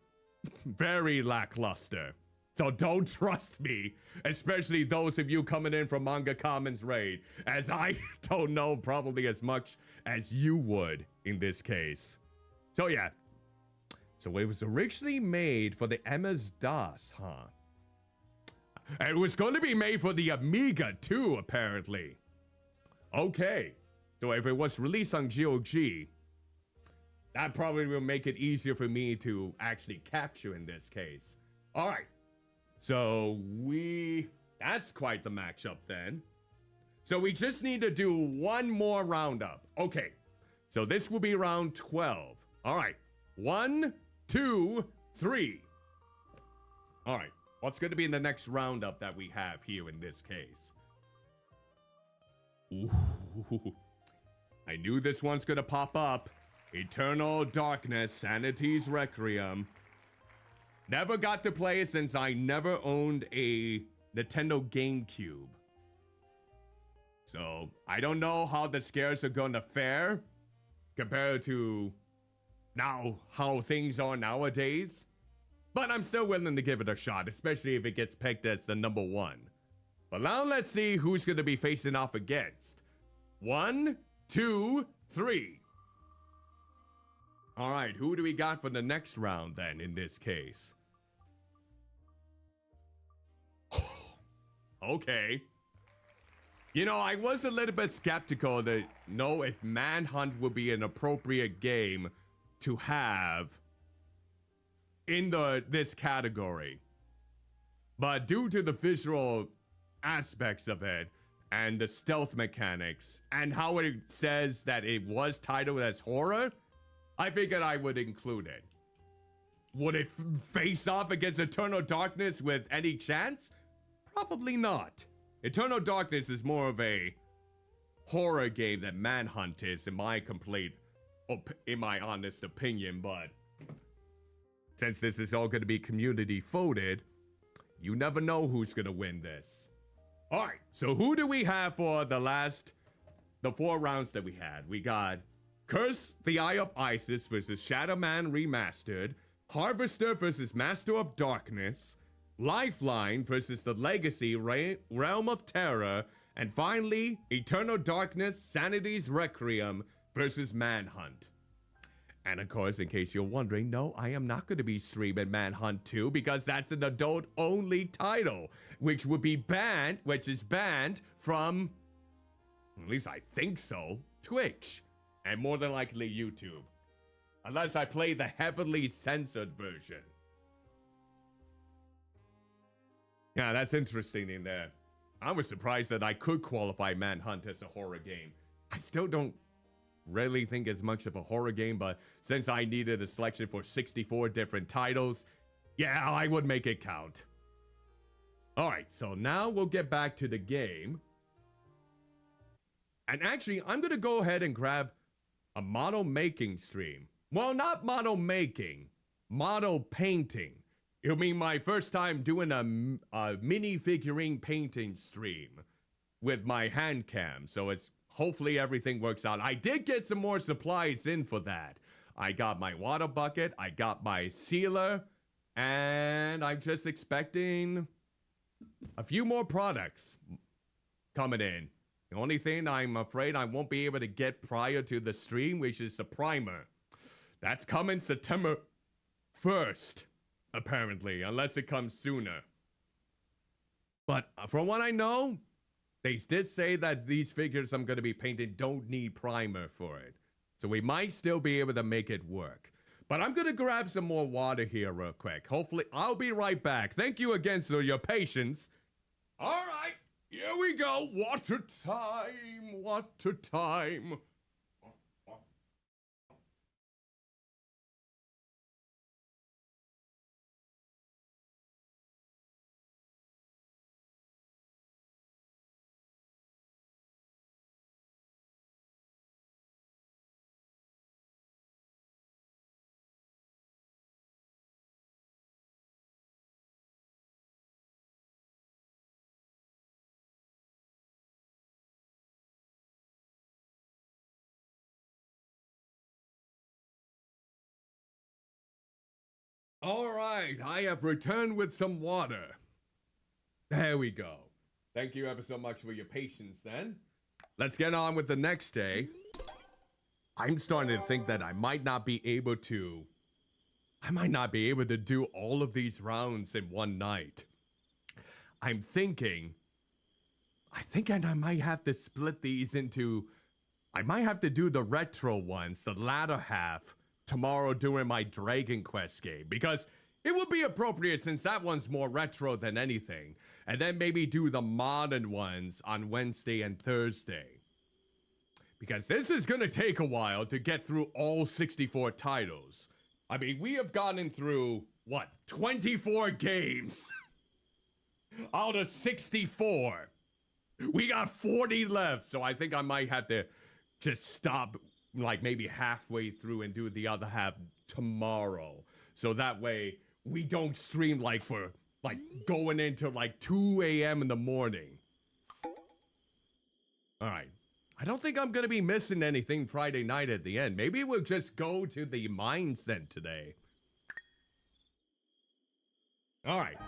Very lackluster. So don't trust me, especially those of you coming in from Manga Commons Raid, as I don't know probably as much as you would in this case. So yeah. So it was originally made for the MS-DOS, huh? And it was going to be made for the Amiga too, apparently. Okay. So if it was released on GOG, that probably will make it easier for me to actually capture in this case. Alright. So that's quite the matchup then. So we just need to do one more roundup. Okay. So this will be round 12. Alright. 1, 2, 3. Alright. What's going to be in the next roundup that we have here in this case? Ooh. I knew this one's going to pop up. Eternal Darkness, Sanity's Requiem. Never got to play it since I never owned a Nintendo GameCube. So, I don't know how the scares are gonna fare compared to now how things are nowadays. But I'm still willing to give it a shot, especially if it gets picked as the number 1. But now let's see who's gonna be facing off against. 1, 2, 3. Alright, who do we got for the next round then in this case? Okay. You know, I was a little bit skeptical to know if Manhunt would be an appropriate game to have in this category. But due to the visual aspects of it, and the stealth mechanics, and how it says that it was titled as horror, I figured I would include it. Would it face off against Eternal Darkness with any chance? Probably not. Eternal Darkness is more of a horror game than Manhunt is, in my honest opinion, but since this is all going to be community voted, you never know who's going to win this. Alright, so who do we have for the 4 rounds that we had? We got Curse the Eye of Isis versus Shadow Man Remastered, Harvester versus Master of Darkness, Lifeline versus the Legacy Realm of Terror, and finally, Eternal Darkness Sanity's Requiem versus Manhunt. And of course, in case you're wondering, no, I am not going to be streaming Manhunt 2 because that's an adult-only title, which is banned from, at least I think so, Twitch, and more than likely YouTube. Unless I play the heavily censored version. Yeah, that's interesting in there. I was surprised that I could qualify Manhunt as a horror game. I still don't really think it's much of a horror game, but since I needed a selection for 64 different titles, yeah, I would make it count. Alright, so now we'll get back to the game. And actually, I'm gonna go ahead and grab a model making stream. Well, not model making, model painting. It'll be my first time doing a mini figurine painting stream with my hand cam, so it's hopefully everything works out. I did get some more supplies in for that. I got my water bucket, I got my sealer, and I'm just expecting a few more products coming in. The only thing I'm afraid I won't be able to get prior to the stream, which is the primer. That's coming September 1st, apparently, unless it comes sooner. But from what I know, they did say that these figures I'm going to be painting don't need primer for it. So we might still be able to make it work. But I'm going to grab some more water here real quick. Hopefully, I'll be right back. Thank you again for your patience. All right, here we go. Water time, water time. All right, I have returned with some water. There we go. Thank you ever so much for your patience then. Let's get on with the next day. I'm starting to think that I might not be able to do all of these rounds in one night. I think I might have to split these into, I might have to do the retro ones, the latter half, tomorrow during my Dragon Quest game, because it would be appropriate since that one's more retro than anything, and then maybe do the modern ones on Wednesday and Thursday. Because this is gonna take a while to get through all 64 titles. I mean, we have gotten through, what, 24 games out of 64. We got 40 left, so I think I might have to just stop like maybe halfway through and do the other half tomorrow. So that way we don't stream like for like going into like 2 a.m. in the morning. All right. I don't think I'm going to be missing anything Friday night at the end. Maybe we'll just go to the mines then today. All right.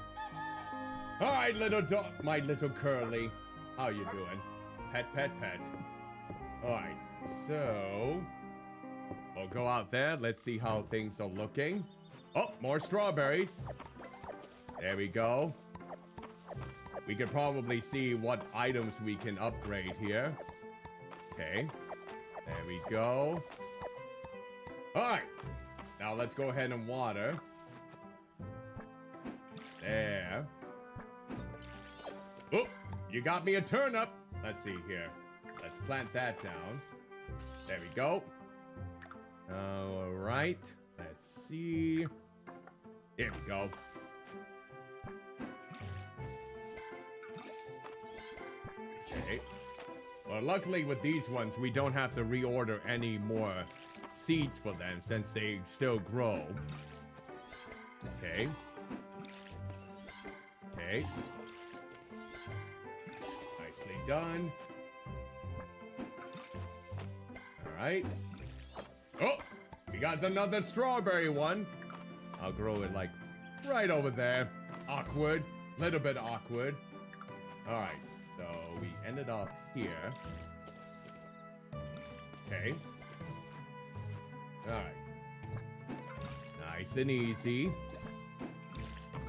All right, little dog, my little Curly. How you doing? Pet, pet, pet. All right. So, we'll go out there. Let's see how things are looking. Oh, more strawberries. There we go. We can probably see what items we can upgrade here. Okay. There we go. All right. Now let's go ahead and water. There. Oh, you got me a turnip. Let's see here. Let's plant that down. There we go. All right. Let's see. Here we go. Okay. Well, luckily with these ones, we don't have to reorder any more seeds for them since they still grow. Okay. Okay. Nicely done. All right. Oh, we got another strawberry one. I'll grow it like right over there. Awkward, little bit awkward. All right, so we ended up here. Okay. All right. Nice and easy.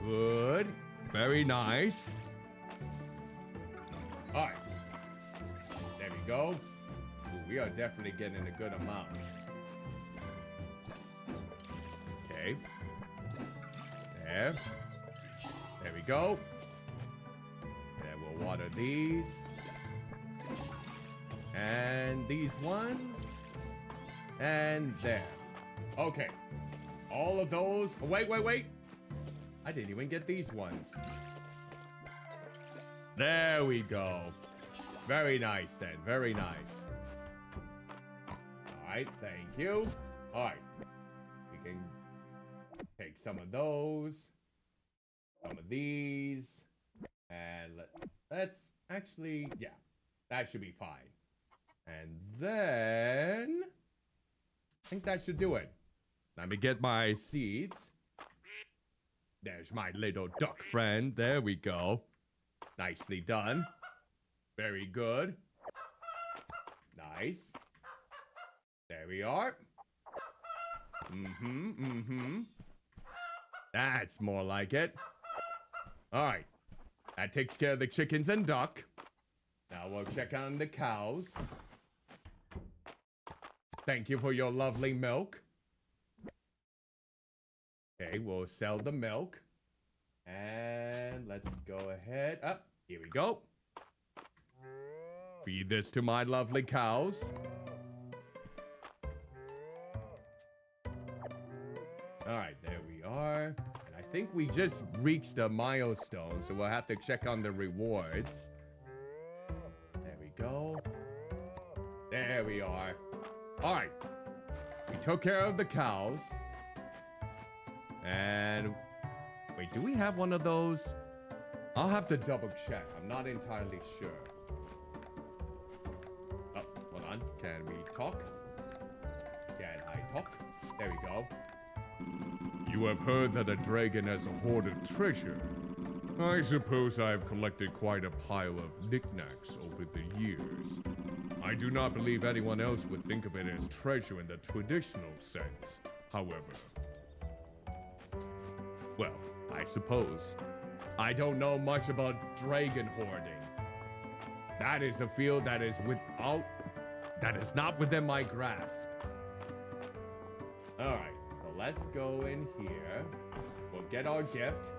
Good. Very nice. All right. There we go. Ooh, we are definitely getting a good amount. Okay. There. There we go. And we'll water these. And these ones. And there. Okay. All of those. Oh, wait. I didn't even get these ones. There we go. Very nice then. Very nice. Alright, thank you. Alright. We can take some of those. Some of these. And let's actually, yeah. That should be fine. And then I think that should do it. Let me get my seeds. There's my little duck friend. There we go. Nicely done. Very good. Nice. There we are. That's more like it. All right. That takes care of the chickens and duck. Now we'll check on the cows. Thank you for your lovely milk. Okay, we'll sell the milk. And let's go ahead. Up, here we go. Feed this to my lovely cows. All right, there we are. And I think we just reached a milestone, so we'll have to check on the rewards. There we go. There we are. All right. We took care of the cows. And wait, do we have one of those? I'll have to double check. I'm not entirely sure. Oh, hold on. Can we talk? Can I talk? There we go. You have heard that a dragon has a hoard of treasure. I suppose I have collected quite a pile of knickknacks over the years. I do not believe anyone else would think of it as treasure in the traditional sense, however. Well, I suppose. I don't know much about dragon hoarding. That is a field that is not within my grasp. Alright, so let's go in here. We'll get our gift,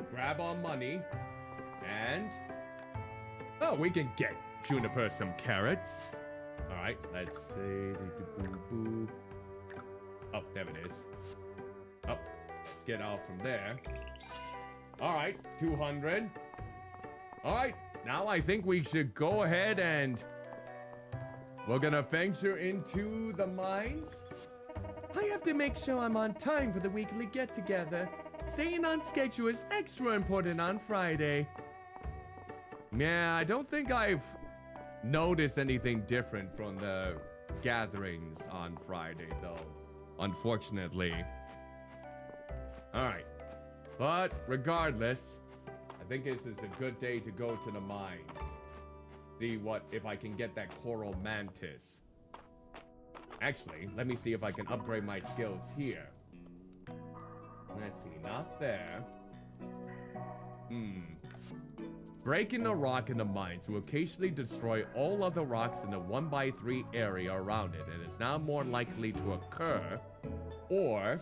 grab our money, and oh, we can get Juniper some carrots. Alright, let's see. Oh, there it is. Oh. Get out from there. All right, 200. All right, now I think we should go ahead and we're gonna venture into the mines. I have to make sure I'm on time for the weekly get-together. Staying on schedule is extra important on Friday. Yeah, I don't think I've noticed anything different from the gatherings on Friday, though, unfortunately. Alright, but regardless, I think this is a good day to go to the mines. See if I can get that coral mantis. Actually, let me see if I can upgrade my skills here. Let's see, not there. Breaking a rock in the mines will occasionally destroy all other rocks in the 1x3 area around it, and is now more likely to occur. Or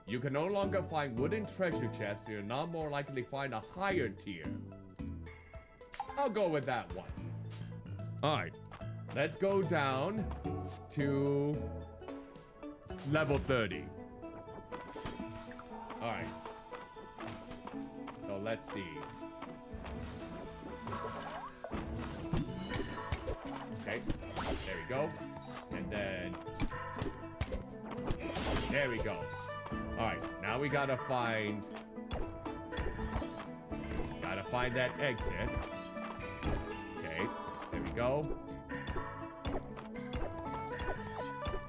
you can no longer find wooden treasure chests, so you're now more likely to find a higher tier. I'll go with that one. Alright, let's go down to level 30. Alright. So let's see. Okay, there we go. And then there we go. Alright, now we gotta find that exit. Okay, there we go.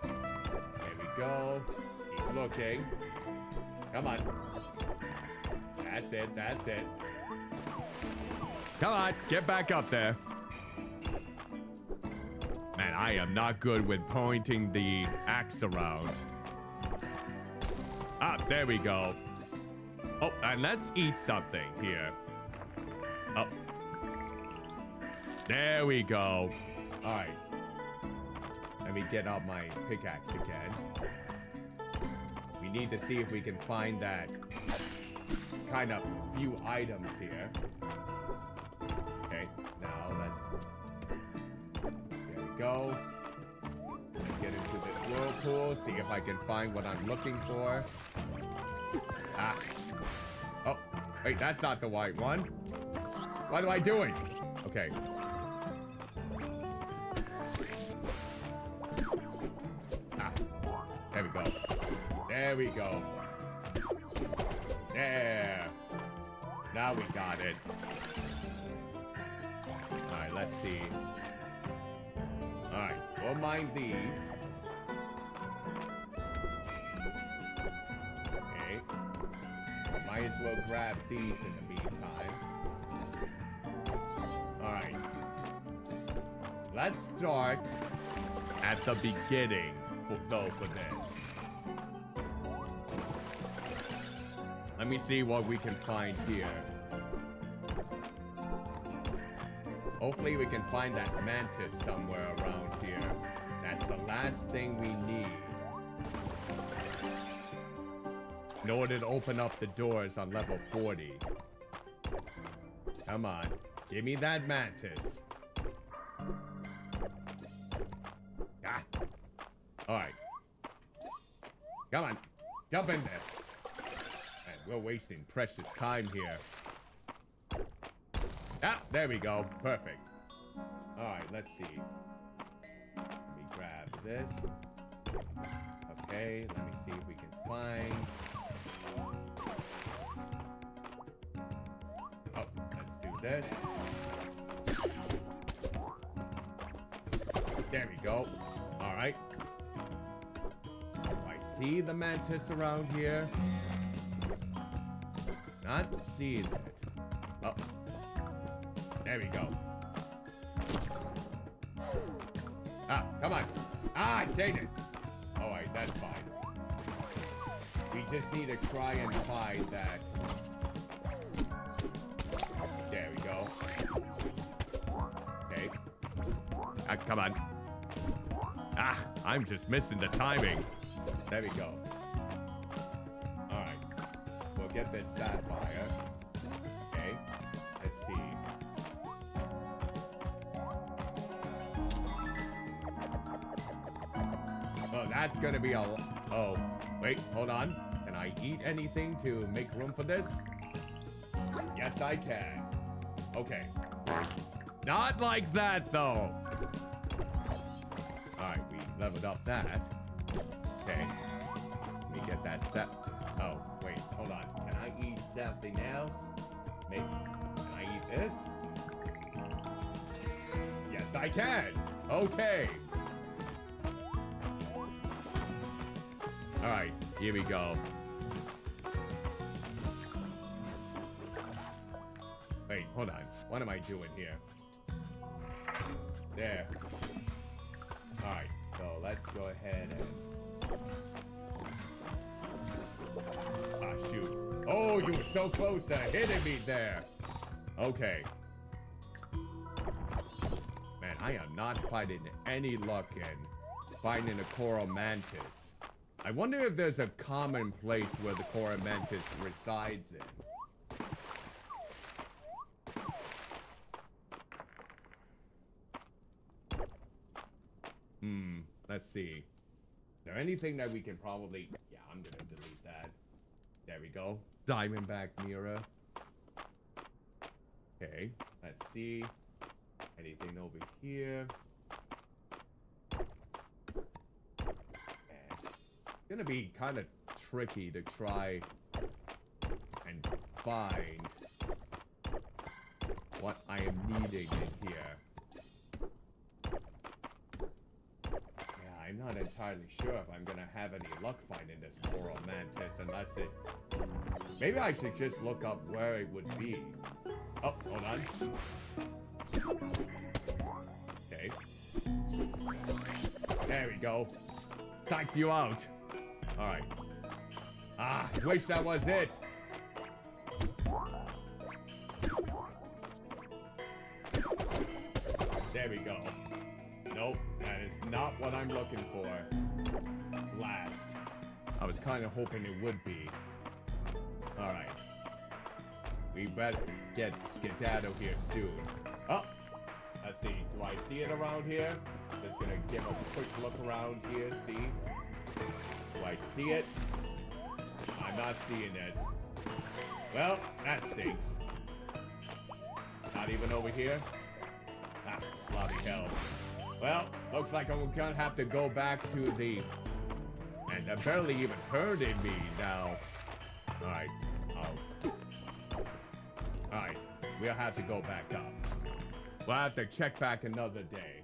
There we go. looking. Come on. That's it, that's it. Come on, get back up there. Man, I am not good with pointing the axe around. Ah, there we go. Oh, and let's eat something here. Oh. There we go. All right. Let me get out my pickaxe again. We need to see if we can find that kind of few items here. Okay, now let's... There we go. Let's get into this whirlpool, see if I can find what I'm looking for. Ah. Oh, wait, that's not the white one. What am I doing? Okay. Ah. There we go. There we go. There. Now we got it. Alright, let's see. Alright, we'll mind these. Okay. Might as well grab these in the meantime. Alright. Let's start at the beginning for this. Let me see what we can find here. Hopefully we can find that mantis somewhere around here. That's the last thing we need in order to open up the doors on level 40. Come on. Give me that mantis. Ah. Alright. Come on. Jump in there. Man, we're wasting precious time here. Ah, there we go. Perfect. Alright, let's see. Let me grab this. Okay, let me see if we can find... Oh, let's do this. There we go. Alright. I see the mantis around here. Not seeing it. Oh. There we go. Ah, come on. Ah, dang it. Alright, that's fine. We just need to try and find that. There we go. Okay. Ah, come on. Ah, I'm just missing the timing. There we go. Alright. We'll get this sapphire. Okay. Let's see. Oh, that's gonna be a... Oh, wait, hold on. Can I eat anything to make room for this? Yes, I can. Okay. Not like that, though. Alright, we leveled up that. Okay. Let me get that set. Oh, wait, hold on. Can I eat something else? Maybe. Can I eat this? Yes, I can. Okay. Alright, here we go. Wait, hold on. What am I doing here? There. Alright, so let's go ahead and... Ah, shoot. Oh, you were so close to hitting me there. Okay. Man, I am not finding any luck in finding a coral mantis. I wonder if there's a common place where the coral mantis resides in. Let's see. Is there anything that we can probably... Yeah, I'm gonna delete that. There we go. Diamondback mirror. Okay, let's see. Anything over here? It's gonna be kind of tricky to try and find what I am needing in here. Yeah, I'm not entirely sure if I'm gonna have any luck finding this coral mantis unless it... Maybe I should just look up where it would be. Oh, hold on. Okay. There we go. Psyched you out. Alright. Ah, wish that was it. There we go. Nope, that is not what I'm looking for. Last. I was kind of hoping it would be. Alright. We better get skedaddle here soon. Oh! Let's see. Do I see it around here? Just gonna give a quick look around here, see? Do I see it? I'm not seeing it. Well, that stinks. Not even over here? Ah, bloody hell. Well, looks like I'm gonna have to go back to the... And I barely even heard in me now. Alright. Alright. We'll have to go back up. We'll have to check back another day.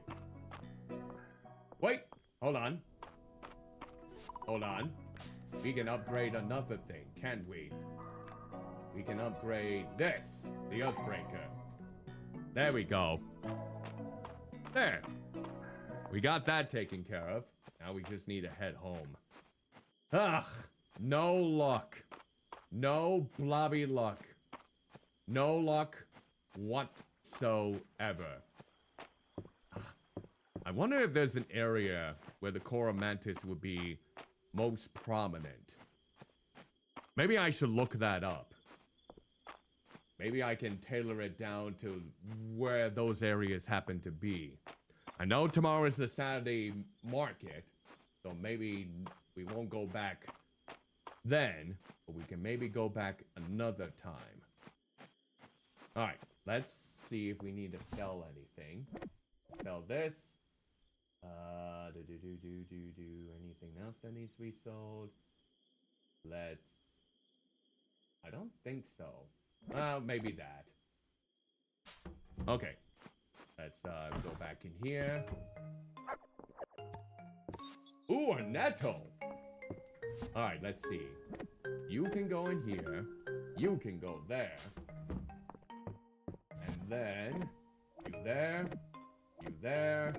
Wait! Hold on. Hold on. We can upgrade another thing, can't we? We can upgrade this. The Earthbreaker. There we go. There. We got that taken care of. Now we just need to head home. Ugh. No luck. No blobby luck. No luck whatsoever. I wonder if there's an area where the Coral Mantis would be most prominent. Maybe I should look that up. Maybe I can tailor it down to where those areas happen to be. I know tomorrow is the Saturday market, so maybe we won't go back then, but we can maybe go back another time. Alright, let's see if we need to sell anything. Sell this. Anything else that needs to be sold? Let's... I don't think so. Well, maybe that. Okay. Let's go back in here. Ooh, a netto! Alright, let's see. You can go in here. You can go there. And then... You there. You there.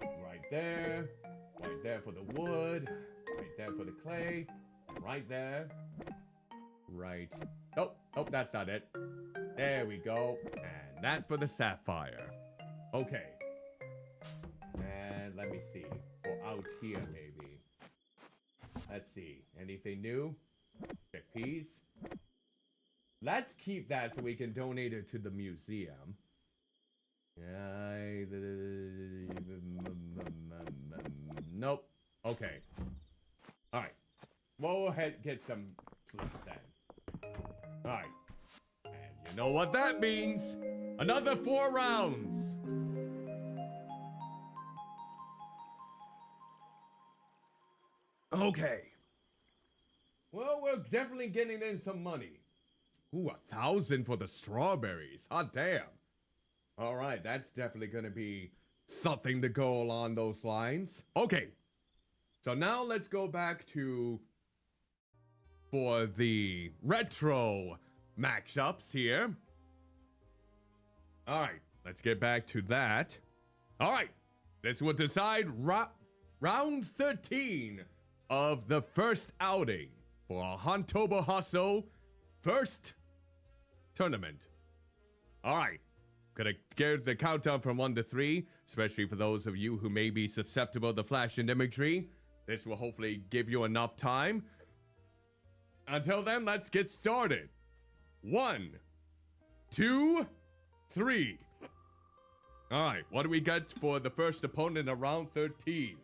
Right there. Right there for the wood. Right there for the clay. Right there. Right. Oh, that's not it. There we go. And that for the sapphire. Okay. And let me see. Go out here, maybe. Let's see. Anything new? Chickpeas. Let's keep that so we can donate it to the museum. Nope. Okay. Alright. We'll get some sleep then. Alright. And you know what that means? Another 4 rounds. Okay. Well, we're definitely getting in some money. Ooh, 1,000 for the strawberries. Hot damn. Alright, that's definitely gonna be something to go along those lines. Okay. So now let's go back to... for the retro matchups here. Alright, let's get back to that. Alright, this will decide round 13 of the first outing for a Hontober Hustle first tournament. Alright, gonna get the countdown from 1 to 3, especially for those of you who may be susceptible to flash and imagery. This will hopefully give you enough time. Until then, let's get started. 1, 2, 3. Alright, what do we get for the first opponent of round 13?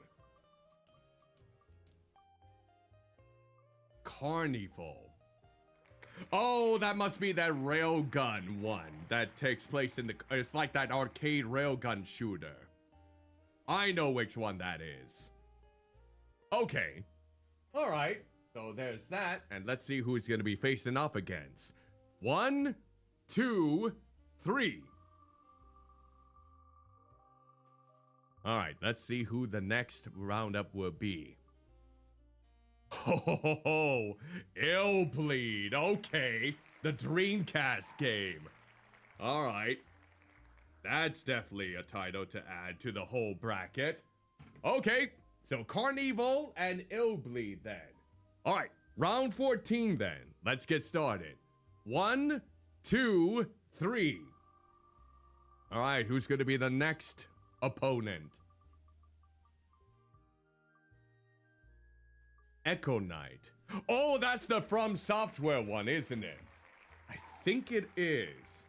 Carnival. Oh, that must be that railgun one that takes place in the... It's like that arcade railgun shooter. I know which one that is. Okay. Alright. So there's that, and let's see who's gonna be facing off against. 1, 2, 3. All right, let's see who the next roundup will be. Ho ho ho ho! Illbleed, okay. The Dreamcast game. All right. That's definitely a title to add to the whole bracket. Okay, so Carnival and Illbleed then. All right, round 14 then. Let's get started. 1, 2, 3. All right, who's going to be the next opponent? Echo Knight. Oh, that's the From Software one, isn't it? I think it is.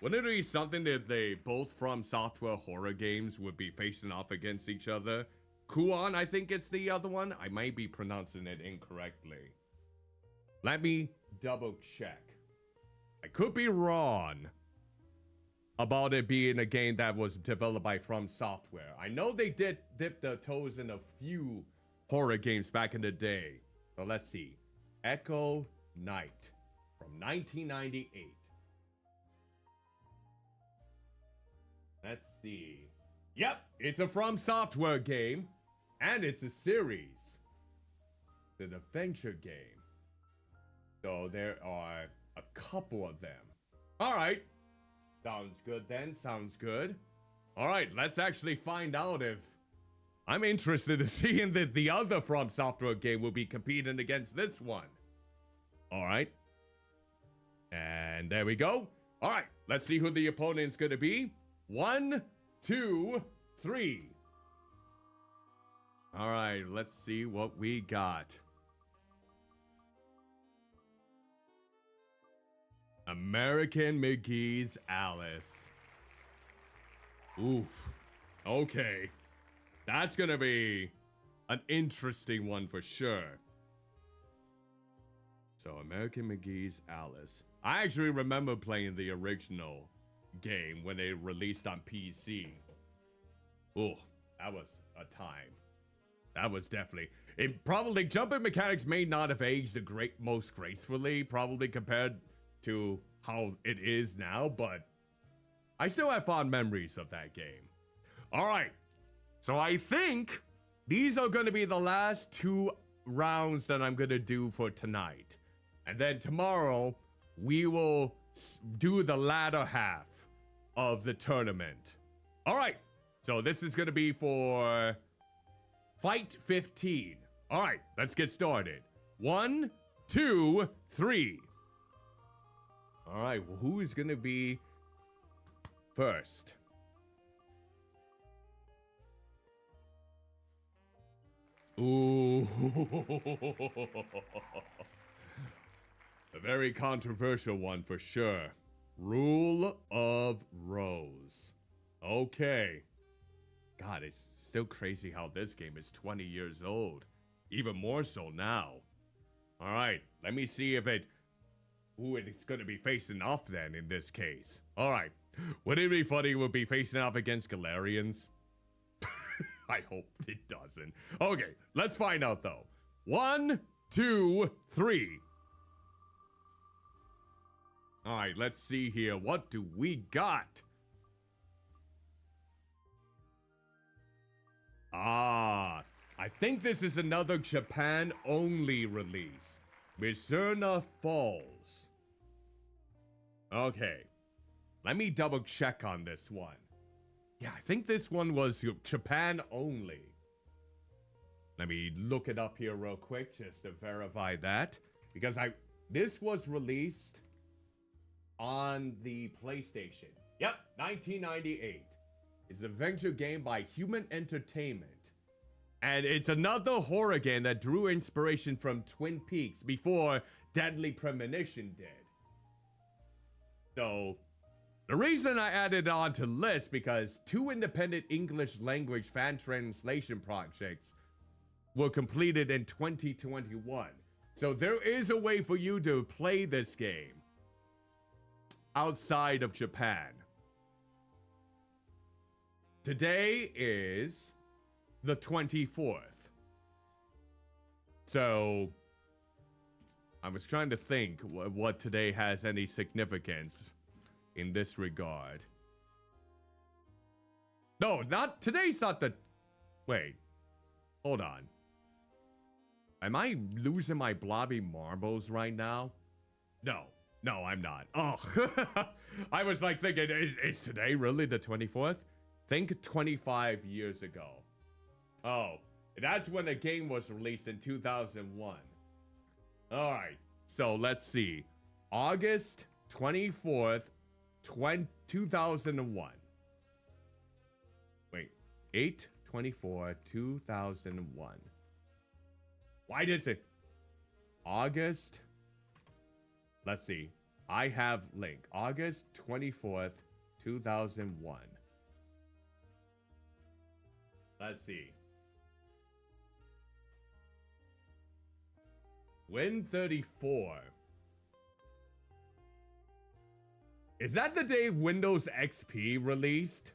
Wouldn't it be something if they both From Software horror games would be facing off against each other? Kuon, I think it's the other one. I might be pronouncing it incorrectly. Let me double check. I could be wrong about it being a game that was developed by From Software. I know they did dip their toes in a few horror games back in the day. So let's see. Echo Knight from 1998. Let's see. Yep, it's a From Software game. And it's a series. It's an adventure game. So there are a couple of them. Alright. Sounds good then, sounds good. Alright, let's actually find out if... I'm interested in seeing that the other From Software game will be competing against this one. Alright. And there we go. Alright, let's see who the opponent's gonna be. 1, 2, 3. Alright, let's see what we got. American McGee's Alice. Oof. Okay. That's gonna be an interesting one for sure. So, American McGee's Alice. I actually remember playing the original game when they released on PC. Ooh, that was a time. That was definitely... It probably... Jumping mechanics may not have aged the most gracefully, probably compared to how it is now, but I still have fond memories of that game. Alright, so I think these are going to be the last 2 rounds that I'm going to do for tonight. And then tomorrow, we will do the latter half of the tournament. Alright, so this is going to be for Fight 15. Alright, let's get started. 1, 2, 3. Alright, well, who is going to be first? Ooh. A very controversial one for sure. Rule of Rose. Okay. God, it's still crazy how this game is 20 years old. Even more so now. Alright, let me see if who it's gonna be facing off then in this case. Alright. Would it be funny we'll be facing off against Galarians? I hope it doesn't. Okay, let's find out though. 1, 2, 3. Alright, let's see here. What do we got? Ah, I think this is another Japan-only release. Mistria Falls. Okay, let me double check on this one. Yeah, I think this one was Japan only. Let me look it up here real quick just to verify that. Because this was released on the PlayStation. Yep, 1998. It's an adventure game by Human Entertainment. And it's another horror game that drew inspiration from Twin Peaks before Deadly Premonition did. So, the reason I added it on to list because 2 independent English language fan translation projects were completed in 2021. So there is a way for you to play this game outside of Japan. Today is the 24th. So I was trying to think what today has any significance in this regard. No, not today's not the. Wait, hold on. Am I losing my blobby marbles right now? No, I'm not. Oh, I was like thinking, is today really the 24th? Think 25 years ago. Oh, that's when the game was released in 2001. All right, so let's see. August 24th, 2001. Wait, 8/24/2001. Why did it? August. Let's see. I have link. August 24th, 2001. Let's see. Win 34. Is that the day Windows XP released?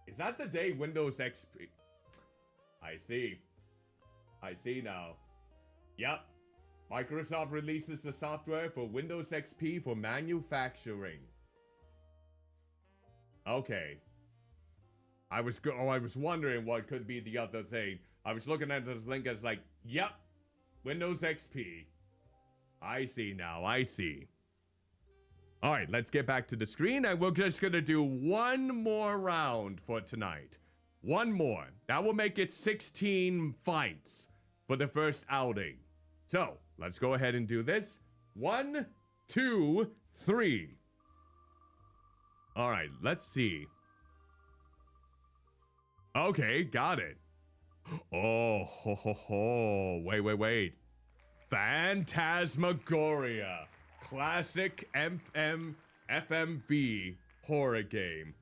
Is that the day Windows XP? I see. I see now. Yep. Microsoft releases the software for Windows XP for manufacturing. Okay. I was wondering what could be the other thing. I was looking at this link as like, yep, Windows XP. I see now, I see. All right, let's get back to the screen, and we're just gonna do one more round for tonight. One more. That will make it 16 fights for the first outing. So, let's go ahead and do this. 1, 2, 3. All right, let's see. Okay, got it. Oh, ho, ho, ho. Wait. Phantasmagoria. Classic FMV horror game.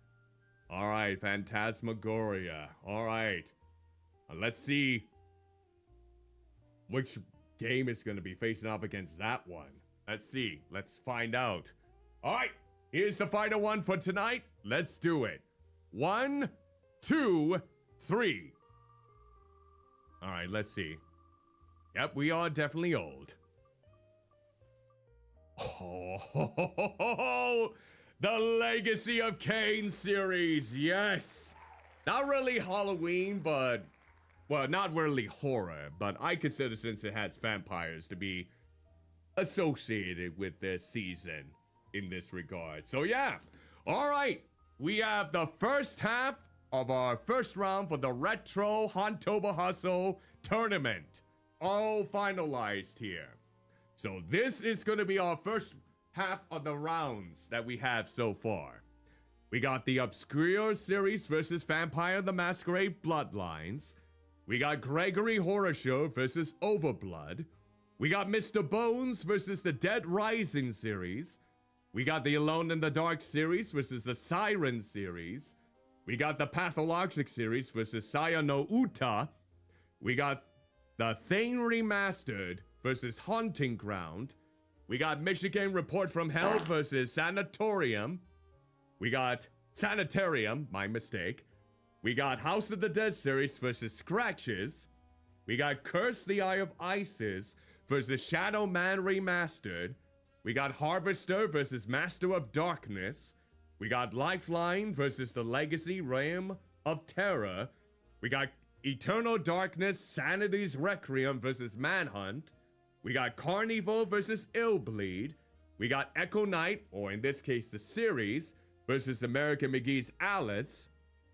All right, Phantasmagoria. All right. Let's see which game is going to be facing off against that one. Let's see. Let's find out. All right. Here's the final one for tonight. Let's do it. 1, 2, 3. All right, let's see. Yep, we are definitely old. Oh, the Legacy of Kain series, yes. Not really Halloween, but, well, not really horror, but I consider, since it has vampires, to be associated with this season in this regard. So yeah, all right. We have the first half of our first round for the Retro Hontoba Hustle tournament all finalized here. So this is going to be our first half of the rounds that we have so far. We got the Obscure series versus Vampire the Masquerade Bloodlines. We got Gregory Horror Show versus Overblood. We got Mr. Bones versus the Dead Rising series. We got the Alone in the Dark series versus the Siren series. We got the Pathologic series versus Saya no Uta. We got The Thing Remastered versus Haunting Ground. We got Michigan Report from Hell versus Sanatorium. We got Sanitarium, my mistake. We got House of the Dead series versus Scratches. We got Curse the Eye of Isis versus Shadow Man Remastered. We got Harvester versus Master of Darkness. We got Lifeline versus the Legacy Realm of Terror. We got Eternal Darkness Sanity's Requiem versus Manhunt. We got Carnival versus Illbleed. We got Echo Knight, or in this case the series, versus American McGee's Alice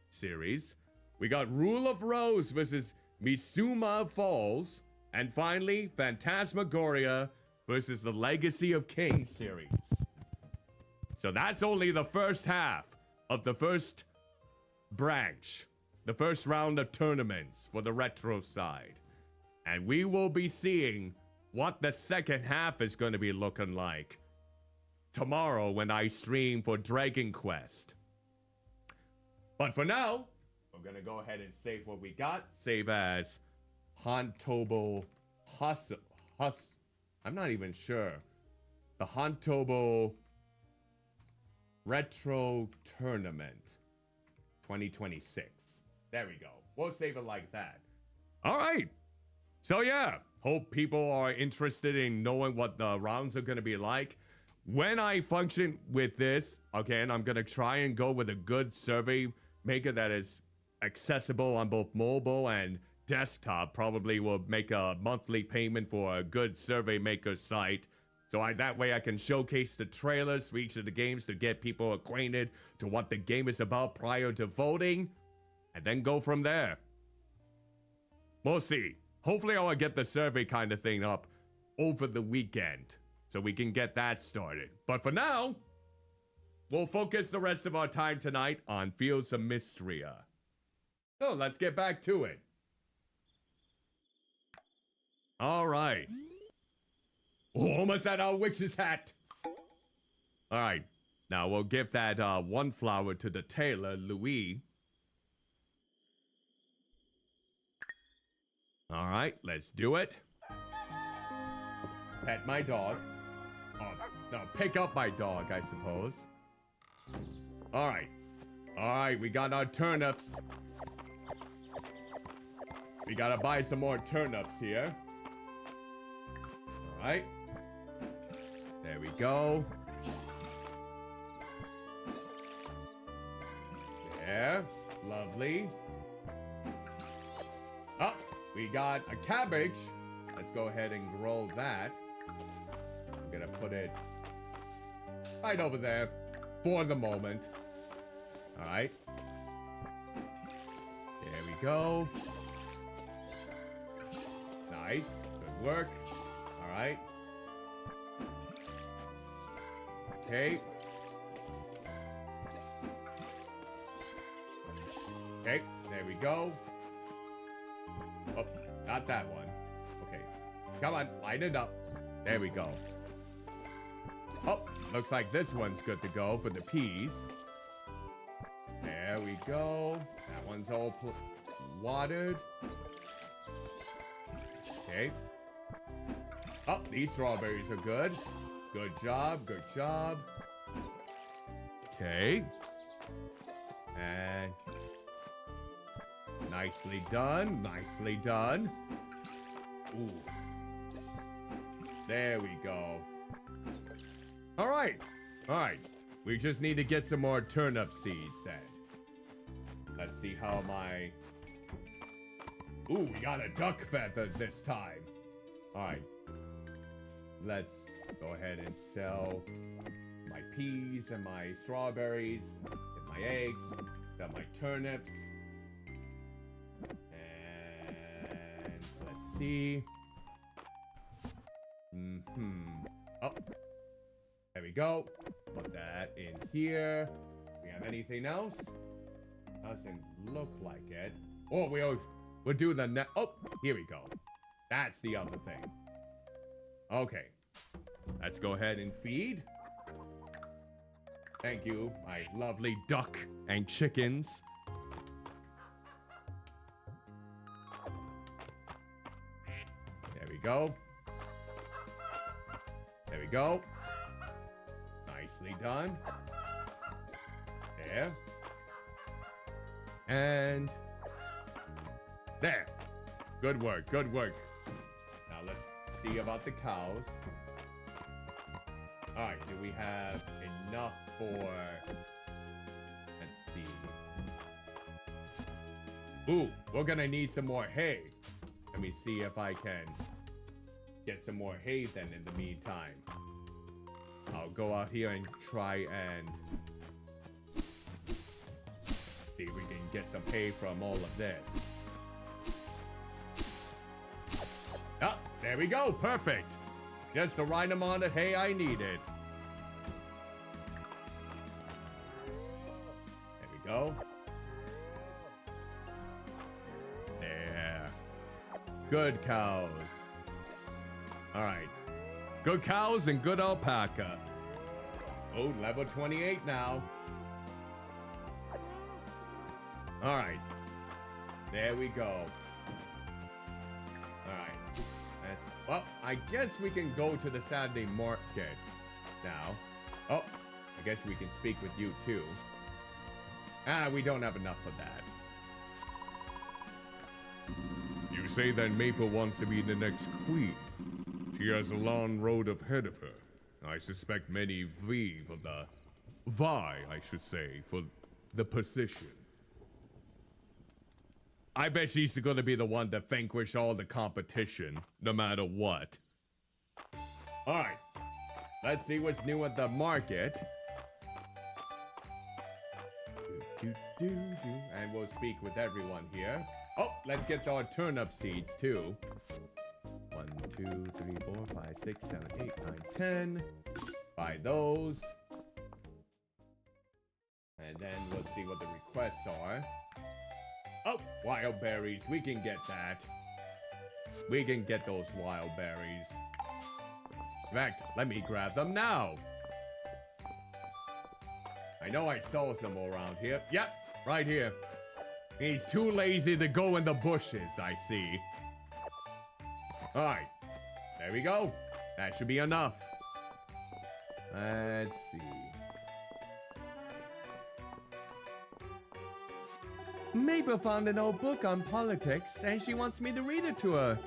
series. We got Rule of Rose versus Mizuma Falls. And finally, Phantasmagoria versus the Legacy of Kain series. So that's only the first half of the first branch, the first round of tournaments for the retro side. And we will be seeing what the second half is going to be looking like tomorrow when I stream for Dragon Quest. But for now, I'm going to go ahead and save what we got. Save as Hontobo Hustle. I'm not even sure. The Hontobo Retro Tournament 2026. There we go. We'll save it like that. All right. So yeah, hope people are interested in knowing what the rounds are going to be like. when I function with this, again, I'm gonna try and go with a good survey maker that is accessible on both mobile and desktop. Probably will make a monthly payment for a good survey maker site. So that way I can showcase the trailers for each of the games to get people acquainted to what the game is about prior to voting, and then go from there. We'll see. Hopefully I'll get the survey kind of thing up over the weekend, so we can get that started. But for now, we'll focus the rest of our time tonight on Fields of Mistria. So let's get back to it. All right. Oh, almost at our witch's hat. All right. Now we'll give that one flower to the tailor, Louis. All right, let's do it. Pet my dog. Oh, no, pick up my dog, I suppose. All right. All right, we got our turnips. We gotta buy some more turnips here. All right. There we go. There. Lovely. Oh, we got a cabbage. Let's go ahead and grow that. I'm gonna put it right over there for the moment. All right. There we go. Nice. Good work. All right. Okay. Okay, there we go. Oh, not that one. Okay. Come on, line it up. There we go. Oh, looks like this one's good to go for the peas. There we go. That one's all watered. Okay. Oh, these strawberries are good. Good job, good job. Okay. And nicely done, nicely done. Ooh. There we go. All right, all right. We just need to get some more turnip seeds then. Let's see how my... Ooh, we got a duck feather this time. All right. Let's go ahead and sell my peas and my strawberries, and my eggs, got my turnips. And let's see. Oh, there we go. Put that in here. We have anything else? Doesn't look like it. Oh, we'll do the net. Oh, here we go. That's the other thing. Okay. Let's go ahead and feed. Thank you, my lovely duck and chickens. There we go. There we go. Nicely done. There. And there. Good work, good work. Now let's see about the cows. All right, do we have enough for... Let's see. Ooh, we're gonna need some more hay. Let me see if I can get some more hay then in the meantime. I'll go out here and try and see if we can get some hay from all of this. Oh, there we go, perfect. Just the right amount of hay I needed. There we go. There. Good cows. All right. Good cows and good alpaca. Oh, level 28 now. All right. There we go. All right. Well, I guess we can go to the Saturday market now. Oh, I guess we can speak with you too. We don't have enough for that. You say that Maple wants to be the next queen. She has a long road ahead of her. I suspect many vie for the... vie, I should say, for the position. I bet she's gonna be the one to vanquish all the competition, no matter what. Alright, let's see what's new at the market. And we'll speak with everyone here. Oh, let's get our turnip seeds too. 1, 2, 3, 4, 5, 6, 7, 8, 9, 10. Buy those. And then we'll see what the requests are. Oh, wild berries. We can get that. We can get those wild berries. In fact, let me grab them now. I know I saw some around here. Yep, right here. He's too lazy to go in the bushes, I see. Alright. There we go. That should be enough. Let's see. Mabel found an old book on politics, and she wants me to read it to her.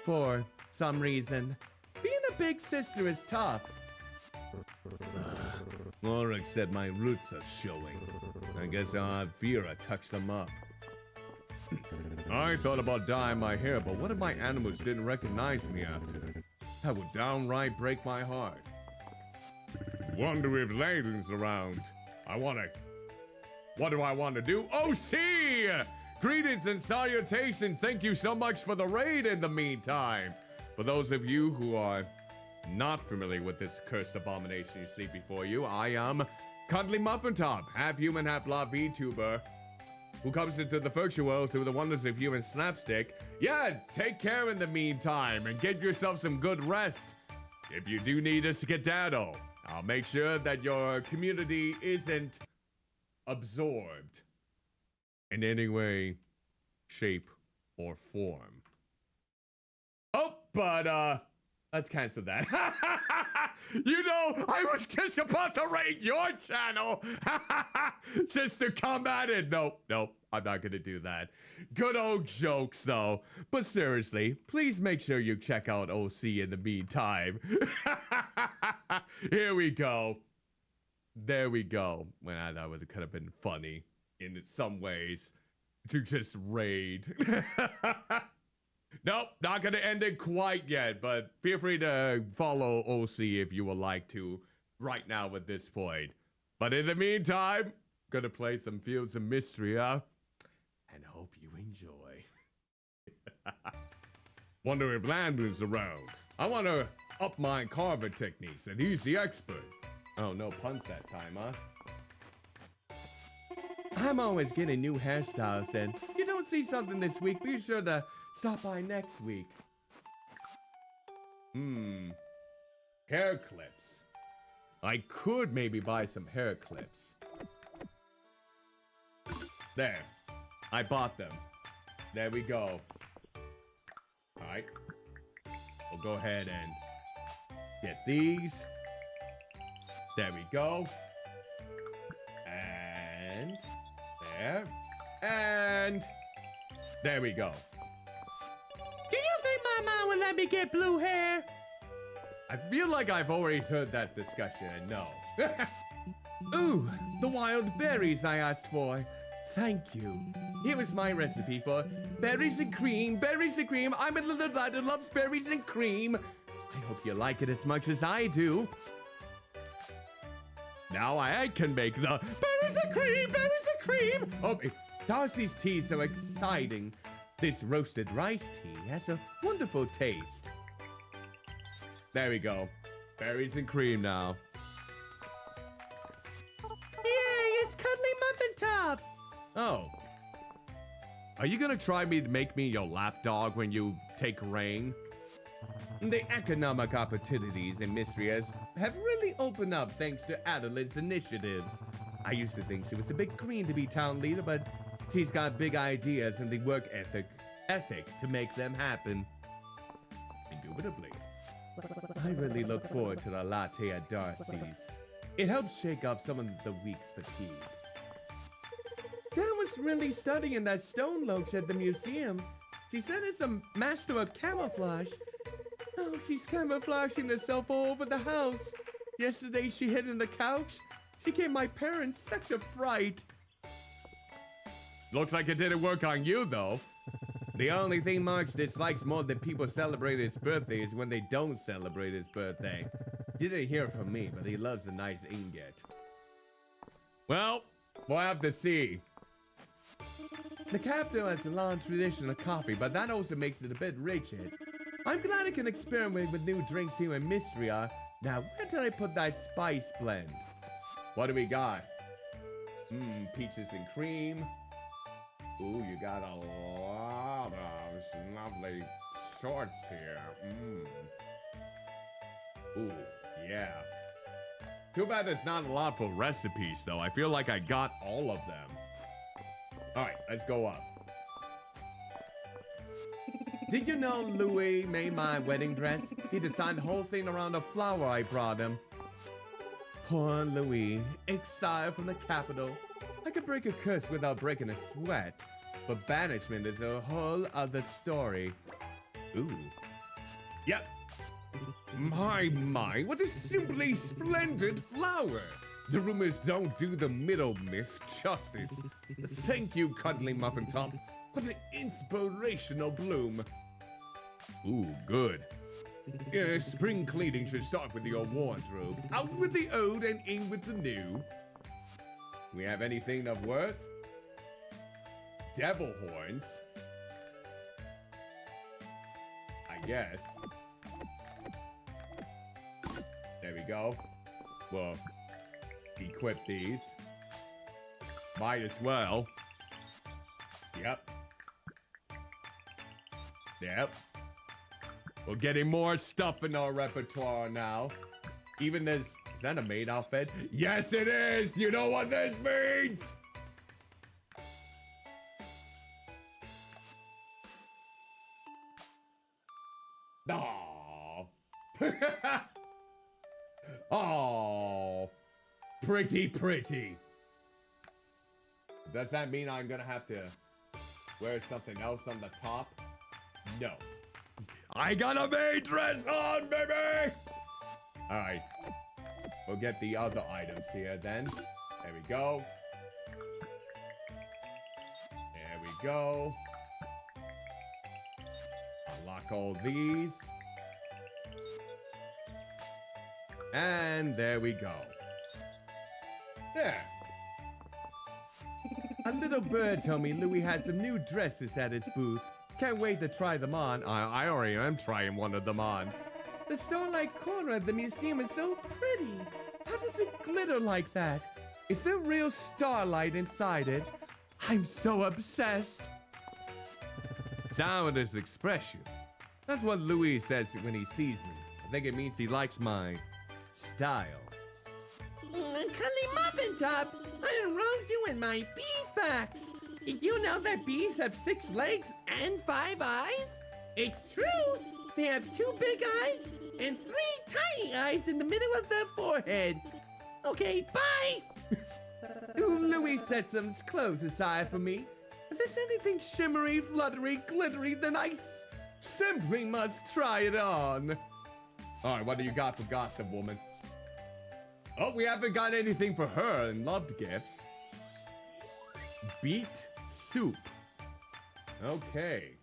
For some reason. Being a big sister is tough. Ulrich said my roots are showing. I guess I'll have Vera touch them up. I thought about dyeing my hair, but what if my animals didn't recognize me after? That would downright break my heart. Wonder if Layden's around. What do I want to do? Oh, see! Greetings and salutations. Thank you so much for the raid in the meantime. For those of you who are not familiar with this cursed abomination you see before you, I am Cuddlymuffintop, half human, half blood VTuber, who comes into the virtual world through the wonders of human slapstick. Yeah, take care in the meantime and get yourself some good rest. If you do need a skedaddle, I'll make sure that your community isn't absorbed in any way, shape, or form. Oh, but let's cancel that. You know, I was just about to raid your channel just to come at it. Nope, I'm not gonna do that. Good old jokes, though. But seriously, please make sure you check out OC in the meantime. Here we go. There we go. Well, I thought it could have been funny in some ways to just raid. Nope, not gonna end it quite yet, but feel free to follow OC if you would like to right now at this point. But in the meantime, gonna play some Fields of Mistria and hope you enjoy. Wonder if Landon's around. I wanna up my carver techniques and he's the expert. Oh, no puns that time, huh? I'm always getting new hairstyles, and if you don't see something this week, be sure to stop by next week. Hair clips. I could maybe buy some hair clips. There. I bought them. There we go. Alright. We'll go ahead and get these. There we go. And there. And there we go. Do you think my mom will let me get blue hair? I feel like I've already heard that discussion, and no. Ooh, the wild berries I asked for. Thank you. Here is my recipe for berries and cream, berries and cream. I'm a little lad who loves berries and cream. I hope you like it as much as I do. Now I can make the berries and cream, berries and cream. Oh, Darcy's tea is so exciting. This roasted rice tea has a wonderful taste. There we go. Berries and cream now. Yay, it's Cuddlymuffintop! Oh. Are you gonna try to make me your lapdog when you take rain? The economic opportunities in Mistria have really opened up thanks to Adelaide's initiatives. I used to think she was a bit green to be town leader, but she's got big ideas and the work ethic to make them happen. Indubitably. I really look forward to the latte at Darcy's. It helps shake off some of the week's fatigue. Dan was really studying that stone loach at the museum. She said it's a master of camouflage. Oh, she's camouflaging herself all over the house. Yesterday she hid in the couch. She gave my parents such a fright. Looks like it didn't work on you, though. The only thing Marge dislikes more than people celebrate his birthday is when they don't celebrate his birthday. Didn't hear from me, but he loves a nice ingot. Well, we'll have to see. The capital has a long tradition of coffee, but that also makes it a bit rigid. I'm glad I can experiment with new drinks here in Mistria. Now, where did I put that spice blend? What do we got? Peaches and cream. Ooh, you got a lot of lovely sorts here. Ooh, yeah. Too bad there's not a lot for recipes, though. I feel like I got all of them. All right, let's go up. Did you know Louis made my wedding dress? He designed the whole thing around a flower I brought him. Poor Louis, exiled from the capital. I could break a curse without breaking a sweat, but banishment is a whole other story. Ooh. Yep. My, what a simply splendid flower. The rumors don't do the middle miss justice. Thank you, Cuddlymuffintop. What an inspirational bloom. Ooh, good. Spring cleaning should start with your wardrobe. Out with the old and in with the new. We have anything of worth? Devil horns. I guess. There we go. Well, equip these. Might as well. Yep. Yep. We're getting more stuff in our repertoire now. Even this, is that a maid outfit? Yes, it is! You know what this means? Aww. Oh, pretty. Does that mean I'm gonna have to wear something else on the top? No. I got a maid dress on, baby! Alright. We'll get the other items here then. There we go. There we go. Unlock all these. And there we go. There. A little bird told me Louis had some new dresses at his booth. Can't wait to try them on. I already am trying one of them on. The starlight corner of the museum is so pretty. How does it glitter like that? Is there real starlight inside it? I'm so obsessed. Sound his expression. That's what Louis says when he sees me. I think it means he likes my style. Cuddlymuffintop, I enrolled you in my bee facts. Did you know that bees have 6 legs and 5 eyes? It's true. They have 2 big eyes and 3 tiny eyes in the middle of their forehead. Okay, bye. Louis set some clothes aside for me. If there's anything shimmery, fluttery, glittery, then I simply must try it on. All right, what do you got for Gossip Woman? Oh, we haven't got anything for her in loved gifts. Beet soup. Okay.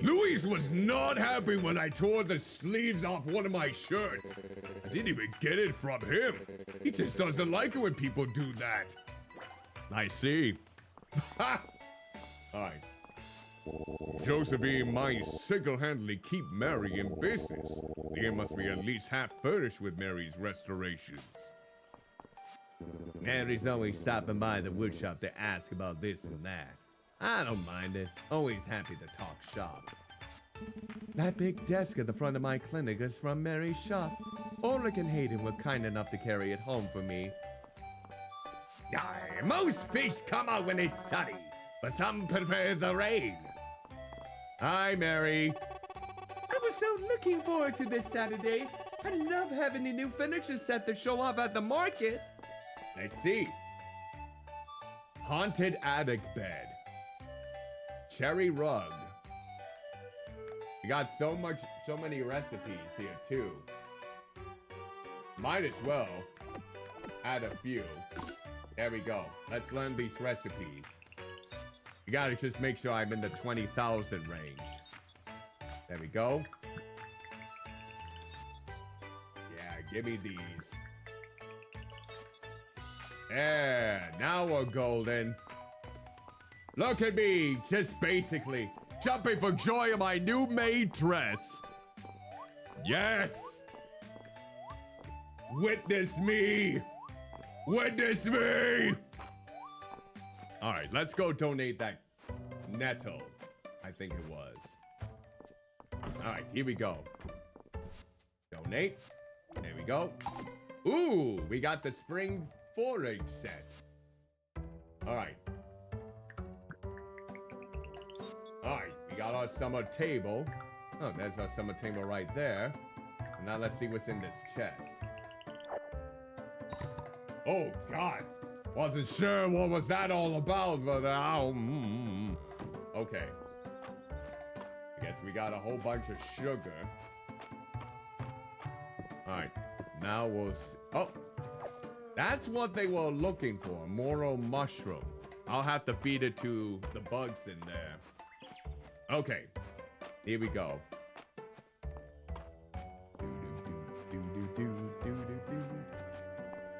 Louise was not happy when I tore the sleeves off one of my shirts. I didn't even get it from him. He just doesn't like it when people do that. I see. Ha! Alright. Josephine might single-handedly keep Mary in business. The inn must be at least half furnished with Mary's restorations. Mary's always stopping by the woodshop to ask about this and that. I don't mind it. Always happy to talk shop. That big desk at the front of my clinic is from Mary's shop. Ulrich and Hayden were kind enough to carry it home for me. Most fish come out when it's sunny, but some prefer the rain. Hi, Mary. I was so looking forward to this Saturday. I love having the new furniture set to show off at the market. Let's see. Haunted attic bed. Cherry rug. We got so many recipes here too. Might as well add a few. There we go. Let's learn these recipes. You gotta just make sure I'm in the 20,000 range. There we go. Yeah, give me these. Yeah, now we're golden. Look at me, just basically jumping for joy in my new maid dress. Yes! Witness me! Witness me! Alright, let's go donate that netto. I think it was. Alright, here we go. Donate. There we go. Ooh, we got the spring forage set. Alright. Alright, we got our summer table. Oh, there's our summer table right there. And now let's see what's in this chest. Oh, God. Wasn't sure what was that all about, but okay. I guess we got a whole bunch of sugar. Alright, now we'll see. Oh, that's what they were looking for, Moro mushroom. I'll have to feed it to the bugs in there. Okay, here we go.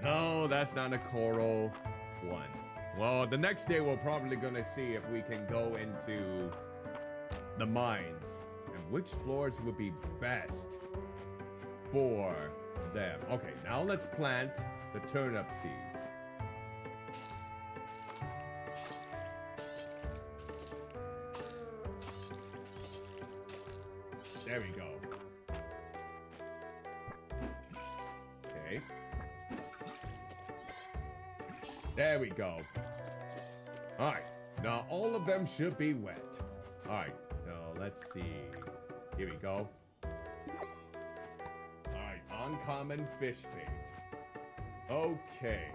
No, that's not a coral one. Well, the next day we're probably gonna see if we can go into the mines and which floors would be best for them. Okay, now let's plant the turnip seeds. There we go. Okay. There we go. Alright, now all of them should be wet. Alright, now let's see. Here we go. Alright, uncommon fish bait. Okay.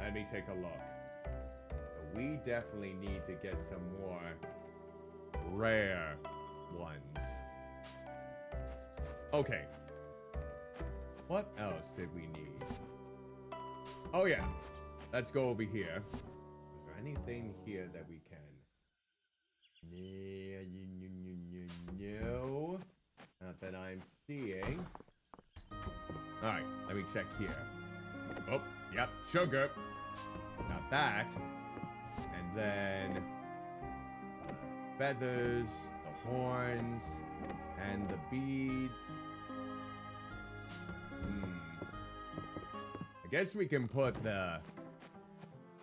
Let me take a look. We definitely need to get some more rare ones. Okay. What else did we need? Oh yeah. Let's go over here. Is there anything here that we can? No. Not that I'm seeing. Alright, let me check here. Oh, yep, sugar. Got that. And then feathers, the horns, and the beads. I guess we can put the...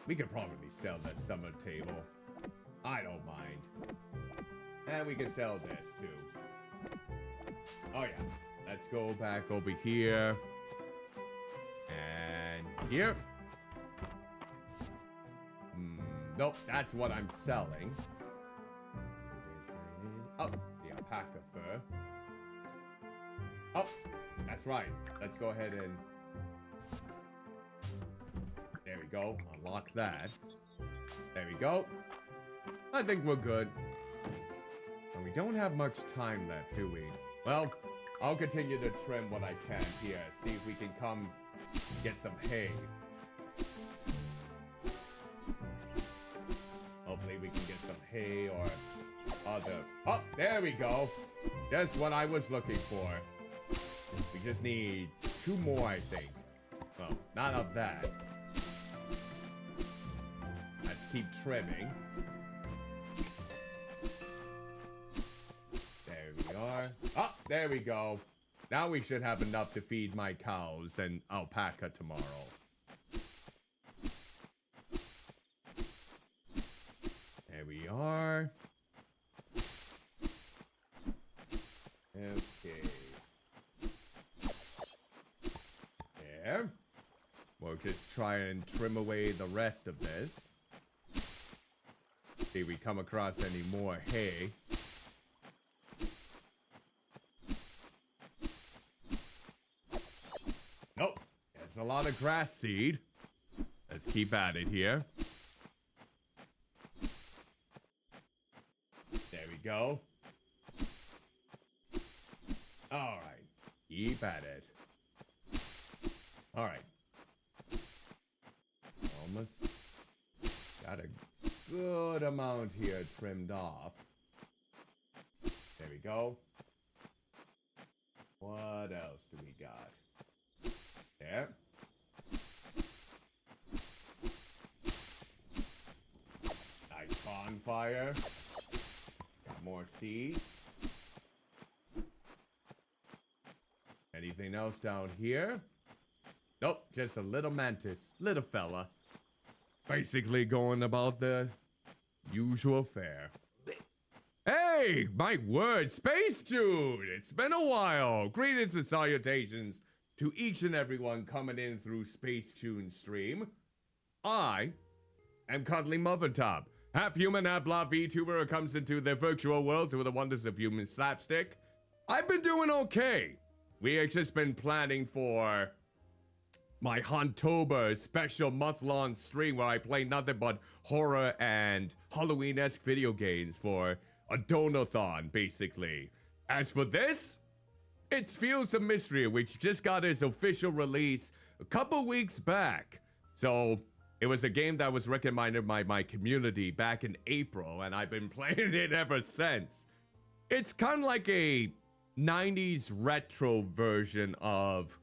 We could probably sell that summer table. I don't mind. And we can sell this too. Oh yeah. Let's go back over here. And here. Nope, that's what I'm selling. Oh, the alpaca fur. Oh, that's right. Let's go ahead and... There we go. Unlock that. There we go. I think we're good. And we don't have much time left, do we? Well, I'll continue to trim what I can here. See if we can come get some hay. Hopefully we can get some hay or other... Oh, there we go. Just what I was looking for. We just need 2 more, I think. Well, not of that. Let's keep trimming. There we are. Oh, there we go. Now we should have enough to feed my cows and alpaca tomorrow. There we are. Okay. There. We'll just try and trim away the rest of this. See if we come across any more hay. Nope. There's a lot of grass seed. Let's keep at it here. There we go. Alright. Keep at it. All right. Almost got a good amount here trimmed off. There we go. What else do we got? There. Nice bonfire. Got more seeds. Anything else down here? Nope, just a little mantis. Little fella. Basically going about the usual fare. Hey, my word, Space Dude! It's been a while. Greetings and salutations to each and everyone coming in through Space Tune's stream. I am Cuddlymuffintop, half human, half blah VTuber who comes into the virtual world through the wonders of human slapstick. I've been doing okay. We have just been planning for my Vtuber special month-long stream where I play nothing but horror and Halloween-esque video games for a donathon, basically. As for this, it's Fields of Mistria, which just got its official release a couple weeks back. So, it was a game that was recommended by my community back in April, and I've been playing it ever since. It's kind of like a 90s retro version of,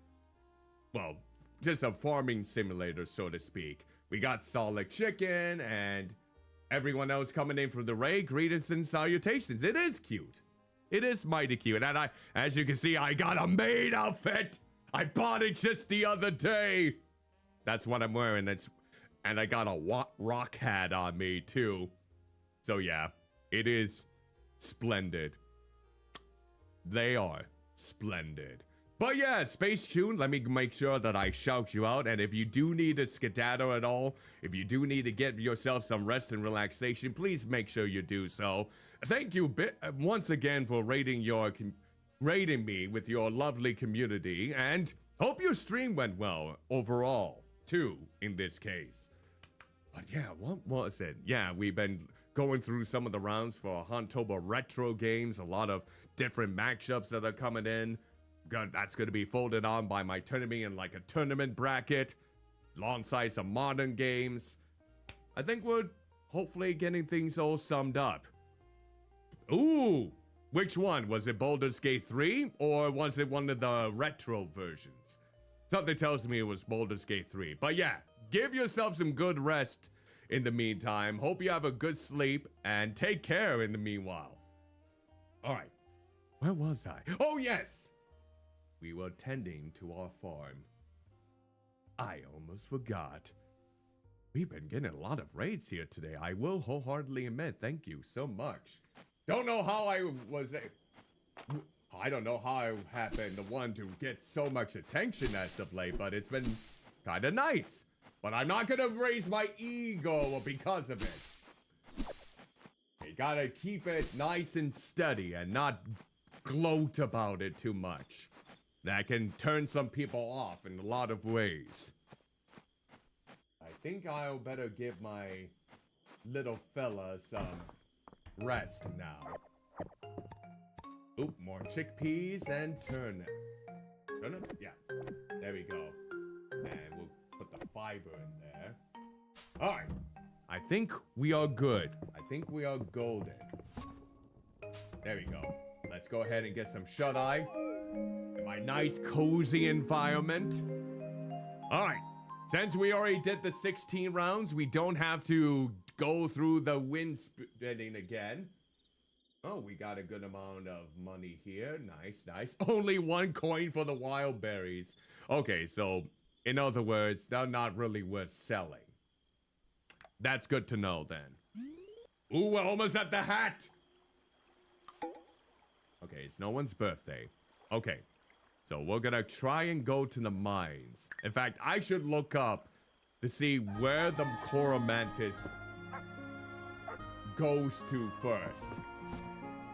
well, just a farming simulator, so to speak. We got Solid Chicken and everyone else coming in from the raid. Greetings and salutations. It is cute. It is mighty cute. And as you can see, I got a maid outfit. I bought it just the other day. That's what I'm wearing. And I got a rock hat on me too. So yeah, it is splendid. They are splendid. But yeah, Space Tune, let me make sure that I shout you out. And if you do need to skedaddle at all, if you do need to get yourself some rest and relaxation, please make sure you do so. Thank you once again for rating me with your lovely community. And hope your stream went well overall, too, in this case. But yeah, what was it? Yeah, we've been going through some of the rounds for Vtuber retro games. A lot of different matchups that are coming in. That's going to be folded on by my tournament in like a tournament bracket, alongside some modern games. I think we're hopefully getting things all summed up. Ooh, which one? Was it Baldur's Gate 3 or was it one of the retro versions? Something tells me it was Baldur's Gate 3. But yeah, give yourself some good rest in the meantime. Hope you have a good sleep and take care in the meanwhile. All right, where was I? Oh yes! We were tending to our farm. I almost forgot. We've been getting a lot of raids here today. I will wholeheartedly admit, thank you so much. Don't know how I don't know how I have been the one to get so much attention as of late, but it's been kind of nice. But I'm not gonna raise my ego because of it. You gotta keep it nice and steady and not gloat about it too much. That can turn some people off in a lot of ways. I think I'll better give my little fella some rest now. Oop, more chickpeas and turnip. Turnip? Yeah. There we go. And we'll put the fiber in there. Alright. I think we are good. I think we are golden. There we go. Let's go ahead and get some shut-eye. In my nice, cozy environment. Alright. Since we already did the 16 rounds, we don't have to go through the wind spinning again. Oh, we got a good amount of money here. Nice, nice. Only 1 coin for the wild berries. Okay, so, in other words, they're not really worth selling. That's good to know, then. Ooh, we're almost at the hat! Okay, it's no one's birthday. Okay, so we're gonna try and go to the mines. In fact, I should look up to see where the Coromantis goes to first.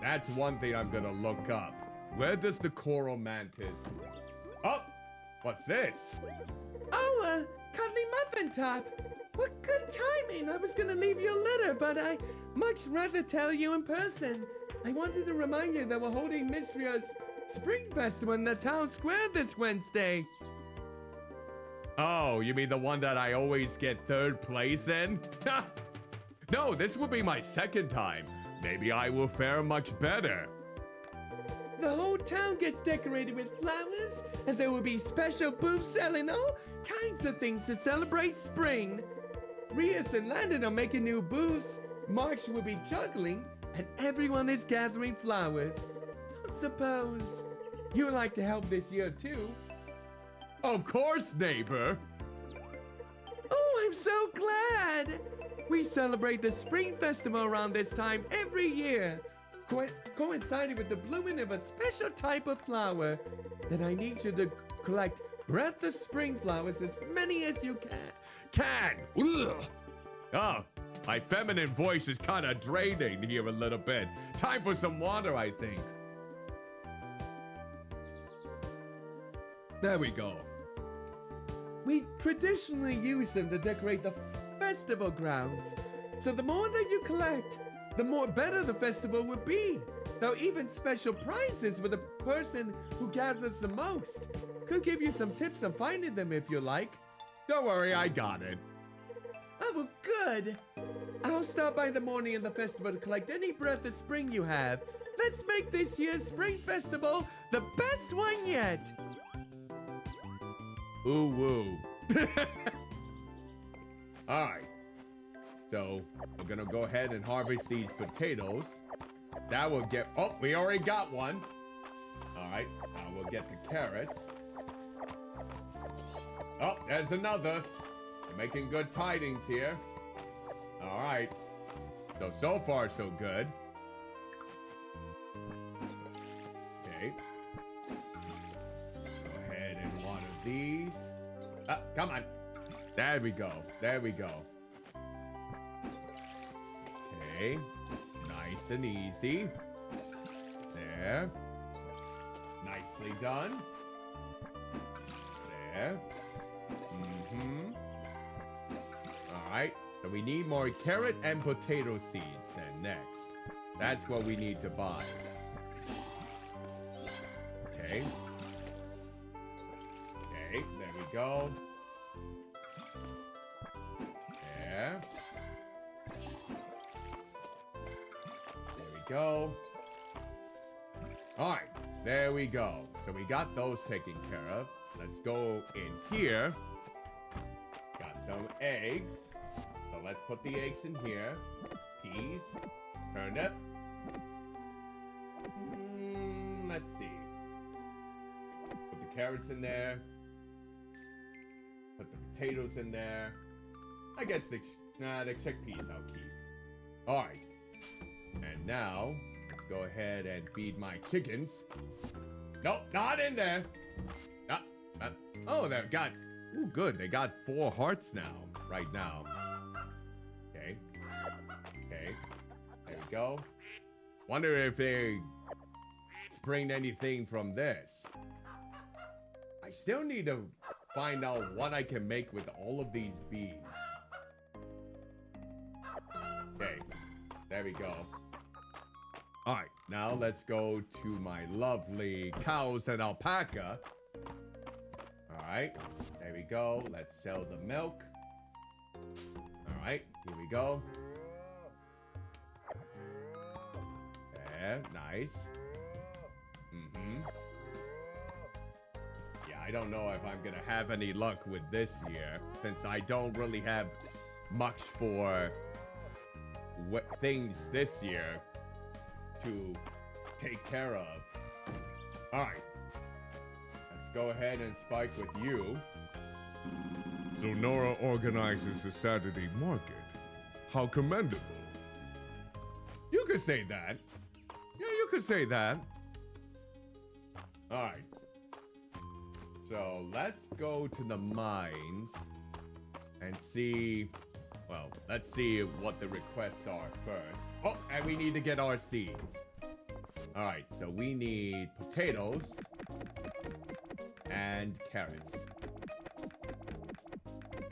That's one thing I'm gonna look up. Where does the Coromantis... Oh! What's this? Oh, Cuddlymuffintop! What good timing! I was gonna leave you a letter, but I'd much rather tell you in person. I wanted to remind you that we're holding Mistria's Spring Festival in the town square this Wednesday. Oh, you mean the one that I always get third place in? No, this will be my second time. Maybe I will fare much better. The whole town gets decorated with flowers, and there will be special booths selling all kinds of things to celebrate spring. Rias and Landon are making new booths, March will be juggling, and everyone is gathering flowers. Don't suppose you would like to help this year too? Of course, neighbor. Oh, I'm so glad! We celebrate the Spring Festival around this time every year, coinciding with the blooming of a special type of flower. Then I need you to collect breath of spring flowers, as many as you can. Ugh. Oh, my feminine voice is kind of draining here a little bit. Time for some water, I think. There we go. We traditionally use them to decorate the festival grounds. So the more that you collect, the more better the festival will be. Though even special prizes for the person who gathers the most. Could give you some tips on finding them if you like. Don't worry, I got it. Oh, well, good. I'll stop by the morning of the festival to collect any breath of spring you have. Let's make this year's Spring Festival the best one yet. Ooh woo. Alright. So, we're gonna go ahead and harvest these potatoes. That will get... Oh, we already got one. Alright, now we'll get the carrots. Oh, there's another. We're making good tidings here. Alright. So far, so good. Okay. Go ahead and water these. Ah, come on. There we go. There we go. Okay. Nice and easy. There. Nicely done. There. Mm-hmm. Alright. So we need more carrot and potato seeds then next. That's what we need to buy. Okay. Okay, there we go. There. There we go. Alright, there we go. So we got those taken care of. Let's go in here. Got some eggs. So let's put the eggs in here. Peas. Turnip. Let's see. Put the carrots in there. Put the potatoes in there. I guess the chickpeas I'll keep. Alright. And now, let's go ahead and feed my chickens. Nope, not in there. Oh, they've got... Ooh, good. They got 4 hearts now. Right now. Okay. Okay. There we go. Wonder if they spring anything from this. I still need to find out what I can make with all of these bees. Okay. There we go. Alright, now let's go to my lovely cows and alpaca. Alright, there we go. Let's sell the milk. Alright, here we go. There, nice. Mm-hmm. Yeah, I don't know if I'm gonna have any luck with this year, since I don't really have much for things this year to take care of. Alright. Let's go ahead and spike with you. So Nora organizes a Saturday market. How commendable. You could say that. Yeah, you could say that. Alright. So let's go to the mines and see. Well, let's see what the requests are first. Oh, and we need to get our seeds. Alright, so we need potatoes and carrots.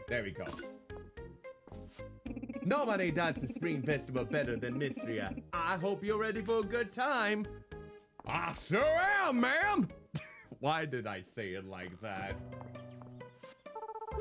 There we go. Nobody does the Spring Festival better than Mistria. I hope you're ready for a good time. I sure am, ma'am. Why did I say it like that?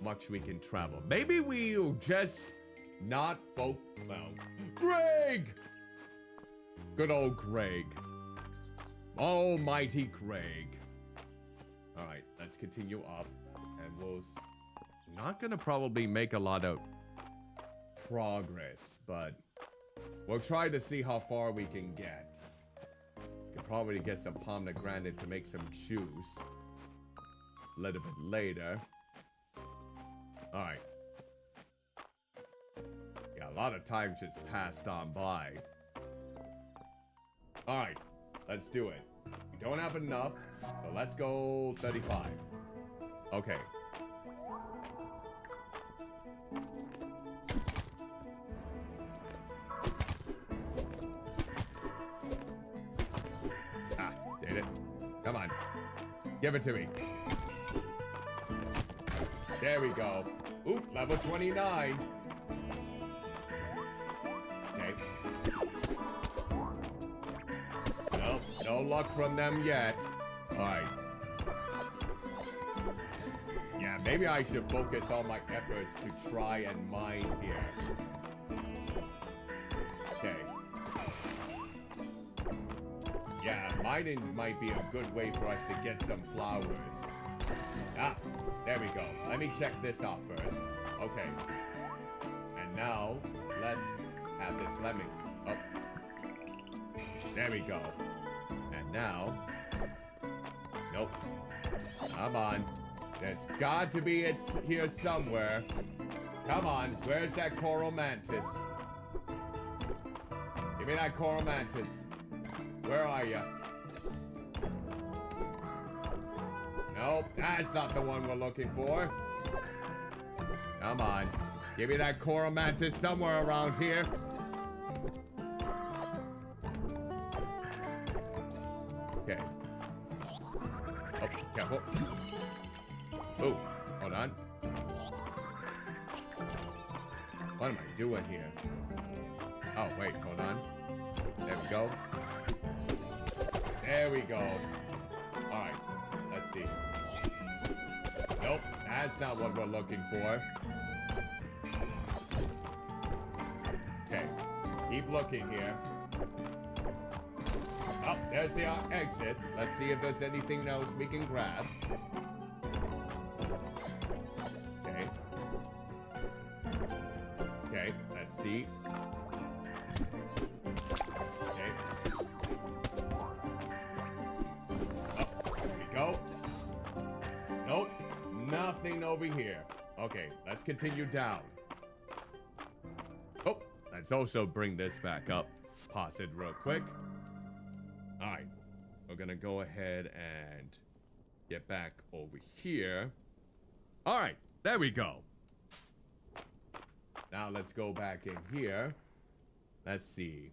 much we can travel. Maybe we'll just not well, Greg! Good old Greg. Almighty Greg. Alright, let's continue up. And we'll... Not gonna probably make a lot of progress, but we'll try to see how far we can get. Could probably get some pomegranate to make some juice a little bit later. Alright. Yeah, a lot of time just passed on by. Alright, let's do it. We don't have enough, so let's go 35. Okay. Ah, did it. Come on. Give it to me. There we go. Oop, level 29. Okay. Nope, no luck from them yet. Alright. Yeah, maybe I should focus all my efforts to try and mine here. Okay. Yeah, mining might be a good way for us to get some flowers. Ah, there we go. Let me check this out first. Okay. And now, let's have this lemon. Oh. There we go. And now... Nope. Come on. There's got to be it here somewhere. Come on. Where's that coral mantis? Give me that coral mantis. Where are you? Nope, that's not the one we're looking for. Come on. Give me that coral mantis somewhere around here. Okay. Oh, careful. Oh, hold on. What am I doing here? Oh, wait, hold on. There we go. There we go. Alright, let's see. Nope, that's not what we're looking for. Okay, keep looking here. Oh, there's the exit. Let's see if there's anything else we can grab. Okay. Okay, let's see. Okay. Oh, there we go. Nope, nothing over here. Okay, let's continue down. Oh, let's also bring this back up. Pause it real quick. Alright, we're gonna go ahead and get back over here. Alright, there we go. Now let's go back in here. Let's see.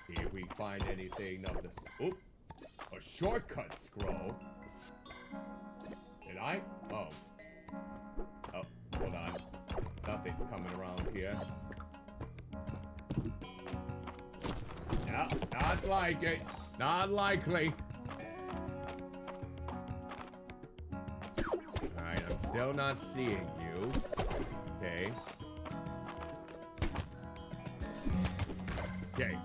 See if we find anything of this. Oop, a shortcut scroll. Did I? Oh. Oh, hold on. Nothing's coming around here. No, not like it. Not likely. Alright, I'm still not seeing you. Okay. Okay.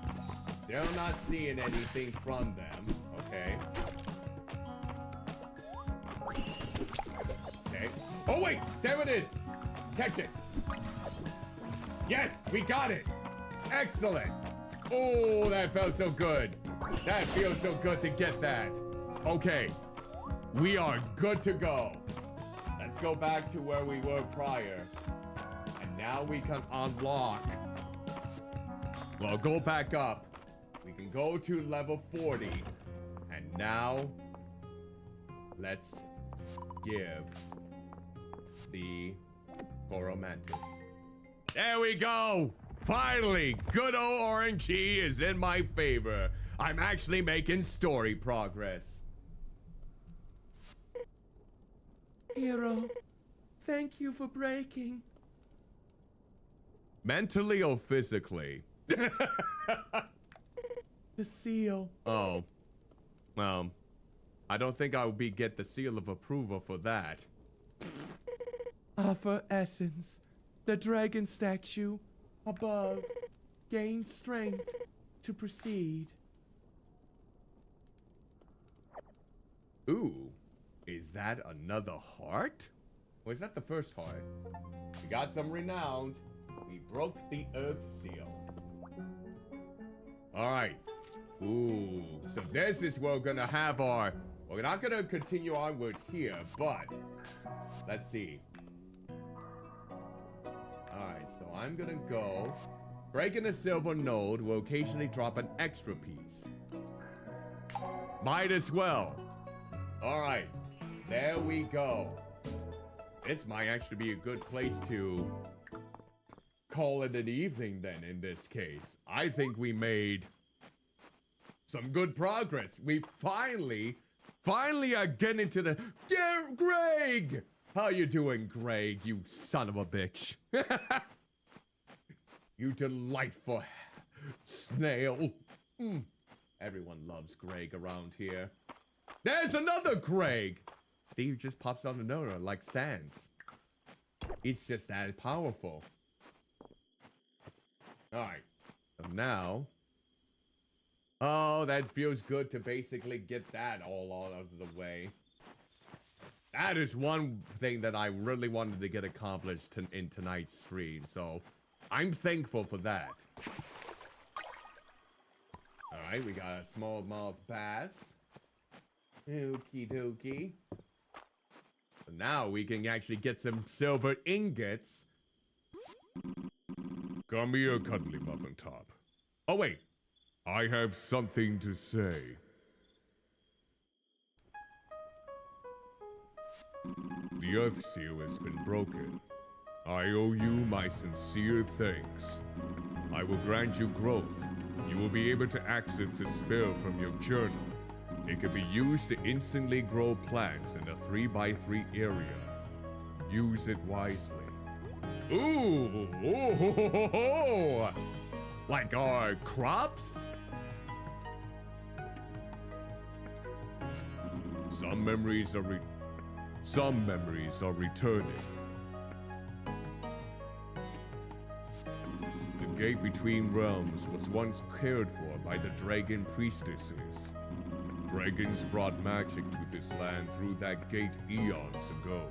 Still not seeing anything from them. Okay. Okay. Oh, wait! There it is! Catch it! Yes! We got it! Excellent! Oh, that felt so good. That feels so good to get that. Okay. We are good to go. Let's go back to where we were prior. And now we can unlock. Well, go back up. We can go to level 40. And now, let's give the coral mantis. There we go! Finally, good old orangey is in my favor. I'm actually making story progress. Hero, thank you for breaking. Mentally or physically? The seal. Oh. I don't think I will get the seal of approval for that. Offer essence. The dragon statue above. Gain strength to proceed. Ooh, is that another heart? Or is that the first heart? We got some renowned. We broke the earth seal. Alright. Ooh, so this is where we're gonna have our... We're not gonna continue onward here, but... Let's see. Alright, so I'm gonna go... Breaking a silver node will occasionally drop an extra piece. Might as well. Alright, there we go. This might actually be a good place to call it an evening then in this case. I think we made some good progress. We finally are getting to the... Greg! How you doing, Greg, you son of a bitch? You delightful snail. Everyone loves Greg around here. There's another Greg! He just pops out of nowhere like Sans. He's just that powerful. Alright. So now... Oh, that feels good to basically get that all out of the way. That is one thing that I really wanted to get accomplished in tonight's stream, so... I'm thankful for that. Alright, we got a smallmouth bass. Okie dokie. So now we can actually get some silver ingots. Come here, Cuddlymuffintop. Oh, wait. I have something to say. The Earth Seal has been broken. I owe you my sincere thanks. I will grant you growth. You will be able to access the spell from your journal. It can be used to instantly grow plants in a 3x3 area. Use it wisely. Ooh! Oh, like our crops? Some memories are returning. The gate between realms was once cared for by the dragon priestesses. Dragons brought magic to this land through that gate eons ago.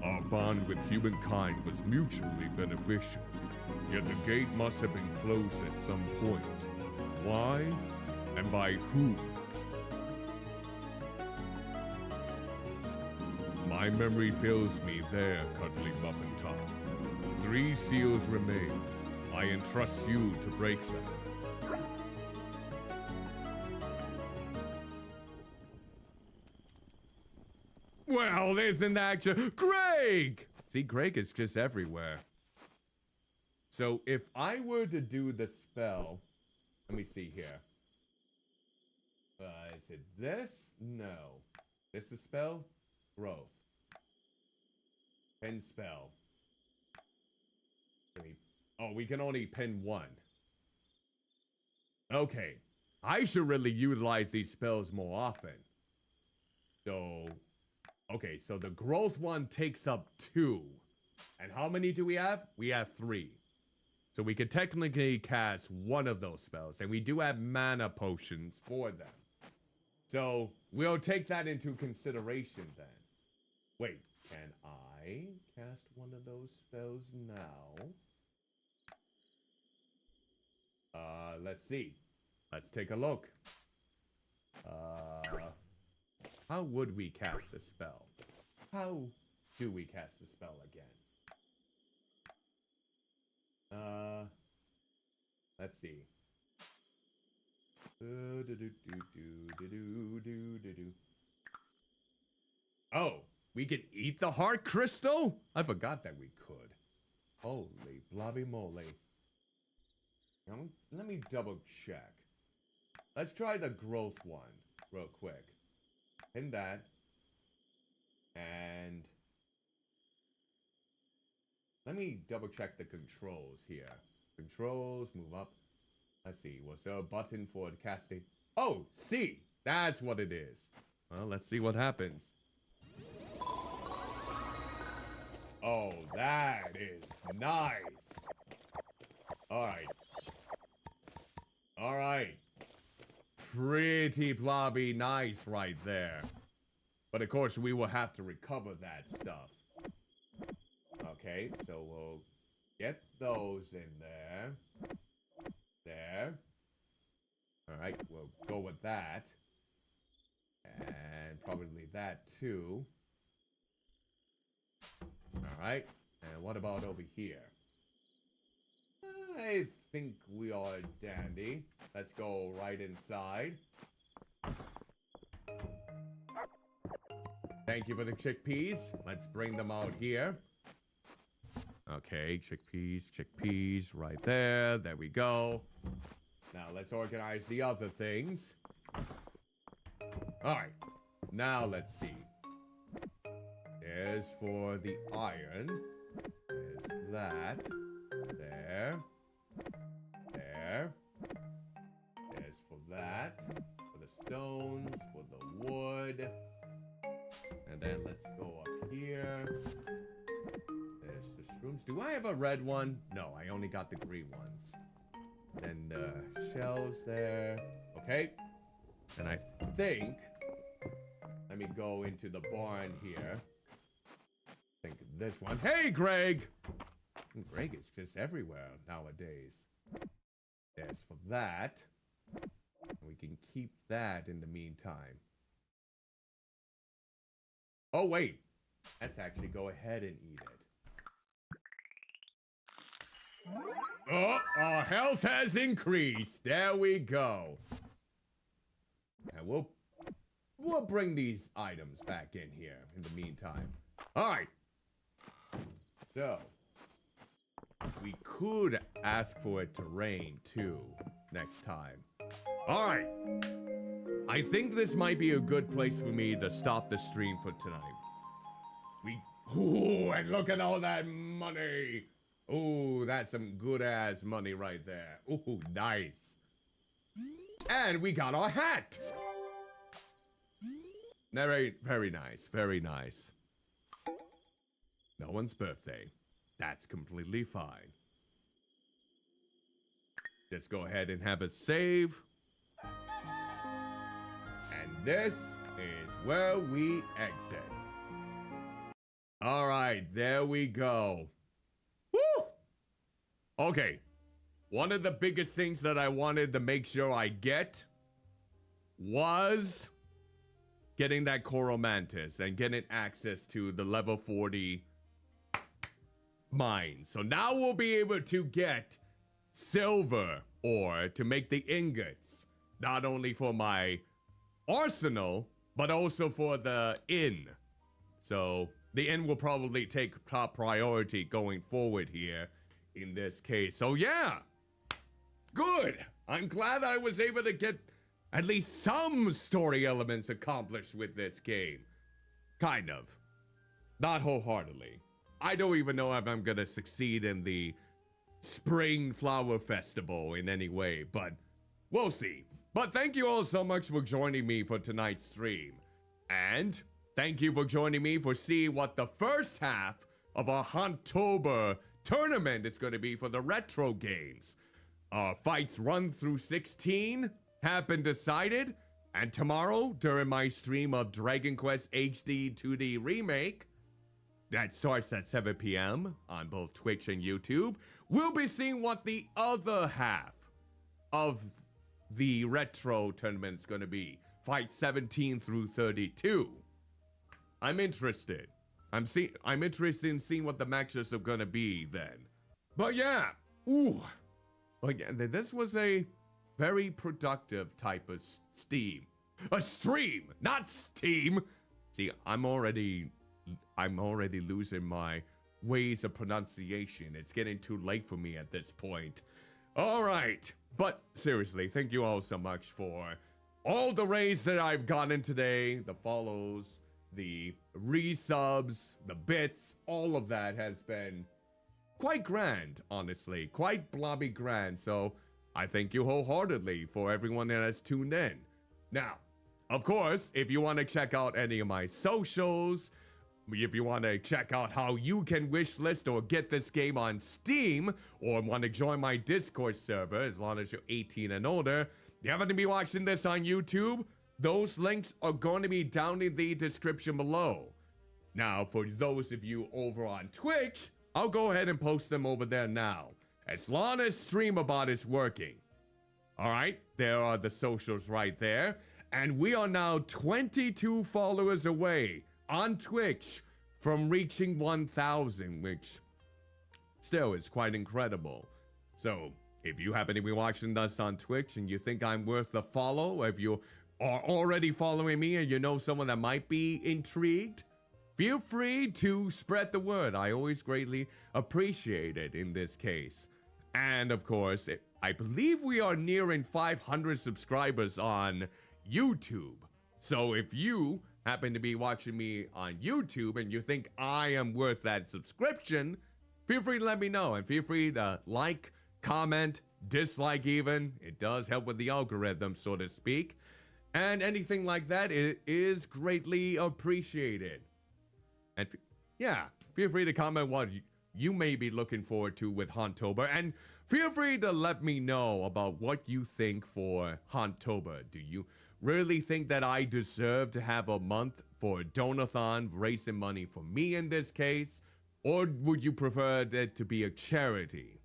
Our bond with humankind was mutually beneficial, yet the gate must have been closed at some point. Why? And by whom? My memory fails me there, Cuddlymuffintop. 3 seals remain. I entrust you to break them. Well, isn't that just... Greg! See, Greg is just everywhere. So, if I were to do the spell... Let me see here. Is it this? No. This is spell? Growth. Pin spell. Oh, we can only pin 1. Okay. I should really utilize these spells more often. So... Okay, so the growth one takes up 2. And how many do we have? We have 3. So we could technically cast one of those spells. And we do have mana potions for them. So we'll take that into consideration then. Wait, can I cast one of those spells now? Let's see. Let's take a look. How would we cast the spell? How do we cast the spell again? Let's see. Oh, we can eat the heart crystal? I forgot that we could. Holy blobby moly. Let me double check. Let's try the growth one real quick. Pin that. And let me double check the controls here. Controls, move up. Let's see, was there a button for casting? Oh, C! That's what it is. Well, let's see what happens. Oh, that is nice. Alright. Alright. Pretty blobby nice right there. But of course, we will have to recover that stuff. Okay, so we'll get those in there. There. Alright, we'll go with that. And probably that too. Alright, and what about over here? I think we are dandy. Let's go right inside. Thank you for the chickpeas. Let's bring them out here. Okay, chickpeas right there. There we go. Now let's organize the other things. Alright, now let's see. There's for the iron. There's that. There. There. There's for that. For the stones. For the wood. And then let's go up here. There's the shrooms. Do I have a red one? No, I only got the green ones. Then the shells there. Okay. And I think... Let me go into the barn here. I think this one. Hey, Greg! Greg is just everywhere nowadays. There's for that. We can keep that in the meantime. Oh, wait. Let's actually go ahead and eat it. Oh, our health has increased. There we go. And we'll bring these items back in here in the meantime. All right. So, we could ask for it to rain too next time. All right. I think this might be a good place for me to stop the stream for tonight. Ooh, and look at all that money. Ooh, that's some good ass money right there. Ooh, nice. And we got our hat. Very, very nice, very nice. No one's birthday. That's completely fine. Let's go ahead and have a save. And this is where we exit. All right, there we go. Woo! Okay. One of the biggest things that I wanted to make sure I get was getting that coral mantis and getting access to the level 40 mine. So now we'll be able to get silver ore to make the ingots, not only for my arsenal, but also for the inn. So the inn will probably take top priority going forward here in this case. So yeah, good. I'm glad I was able to get at least some story elements accomplished with this game. Kind of. Not wholeheartedly. I don't even know if I'm gonna succeed in the Spring Flower Festival in any way, but we'll see. But thank you all so much for joining me for tonight's stream. And thank you for joining me for seeing what the first half of our Vtuber tournament is going to be for the retro games. Our fights 1 through 16 have been decided, and tomorrow, during my stream of Dragon Quest HD 2D Remake, that starts at 7 p.m. on both Twitch and YouTube, we'll be seeing what the other half of the retro tournament is going to be. Fight 17 through 32. I'm interested. I'm interested in seeing what the matches are going to be then. But yeah, ooh. But yeah, this was a very productive type of stream. A stream, not steam. See, I'm already losing my ways of pronunciation. It's getting too late for me at this point. All right, but seriously, thank you all so much for all the raids that I've gotten today, the follows, the resubs, the bits, all of that has been quite grand, honestly, quite blobby grand. So I thank you wholeheartedly for everyone that has tuned in. Now, Of course, if you want to check out any of my socials, if you want to check out how you can wishlist or get this game on Steam, or want to join my Discord server as long as you're 18 and older, you happen to be watching this on YouTube, those links are going to be down in the description below. Now, for those of you over on Twitch, I'll go ahead and post them over there now, as long as StreamAbot is working. Alright, there are the socials right there. And we are now 22 followers away on Twitch from reaching 1,000, which still is quite incredible. So, if you happen to be watching us on Twitch and you think I'm worth a follow, if you are already following me and you know someone that might be intrigued, feel free to spread the word. I always greatly appreciate it in this case. And of course, I believe we are nearing 500 subscribers on YouTube. So if you happen to be watching me on YouTube and you think I am worth that subscription, feel free to let me know, and feel free to like, comment, dislike even. It does help with the algorithm, so to speak. And anything like that, it is greatly appreciated. And yeah, feel free to comment what you may be looking forward to with Vtuber, and feel free to let me know about what you think for Vtuber. Do you really think that I deserve to have a month for a donathon raising money for me in this case? Or would you prefer it to be a charity?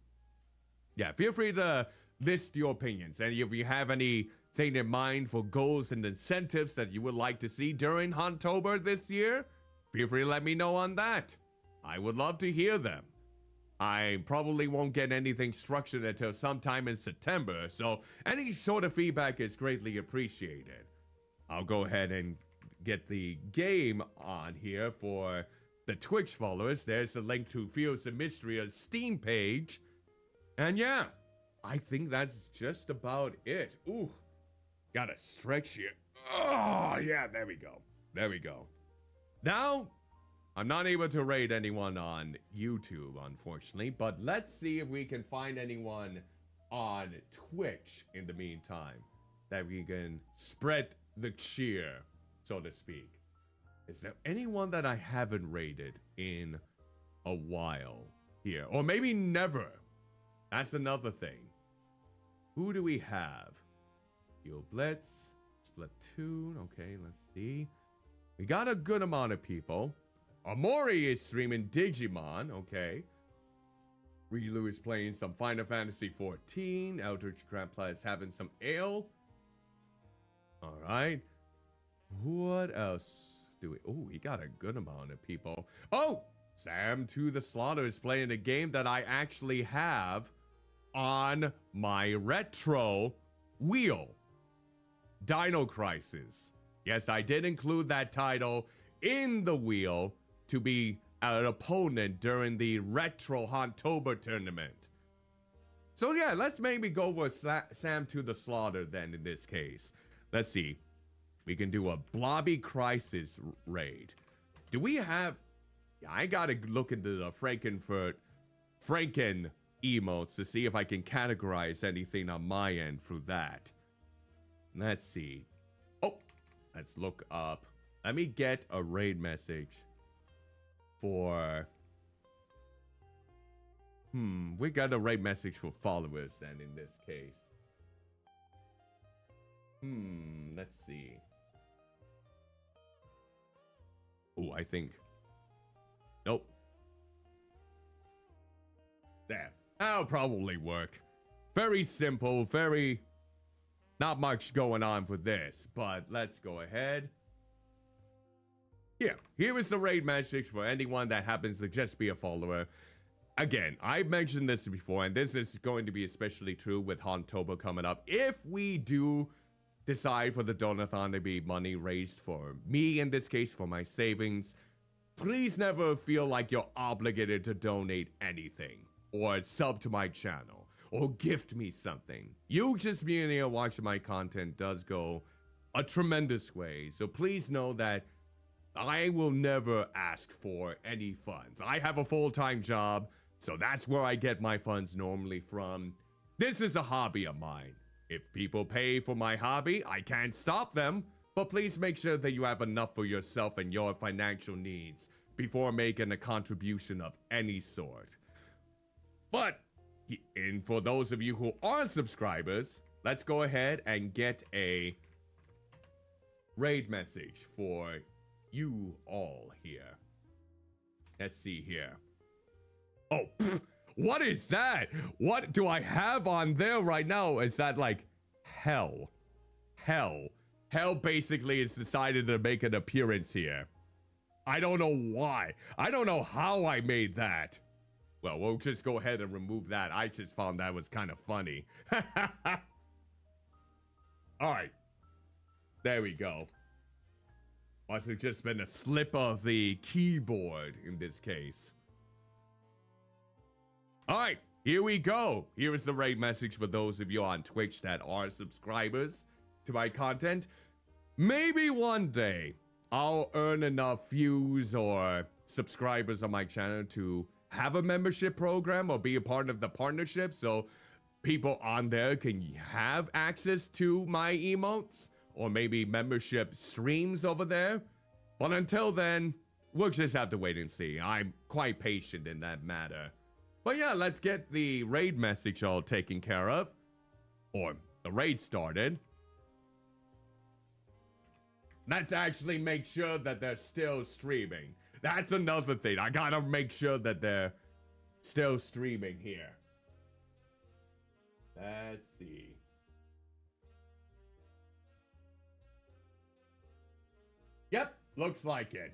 Yeah, feel free to list your opinions. And if you have anything in mind for goals and incentives that you would like to see during Vtuber this year, feel free to let me know on that. I would love to hear them. I probably won't get anything structured until sometime in September, so any sort of feedback is greatly appreciated. I'll go ahead and get the game on here for the Twitch followers. There's a link to Fields and Mistria's Steam page. And yeah, I think that's just about it. Ooh, gotta stretch here. Oh, yeah, there we go. There we go. Now, I'm not able to raid anyone on YouTube, unfortunately, but let's see if we can find anyone on Twitch in the meantime that we can spread the cheer, so to speak. Is there anyone that I haven't raided in a while here? Or maybe never. That's another thing. Who do we have? Yo Blitz, Splatoon, okay, let's see. We got a good amount of people. Amori is streaming Digimon, okay. Rilu is playing some Final Fantasy 14. Eldritch Grandpa is having some ale. Alright. What else do we... Oh, we got a good amount of people. Oh! Sam to the Slaughter is playing a game that I actually have on my retro wheel. Dino Crisis. Yes, I did include that title in the wheel to be an opponent during the retro Vtuber tournament. So yeah, let's maybe go with Sam to the Slaughter then in this case. Let's see. We can do a Blobby Crisis raid. Do we have... Yeah, I gotta look into the Franken emotes to see if I can categorize anything on my end through that. Let's see. Oh, let's look up. Let me get a raid message for... we got a raid message for followers then in this case. Let's see. Oh, I think... Nope. There. That'll probably work. Very simple, very... Not much going on for this, but let's go ahead. Here is the raid message for anyone that happens to just be a follower. Again, I've mentioned this before, and this is going to be especially true with Vtuber coming up. If we do decide for the donathon to be money raised for me, in this case, for my savings, please never feel like you're obligated to donate anything, or sub to my channel, or gift me something. You just being here watching my content does go a tremendous way, so please know that I will never ask for any funds. I have a full-time job, so that's where I get my funds normally from. This is a hobby of mine. If people pay for my hobby, I can't stop them. but please make sure that you have enough for yourself and your financial needs before making a contribution of any sort. But, and for those of you who are subscribers, let's go ahead and get a raid message for you all here. Let's see here. Oh, what is that? What do I have on there right now? Is that like hell? Hell. Hell basically has decided to make an appearance here. I don't know why. I don't know how I made that. Well, we'll just go ahead and remove that. I just found that was kind of funny. Alright. There we go. Must have just been a slip of the keyboard in this case. Alright, here we go. Here is the raid message for those of you on Twitch that are subscribers to my content. Maybe one day I'll earn enough views or subscribers on my channel to have a membership program or be a part of the partnership so people on there can have access to my emotes or maybe membership streams over there. But until then, we'll just have to wait and see. I'm quite patient in that matter. But yeah, let's get the raid message all taken care of. Or the raid started. Let's actually make sure that they're still streaming. That's another thing. I gotta make sure that they're still streaming here. Let's see. Yep, looks like it.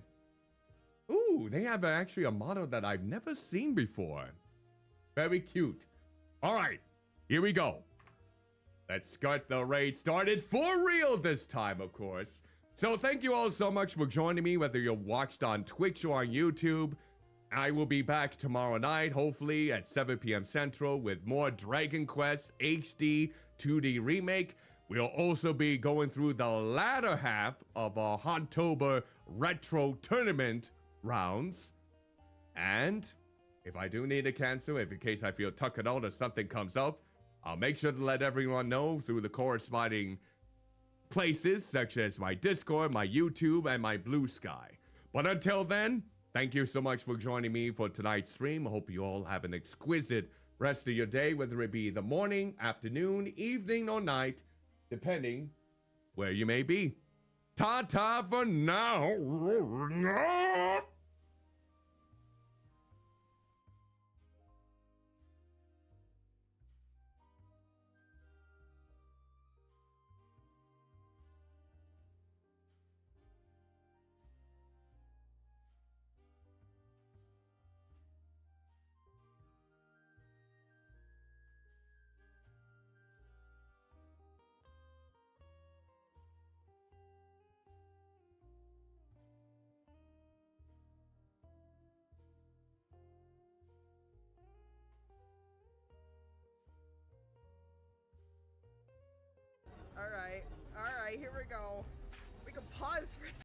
Ooh, they have actually a motto that I've never seen before. Very cute. All right, here we go. Let's get the raid started for real this time, of course. So thank you all so much for joining me, whether you're watched on Twitch or on YouTube. I will be back tomorrow night, hopefully at 7 p.m. Central, with more Dragon Quest HD 2D Remake. We'll also be going through the latter half of our Vtuber Retro Tournament rounds. And if I do need to cancel, if in case I feel tuckered out or something comes up, I'll make sure to let everyone know through the corresponding places such as my Discord, my YouTube, and my Blue Sky. But until then, thank you so much for joining me for tonight's stream. I hope you all have an exquisite rest of your day, whether it be the morning, afternoon, evening, or night, depending where you may be. Ta-ta for now. All right, here we go. We can pause for a second.